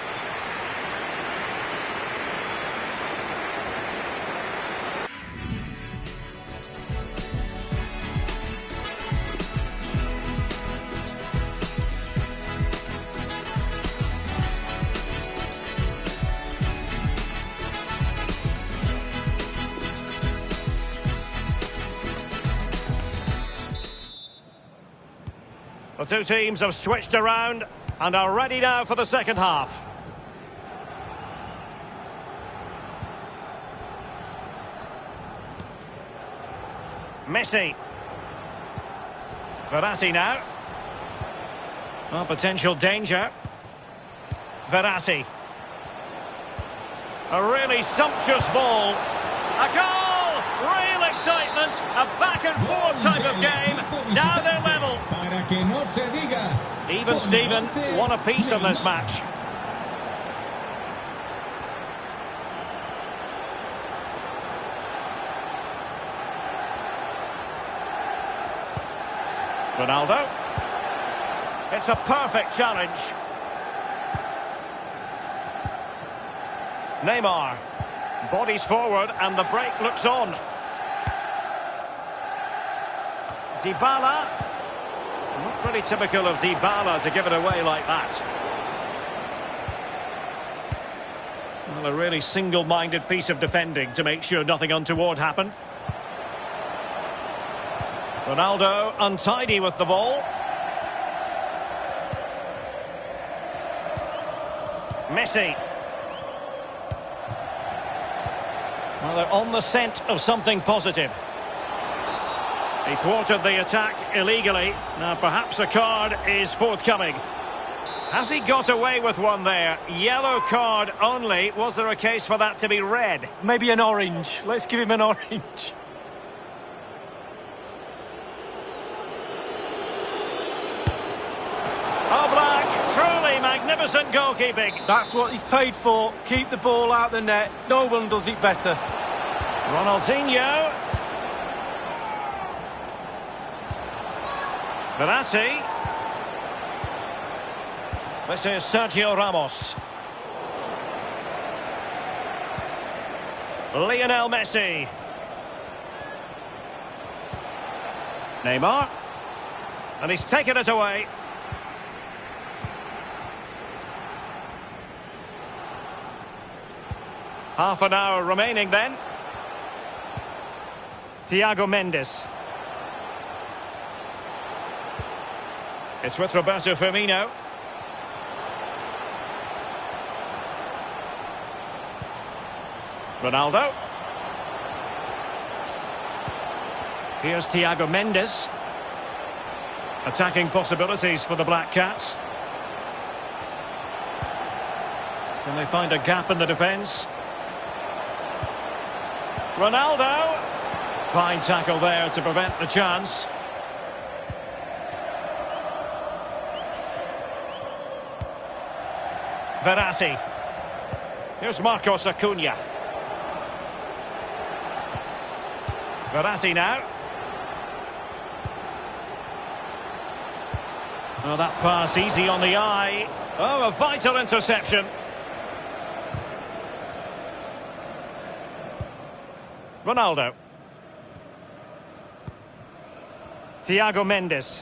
The two teams have switched around and are ready now for the second half. Messi. Verratti now. Oh, potential danger. Verratti. A really sumptuous ball. A goal! Real excitement. A back-and-forth type of game. Now they're level. Even Steven, one apiece in this match. Ronaldo. It's a perfect challenge. Neymar. Bodies forward and the break looks on. Dybala. Not really typical of Dybala to give it away like that. Well, a really single-minded piece of defending to make sure nothing untoward happened. Ronaldo untidy with the ball. Messi. Well, they're on the scent of something positive. He thwarted the attack illegally. Now, perhaps a card is forthcoming. Has he got away with one there? Yellow card only. Was there a case for that to be red? Maybe an orange. Let's give him an orange. Oh, Black, truly magnificent goalkeeping. That's what he's paid for. Keep the ball out the net. No one does it better. Ronaldinho. Verratti. This is Sergio Ramos. Lionel Messi. Neymar. And he's taken it away. Half an hour remaining then. Thiago Mendes. It's with Roberto Firmino. Ronaldo. Here's Thiago Mendes. Attacking possibilities for the Black Cats. Can they find a gap in the defence? Ronaldo. Fine tackle there to prevent the chance. Verratti. Here's Marcos Acuna. Verratti now. Oh, that pass easy on the eye. Oh, a vital interception. Ronaldo. Thiago Mendes.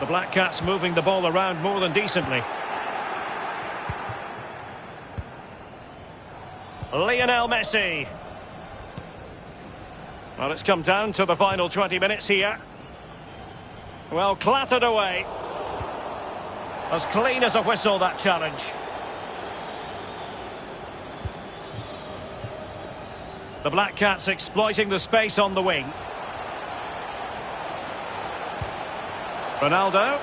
The Black Cats moving the ball around more than decently. Lionel Messi. Well, it's come down to the final 20 minutes here. Well, clattered away. As clean as a whistle, that challenge. The Black Cats exploiting the space on the wing. Ronaldo.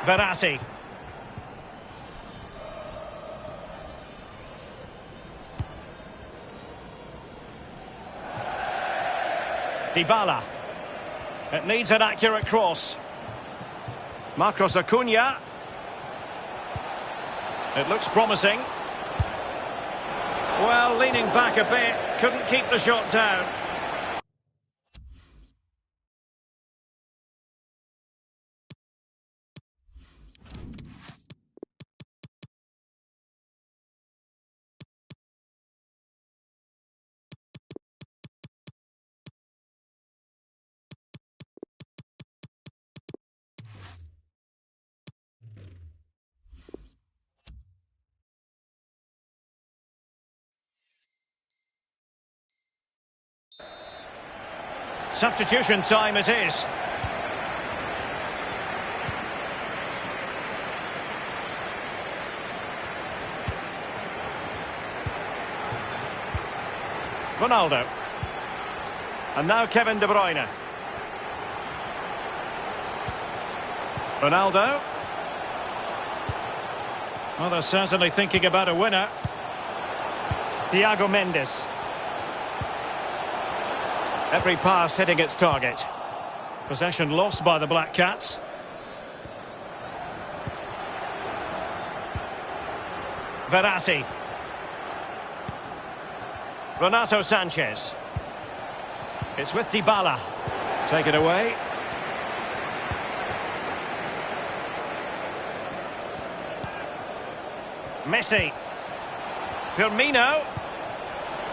Verratti. Dybala. It needs an accurate cross. Marcos Acuna. It looks promising. Well, leaning back a bit, couldn't keep the shot down. Substitution time it is. Ronaldo. And now Kevin De Bruyne. Ronaldo. Well, they're certainly thinking about a winner. Thiago Mendes. Every pass hitting its target. Possession lost by the Black Cats. Verratti. Renato Sanchez. It's with Dybala. Take it away. Messi. Firmino.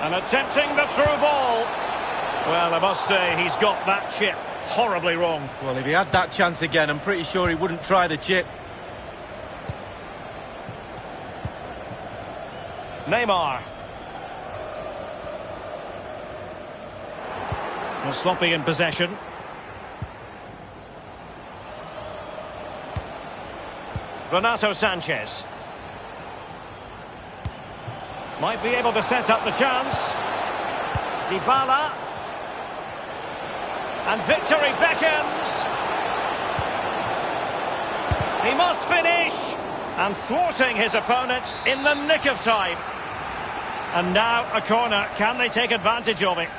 And attempting the through ball. Well, I must say, he's got that chip horribly wrong. Well, if he had that chance again, I'm pretty sure he wouldn't try the chip. Neymar. Well, sloppy in possession. Renato Sanchez. Might be able to set up the chance. Dybala. And victory beckons. He must finish. And thwarting his opponent in the nick of time. And now a corner. Can they take advantage of it?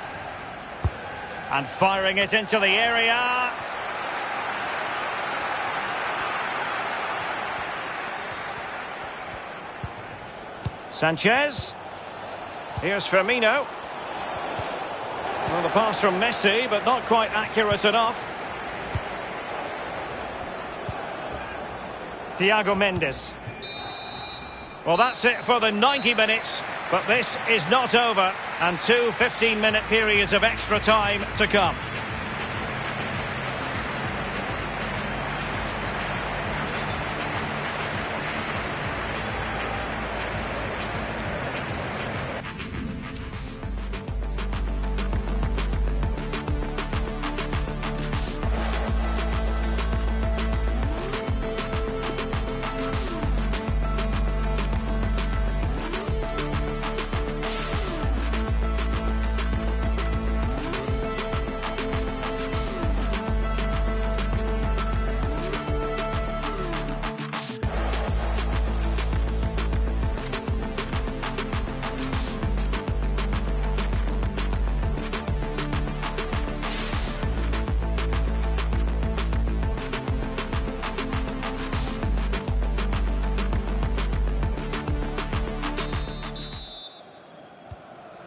And firing it into the area. Sanchez. Here's Firmino. Well, the pass from Messi, but not quite accurate enough. Thiago Mendes. Well, that's it for the 90 minutes, but this is not over, and two 15-minute periods of extra time to come.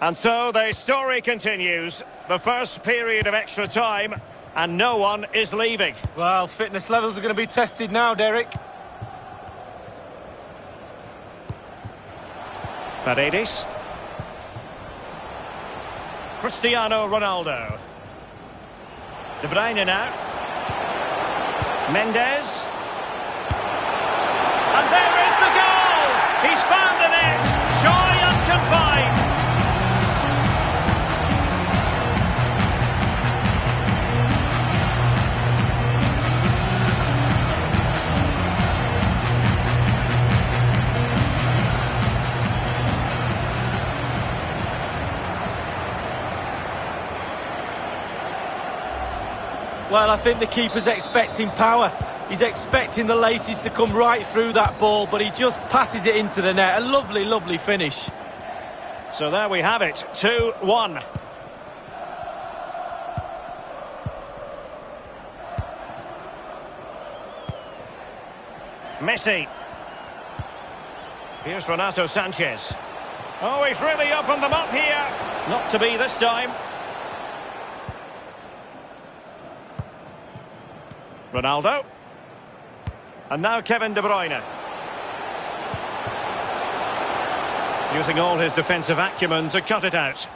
And so the story continues. The first period of extra time, and no one is leaving. Well, fitness levels are going to be tested now, Derek. Paredes. Cristiano Ronaldo. De Bruyne now. Mendes. And there is the goal! He's found the net! Joy unconfined! Well, I think the keeper's expecting power. He's expecting the laces to come right through that ball, but he just passes it into the net. A lovely, lovely finish. So there we have it, 2-1. Messi. Here's Renato Sanchez. Oh, he's really opened them up here. Not to be this time. Ronaldo. And now Kevin De Bruyne. Using all his defensive acumen to cut it out.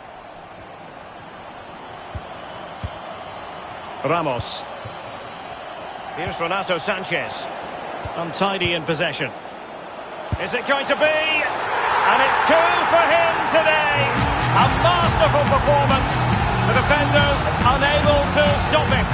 Ramos. Here's Renato Sanchez. Untidy in possession. Is it going to be? And it's 2 for him today. A masterful performance. The defenders unable to stop him.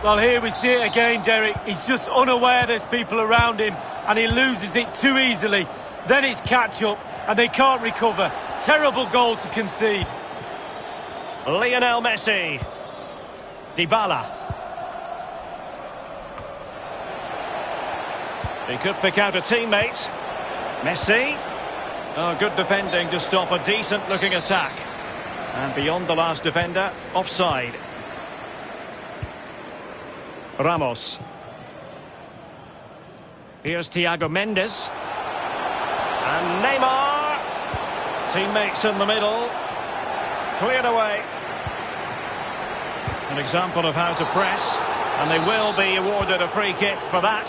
Well, here we see it again, Derek. He's just unaware there's people around him and he loses it too easily. Then it's catch-up and they can't recover. Terrible goal to concede. Lionel Messi. Dybala. He could pick out a teammate. Messi. Oh, good defending to stop a decent-looking attack. And beyond the last defender, offside. Ramos. Here's Thiago Mendes. And Neymar. Teammates in the middle. Cleared away. An example of how to press. And they will be awarded a free kick for that.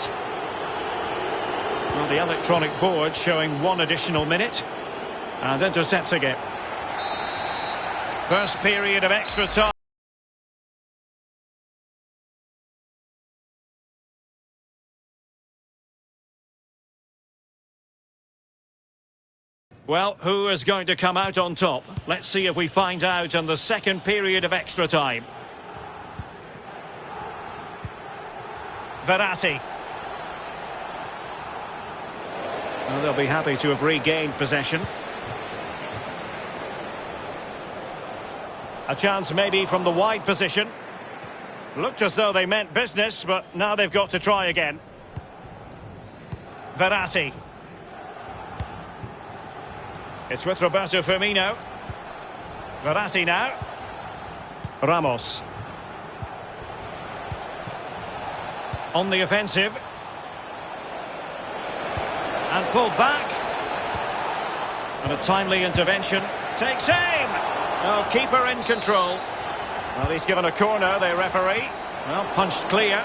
Well, the electronic board showing 1 additional minute. And intercepting it. First period of extra time. Well, who is going to come out on top? Let's see if we find out in the second period of extra time. Verratti. Well, they'll be happy to have regained possession. A chance maybe from the wide position. Looked as though they meant business, but now they've got to try again. Verratti. It's with Roberto Firmino. Verratti now. Ramos. On the offensive. And pulled back. And a timely intervention. Takes aim. Oh, keeper in control. Well, he's given a corner, the referee. Well, punched clear.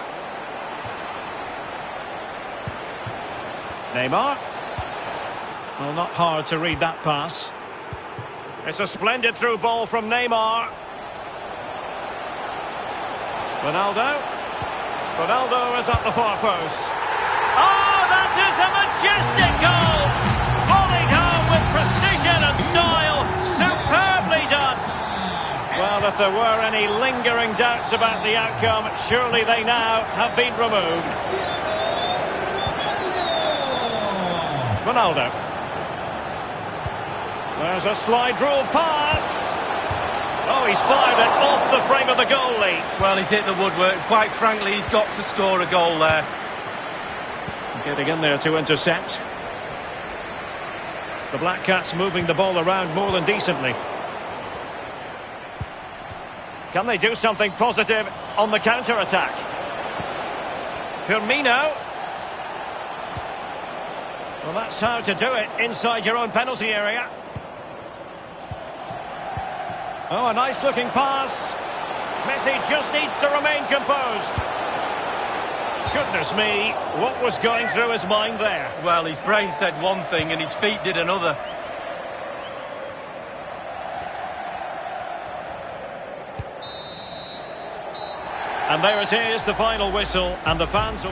Neymar. Well, not hard to read that pass. It's a splendid through ball from Neymar. Ronaldo. Ronaldo is at the far post. Oh, that is a majestic goal! Falling home with precision and style. Superbly done. Well, if there were any lingering doubts about the outcome, surely they now have been removed. Ronaldo. There's a slide rule pass. Oh, he's fired it off the frame of the goalie. Well, he's hit the woodwork. Quite frankly, he's got to score a goal there. Getting in there to intercept. The Black Cats moving the ball around more than decently. Can they do something positive on the counter-attack? Firmino. Well, that's how to do it inside your own penalty area. Oh, a nice-looking pass. Messi just needs to remain composed. Goodness me, what was going through his mind there? Well, his brain said one thing and his feet did another. And there it is, the final whistle, and the fans...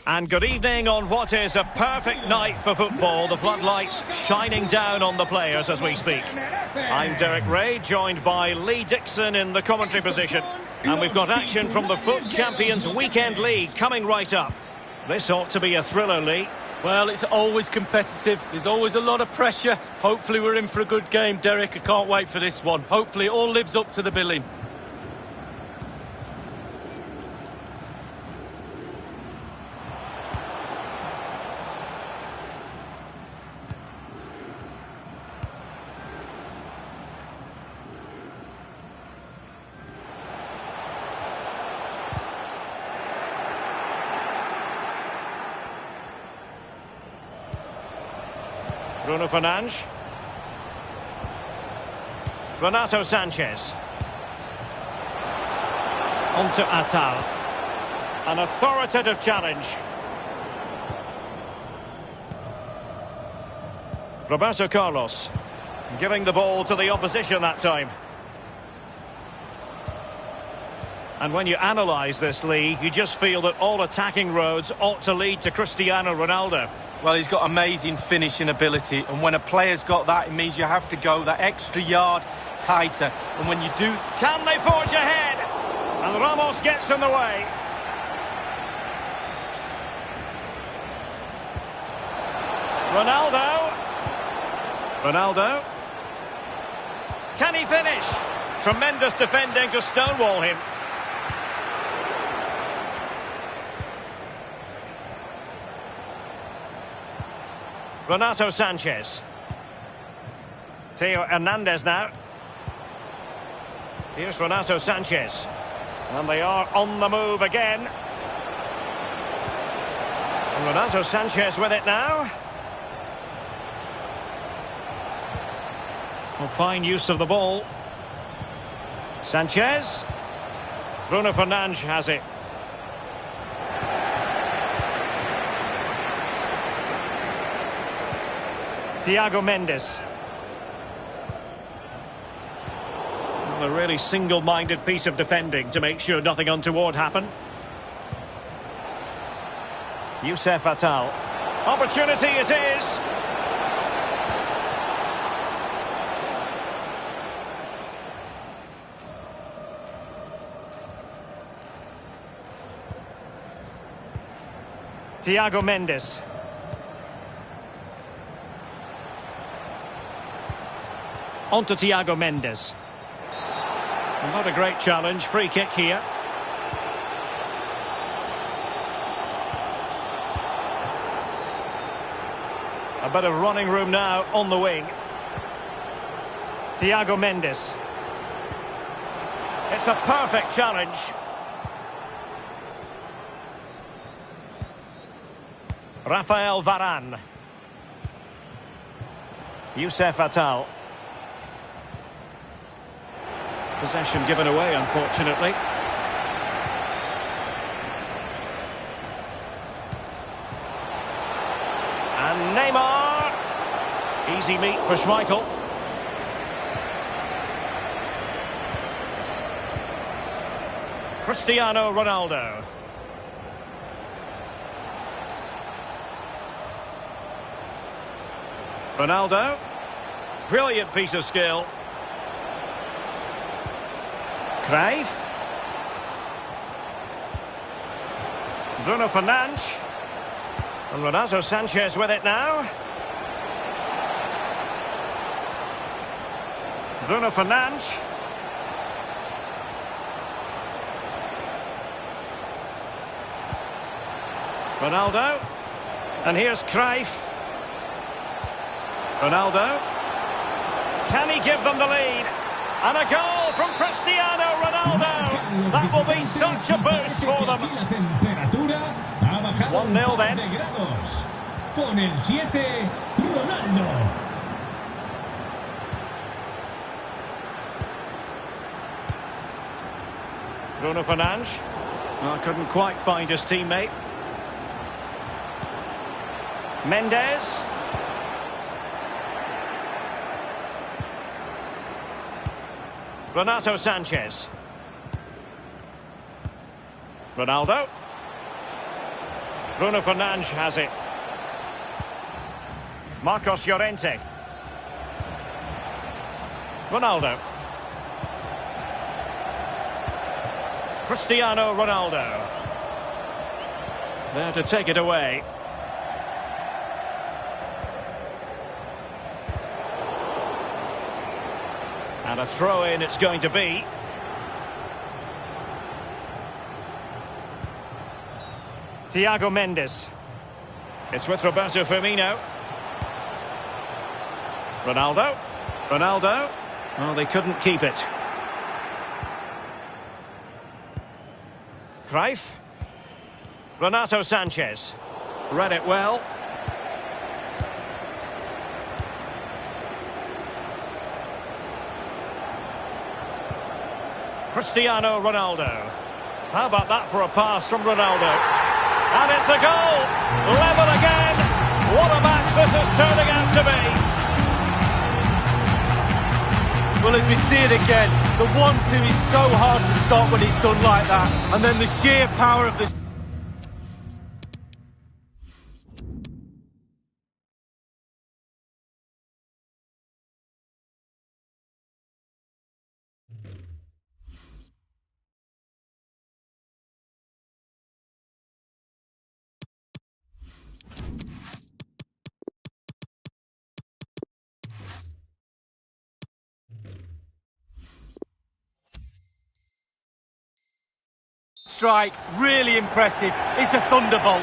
And good evening on what is a perfect night for football. The floodlights shining down on the players as we speak. I'm Derek Ray, joined by Lee Dixon in the commentary position. And we've got action from the FUT Champions Weekend League coming right up. This ought to be a thriller, Lee. Well, it's always competitive. There's always a lot of pressure. Hopefully we're in for a good game, Derek. I can't wait for this one. Hopefully it all lives up to the billing. Bruno Fernandes. Renato Sanchez. On to Atal. An authoritative challenge. Roberto Carlos. Giving the ball to the opposition that time. And when you analyse this, Lee, you just feel that all attacking roads ought to lead to Cristiano Ronaldo. Well, he's got amazing finishing ability, and when a player's got that, it means you have to go that extra yard tighter. And when you do... Can they forge ahead? And Ramos gets in the way. Ronaldo. Can he finish? Tremendous defending to stonewall him. Renato Sanchez. Theo Hernandez now. Here's Renato Sanchez. And they are on the move again. And Renato Sanchez with it now. Well, fine use of the ball. Sanchez. Bruno Fernandes has it. Thiago Mendes. Well, a really single-minded piece of defending to make sure nothing untoward happened. Youssef Atal. Opportunity it is. Thiago Mendes. On to Thiago Mendes. Not a great challenge. Free kick here. A bit of running room now on the wing. Thiago Mendes. It's a perfect challenge. Rafael Varane. Youssef Atal. Possession given away, unfortunately. And Neymar. Easy meat for Schmeichel. Cristiano Ronaldo. Ronaldo. Brilliant piece of skill. Cruyff. Bruno Fernandes. And Renato Sanchez with it now. Bruno Fernandes. Ronaldo. And here's Cruyff. Ronaldo. Can he give them the lead? And a goal from Cristiano Ronaldo. That will be such a boost for them. 1-0 then. Con el 7, Ronaldo. Bruno Fernandes. Well, couldn't quite find his teammate. Mendes. Renato Sanchez. Ronaldo. Bruno Fernandes has it. Marcos Llorente. Ronaldo. Cristiano Ronaldo. There to take it away. And a throw-in it's going to be. Thiago Mendes. It's with Roberto Firmino. Ronaldo. Ronaldo. Oh, they couldn't keep it. Cruyff. Renato Sanchez. Read it well. Cristiano Ronaldo. How about that for a pass from Ronaldo? And it's a goal! Level again! What a match this is turning out to be! Well, as we see it again, the 1-2 is so hard to stop when it's done like that. And then the sheer power of the... strike, really impressive. It's a thunderbolt.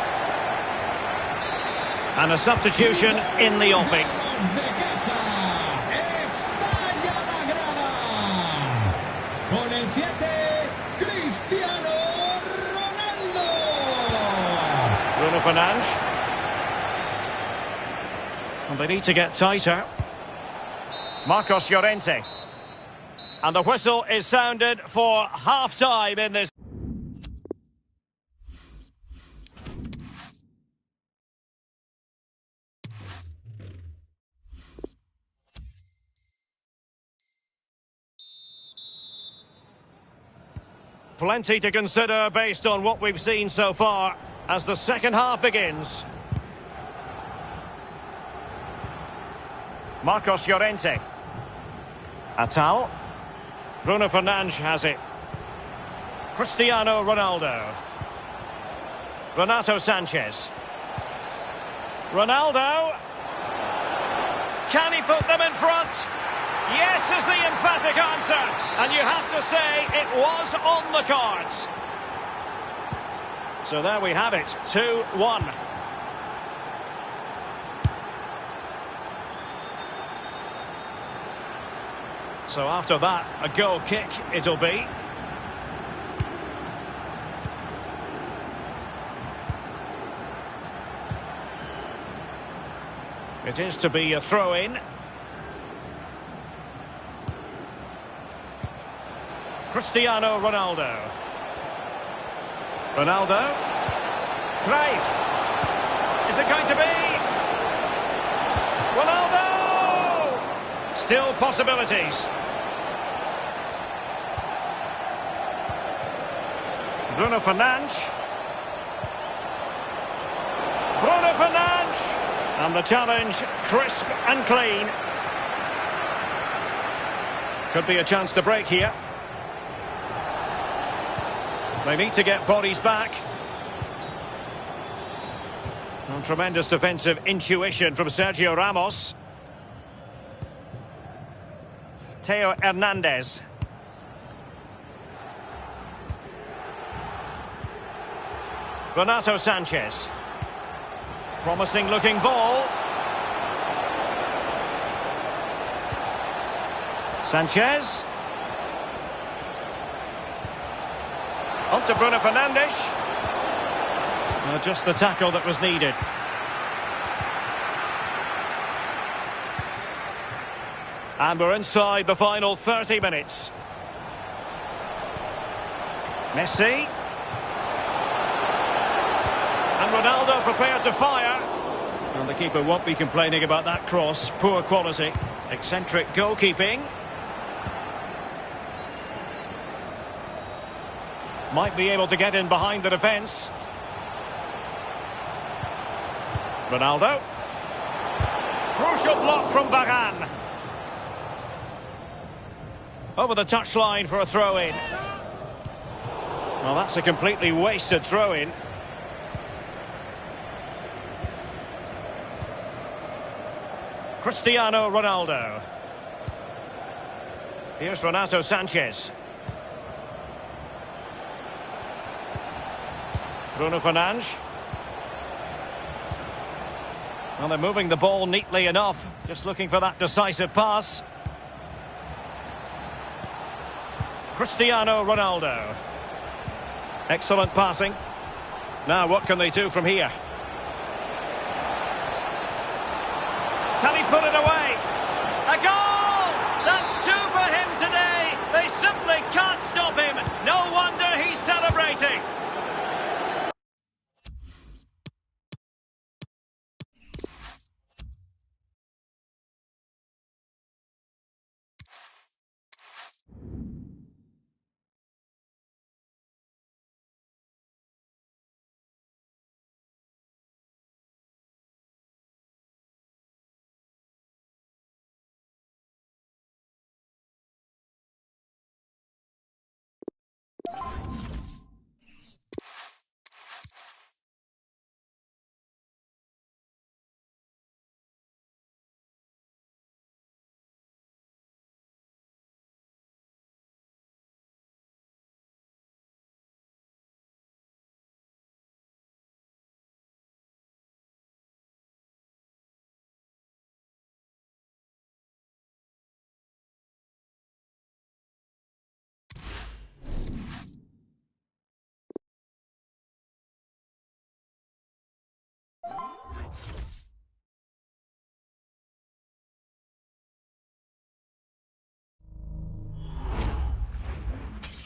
And a substitution in the offing. Con el 7, Cristiano Ronaldo. Bruno Fernandes. And they need to get tighter. Marcos Llorente. And the whistle is sounded for half-time in this. Plenty to consider based on what we've seen so far as the second half begins. Marcos Llorente. Atal. Bruno Fernandes has it. Cristiano Ronaldo. Renato Sanchez. Ronaldo. Can he put them in front? Yes is the emphatic answer. And you have to say it was on the cards. So there we have it, 2-1. So after that, a goal kick it'll be. It is to be a throw-in. Cristiano Ronaldo. Ronaldo. Cruyff. Is it going to be? Ronaldo! Still possibilities. Bruno Fernandes. Bruno Fernandes! And the challenge, crisp and clean. Could be a chance to break here. They need to get bodies back. And tremendous defensive intuition from Sergio Ramos. Theo Hernandez. Renato Sanchez. Promising looking ball. Sanchez. On to Bruno Fernandes. Just the tackle that was needed. And we're inside the final 30 minutes. Messi. And Ronaldo prepared to fire. And the keeper won't be complaining about that cross. Poor quality. Eccentric goalkeeping. Might be able to get in behind the defence. Ronaldo. Crucial block from Varane. Over the touchline for a throw-in. Well, that's a completely wasted throw-in. Cristiano Ronaldo. Here's Renato Sanchez. Bruno Fernandes. Well, they're moving the ball neatly enough. Just looking for that decisive pass. Cristiano Ronaldo. Excellent passing. Now, what can they do from here? Can he put it away? A goal! That's two for him today. They simply can't stop him. No wonder he's celebrating.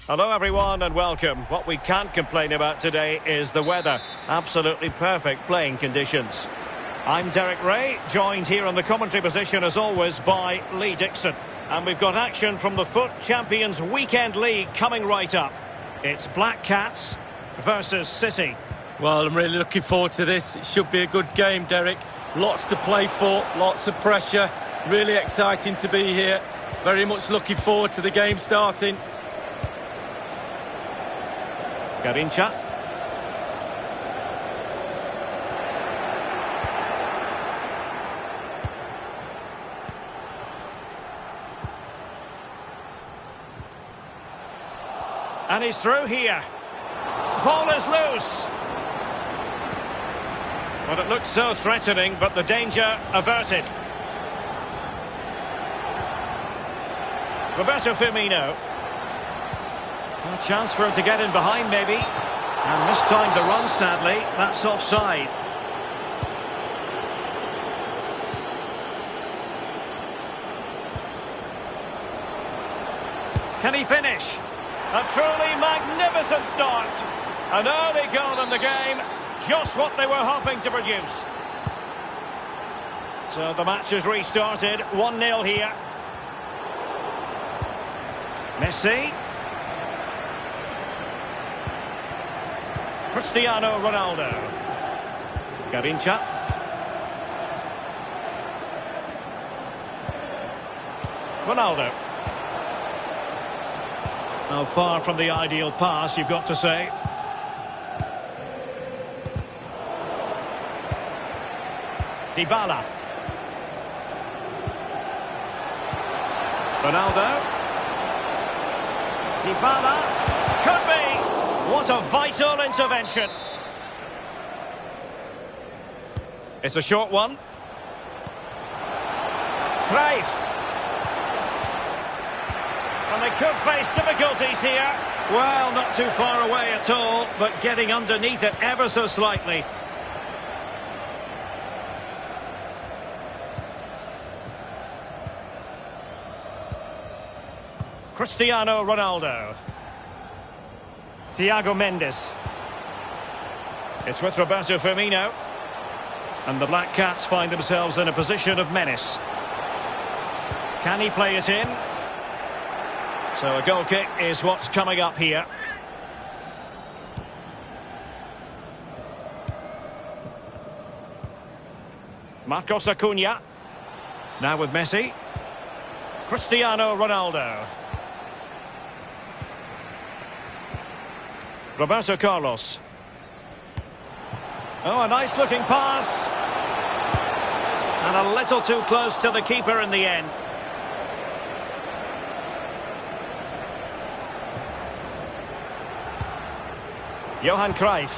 Hello everyone and welcome. What we can't complain about today is the weather. Absolutely perfect playing conditions. I'm Derek Ray, joined here in the commentary position as always by Lee Dixon. And we've got action from the FUT Champions Weekend League coming right up. It's Black Cats versus City. Well, I'm really looking forward to this. It should be a good game, Derek. Lots to play for, lots of pressure. Really exciting to be here. Very much looking forward to the game starting. Garincha. And he's through here. Ball is loose. Well, it looks so threatening, but the danger averted. Roberto Firmino. A chance for him to get in behind, maybe. And this time the run, sadly, that's offside. Can he finish? A truly magnificent start. An early goal in the game. Just what they were hoping to produce. So the match has restarted. 1-0 here. Messi. Cristiano Ronaldo. Garincha. Ronaldo. Now far from the ideal pass, you've got to say. Dybala. Ronaldo. Dybala. Could be. What a vital intervention. It's a short one. Cruyff. And they could face difficulties here. Well, not too far away at all, but getting underneath it ever so slightly. Cristiano Ronaldo. Thiago Mendes. It's with Roberto Firmino. And the Black Cats find themselves in a position of menace. Can he play it in? So a goal kick is what's coming up here. Marcos Acuna. Now with Messi. Cristiano Ronaldo. Roberto Carlos. Oh, a nice looking pass. And a little too close to the keeper in the end. Johan Cruyff.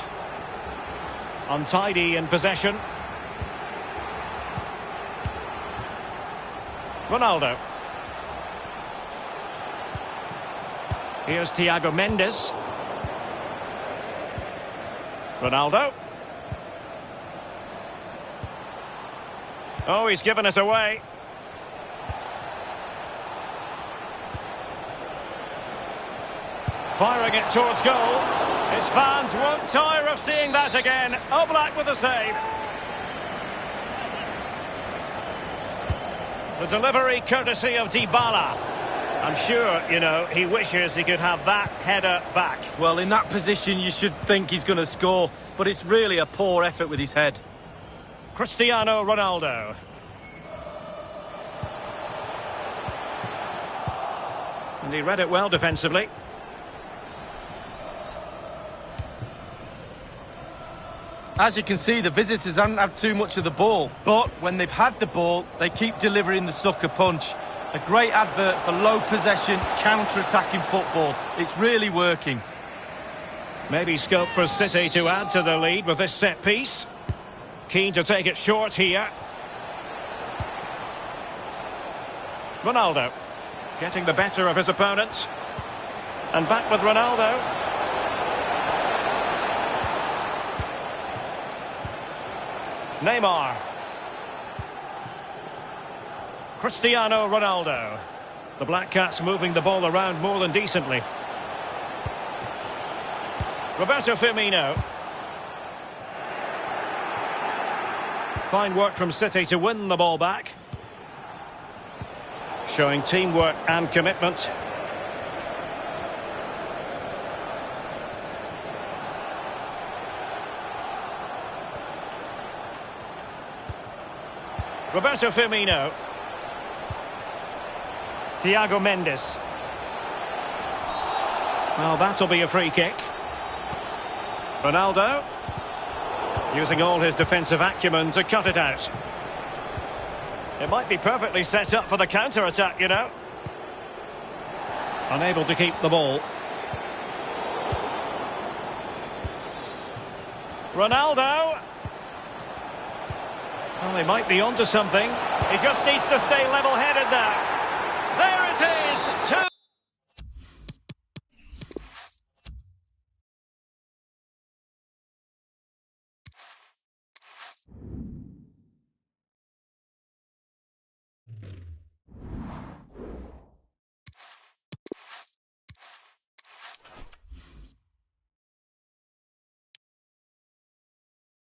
Untidy in possession. Ronaldo. Here's Thiago Mendes. Ronaldo. Oh, he's given us away. Firing it towards goal. His fans won't tire of seeing that again. Oblak with the save. The delivery courtesy of Do7a. I'm sure, you know, he wishes he could have that header back. Well, in that position, you should think he's going to score, but it's really a poor effort with his head. Cristiano Ronaldo. And he read it well defensively. As you can see, the visitors haven't had too much of the ball, but when they've had the ball, they keep delivering the sucker punch. A great advert for low possession, counter-attacking football. It's really working. Maybe scope for City to add to the lead with this set piece. Keen to take it short here. Ronaldo getting the better of his opponent. And back with Ronaldo. Neymar. Cristiano Ronaldo. The Black Cats moving the ball around more than decently. Roberto Firmino. Fine work from City to win the ball back. Showing teamwork and commitment. Roberto Firmino. Thiago Mendes. Well, that'll be a free kick. Ronaldo. Using all his defensive acumen to cut it out. It might be perfectly set up for the counter-attack, you know. Unable to keep the ball. Ronaldo. Well, they might be onto something. He just needs to stay level-headed now. There it is.